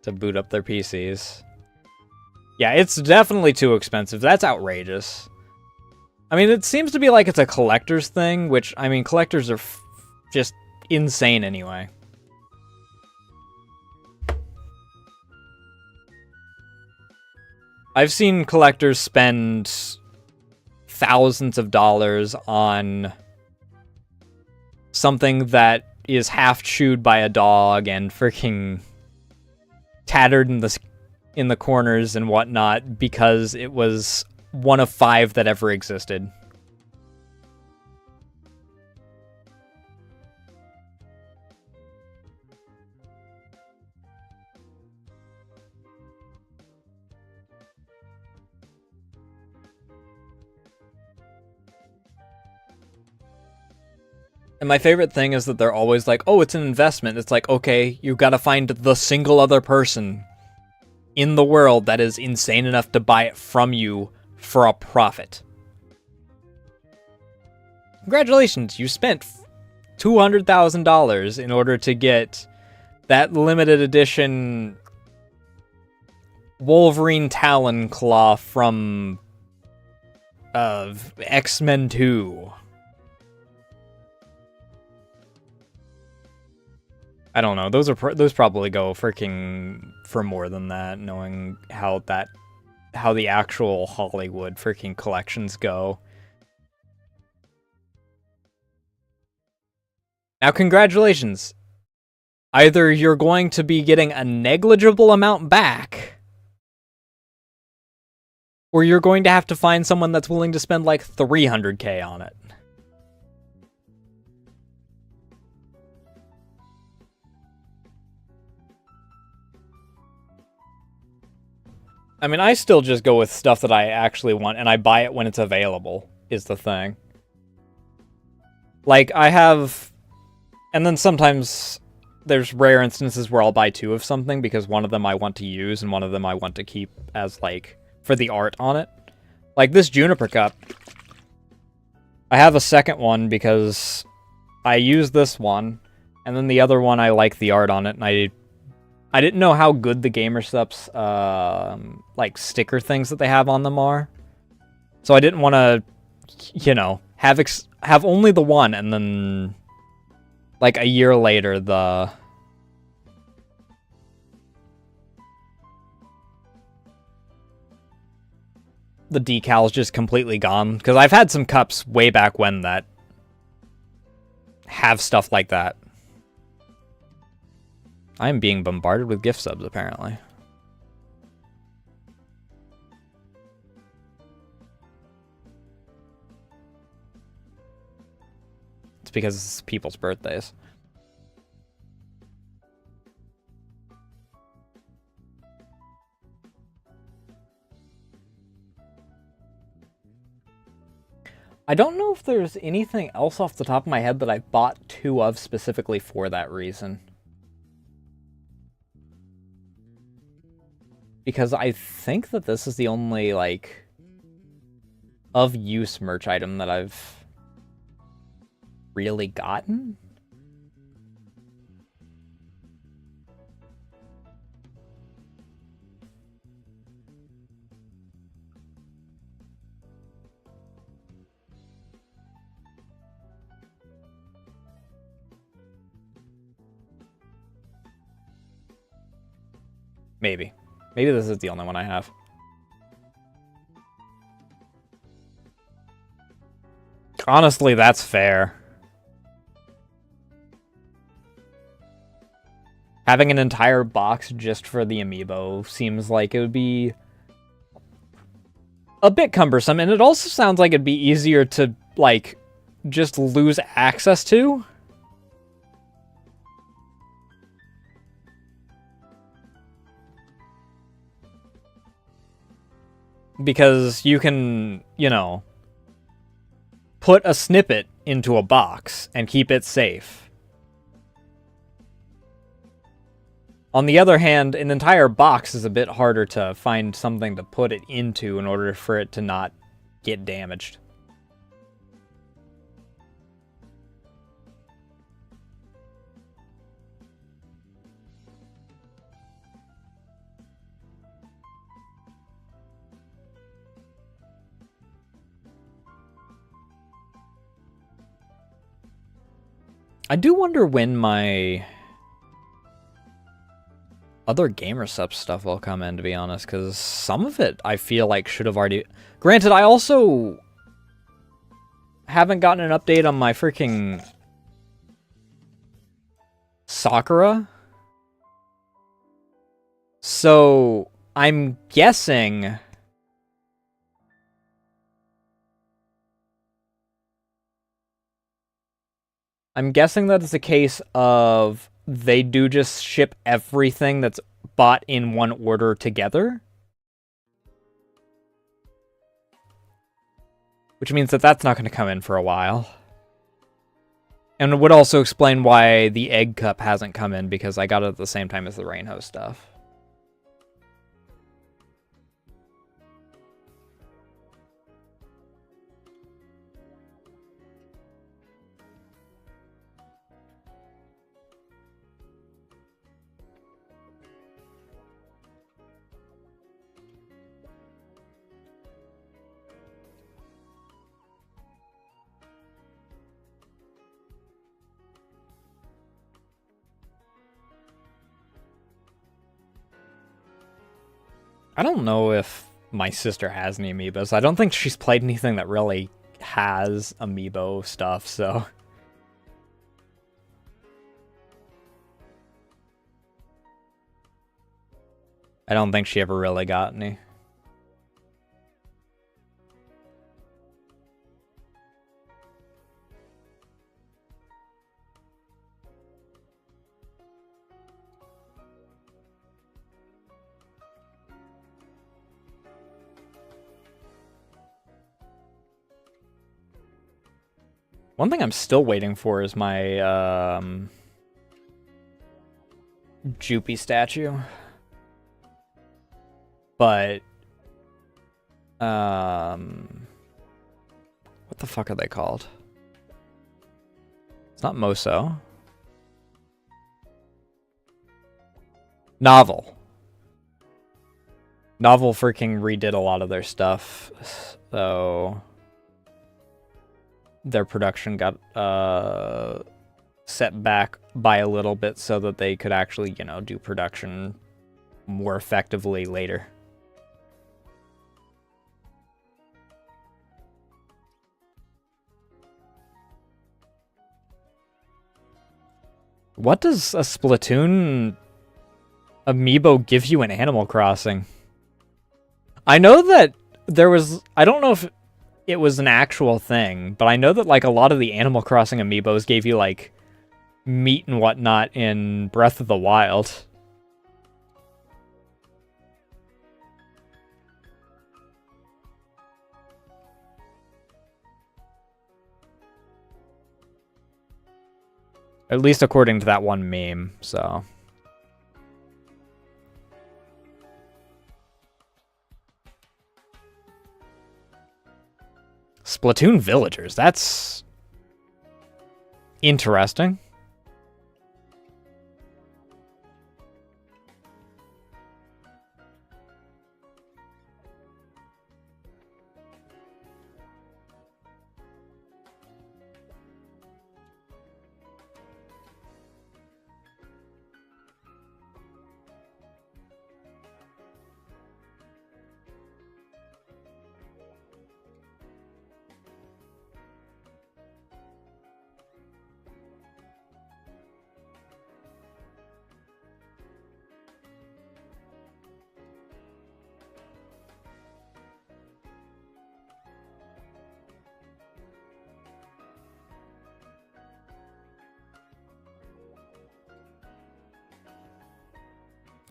to boot up their PCs. Yeah, it's definitely too expensive. That's outrageous. I mean, it seems to be like it's a collector's thing, which, I mean, collectors are just insane anyway. I've seen collectors spend thousands of dollars on something that is half chewed by a dog and freaking tattered in the corners and whatnot because it was one of 5 that ever existed. And my favorite thing is that they're always like, oh, it's an investment. It's like, okay, you gotta find the single other person in the world that is insane enough to buy it from you for a profit. Congratulations, you spent $200,000 in order to get that limited edition Wolverine Talon Claw from X-Men 2. I don't know. Those probably go freaking for more than that, knowing how the actual Hollywood freaking collections go. Now, congratulations. Either you're going to be getting a negligible amount back, or you're going to have to find someone that's willing to spend like $300K on it. I mean, I still just go with stuff that I actually want, and I buy it when it's available, is the thing. Like, I have... And then sometimes there's rare instances where I'll buy 2 of something, because one of them I want to use, and one of them I want to keep as, like, for the art on it. Like, this Juniper Cup. I have a second one because I use this one, and then the other one I like the art on it, and I didn't know how good the GamerSupps, like, sticker things that they have on them are. So I didn't want to, you know, have only the one, and then, like, a year later, the the decal's just completely gone. Because I've had some cups way back when that have stuff like that. I'm being bombarded with gift subs, apparently. It's because it's people's birthdays. I don't know if there's anything else off the top of my head that I bought 2 of specifically for that reason. Because I think that this is the only, like, of-use merch item that I've really gotten. Maybe. Maybe this is the only one I have. Honestly, that's fair. Having an entire box just for the amiibo seems like it would be a bit cumbersome, and it also sounds like it'd be easier to, like, just lose access to. Because you can, you know, put a snippet into a box and keep it safe. On the other hand, an entire box is a bit harder to find something to put it into in order for it to not get damaged. I do wonder when my other GamerSup stuff will come in, to be honest, because some of it I feel like should have already... Granted, I also haven't gotten an update on my freaking Sakura. So, I'm guessing... that it's a case of they do just ship everything that's bought in one order together. Which means that that's not going to come in for a while. And it would also explain why the egg cup hasn't come in, because I got it at the same time as the Rainho stuff. I don't know if my sister has any amiibos. I don't think she's played anything that really has amiibo stuff, so... I don't think she ever really got any. One thing I'm still waiting for is my, Jupy statue. But, what the fuck are they called? It's not Moso. Novel. Novel freaking redid a lot of their stuff, so... their production got set back by a little bit so that they could actually, you know, do production more effectively later. What does a Splatoon amiibo give you in Animal Crossing? I know that there was... I don't know if it was an actual thing, but I know that, like, a lot of the Animal Crossing amiibos gave you, like, meat and whatnot in Breath of the Wild. At least according to that one meme, so... Splatoon villagers, that's... interesting.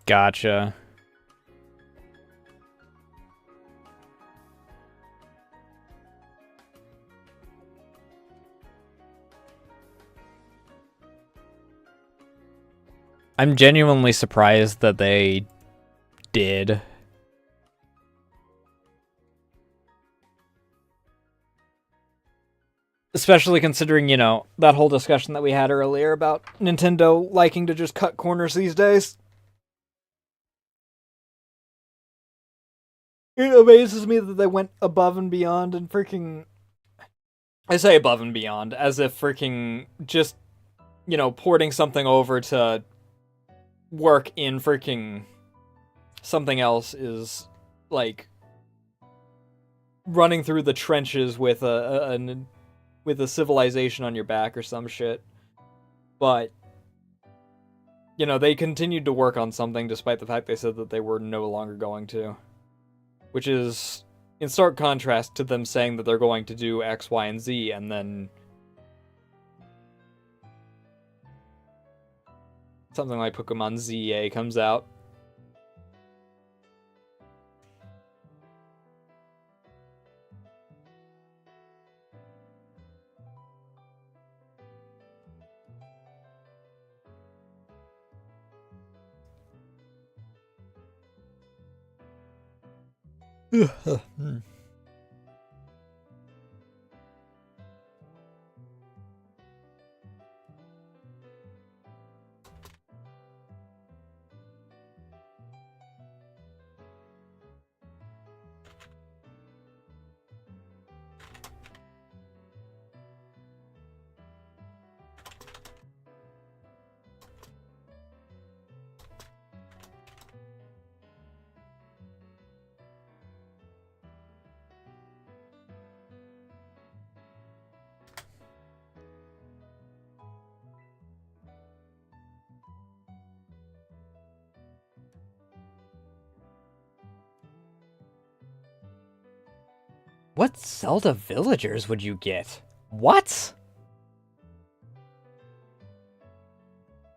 Gotcha. I'm genuinely surprised that they did. Especially considering, you know, that whole discussion that we had earlier about Nintendo liking to just cut corners these days. It amazes me that they went above and beyond and freaking... I say above and beyond, as if freaking just, you know, porting something over to work in freaking something else is, like, running through the trenches with a civilization on your back or some shit. But, you know, they continued to work on something despite the fact they said that they were no longer going to. Which is in stark contrast to them saying that they're going to do X, Y, and Z, and then something like Pokemon ZA comes out. What Zelda villagers would you get? What?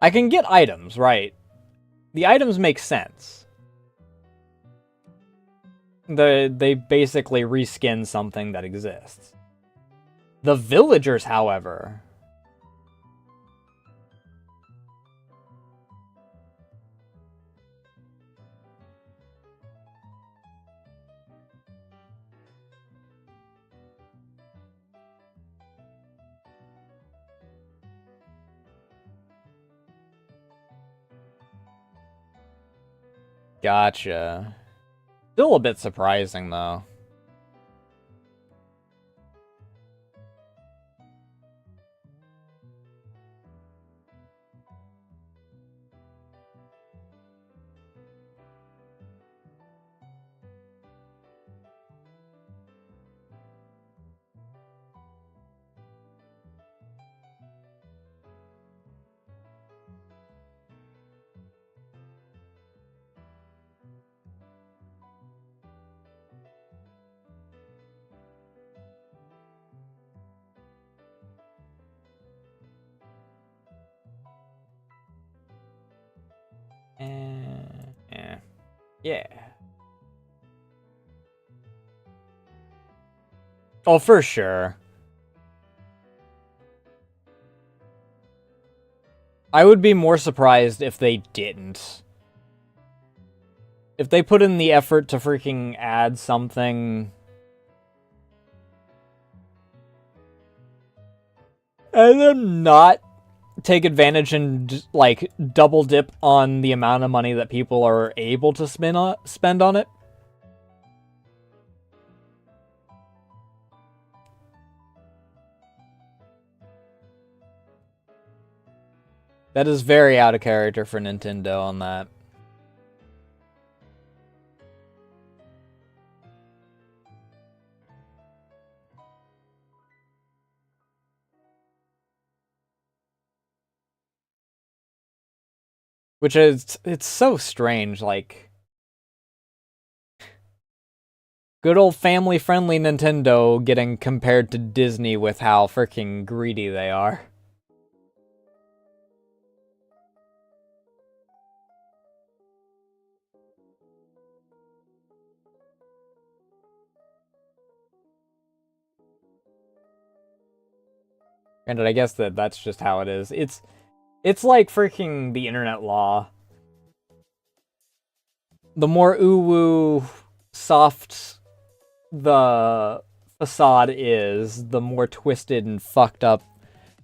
I can get items, right? The items make sense. They basically reskin something that exists. The villagers, however... Gotcha. Still a bit surprising, though. Yeah. Oh, for sure. I would be more surprised if they didn't. If they put in the effort to freaking add something... and then not take advantage and, like, double dip on the amount of money that people are able to spend on it. That is very out of character for Nintendo on that. Which is, it's so strange, like... good old family-friendly Nintendo getting compared to Disney with how freaking greedy they are. Granted, I guess that's just how it is. It's like freaking the internet law. The more ooh-woo soft the facade is, the more twisted and fucked up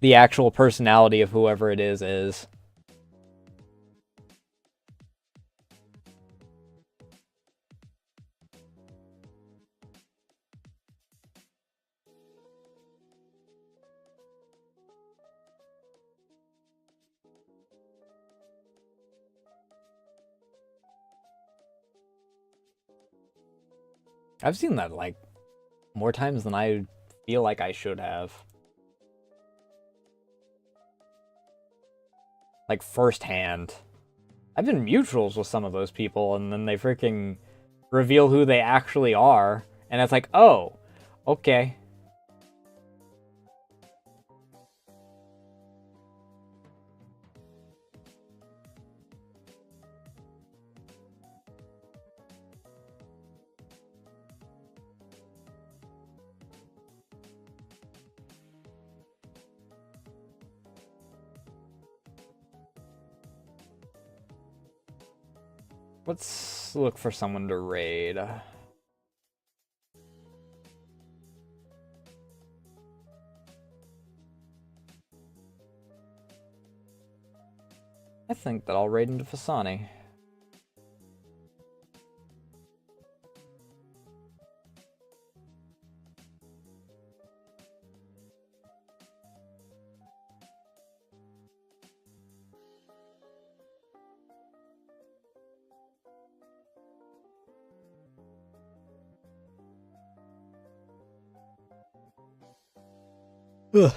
the actual personality of whoever it is. I've seen that, like, more times than I feel like I should have. Like, firsthand. I've been mutuals with some of those people, and then they freaking reveal who they actually are, and it's like, oh, okay. Let's look for someone to raid. I think that I'll raid into Fasani. Ugh.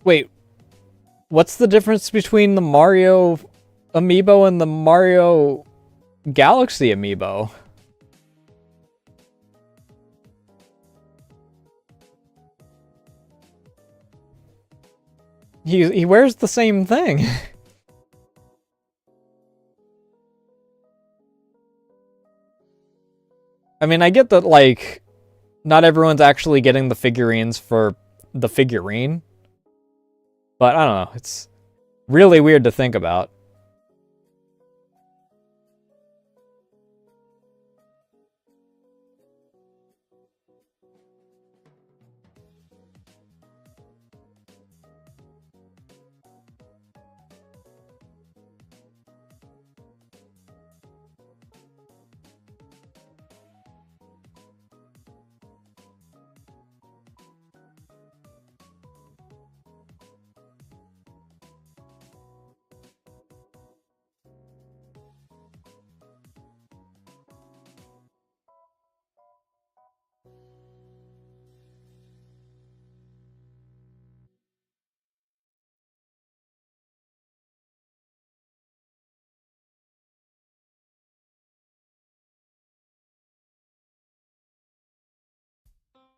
Wait, what's the difference between the Mario amiibo and the Mario Galaxy amiibo? He wears the same thing. I mean, I get that, like, not everyone's actually getting the figurines for the figurine. But I don't know, it's really weird to think about.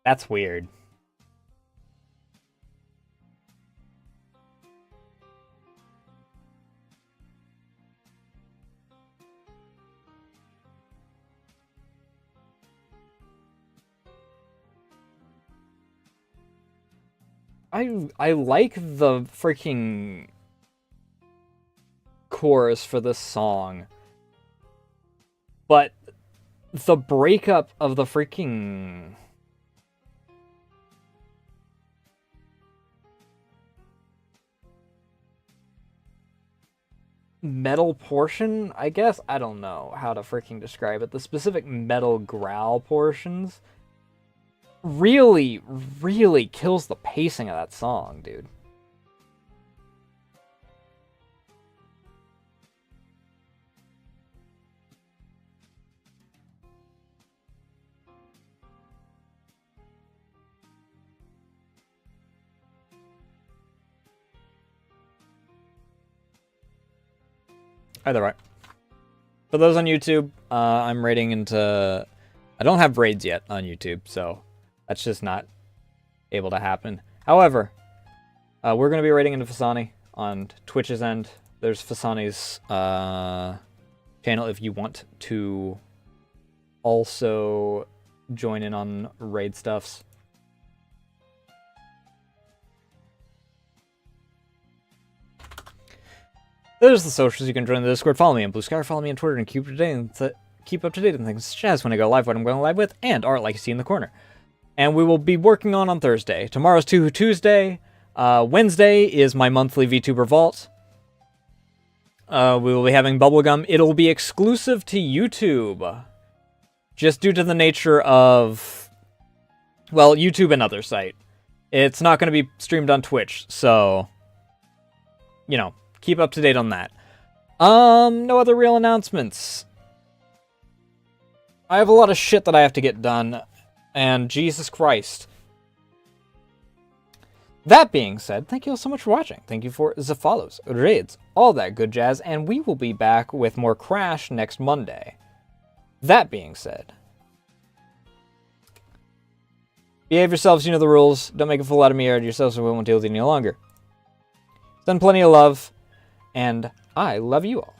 That's weird. I like the freaking chorus for this song, but the breakup of the freaking metal portion, I guess, I don't know how to freaking describe it. The specific metal growl portions really, really kills the pacing of that song, dude. Either way. For those on YouTube, I'm raiding into... I don't have raids yet on YouTube, so that's just not able to happen. However, we're going to be raiding into Fasani on Twitch's end. There's Fasani's channel if you want to also join in on raid stuffs. There's the socials. You can join the Discord. Follow me on Blue Sky, or follow me on Twitter, and keep up to date on things such as when I go live, what I'm going live with, and art like you see in the corner. And we will be working on Thursday. Tomorrow's Tuesday. Wednesday is my monthly VTuber Vault. We will be having Bubblegum. It'll be exclusive to YouTube, just due to the nature of, well, YouTube and other site. It's not going to be streamed on Twitch, so, you know, keep up to date on that. No other real announcements. I have a lot of shit that I have to get done, and Jesus Christ. That being said, thank you all so much for watching. Thank you for the follows, raids, all that good jazz, and we will be back with more Crash next Monday. That being said, behave yourselves, you know the rules. Don't make a fool out of me or yourselves, so we won't deal with you any longer. Send plenty of love. And I love you all.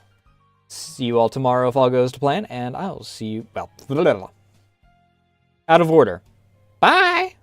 See you all tomorrow if all goes to plan, and I'll see you, well, out of order. Bye!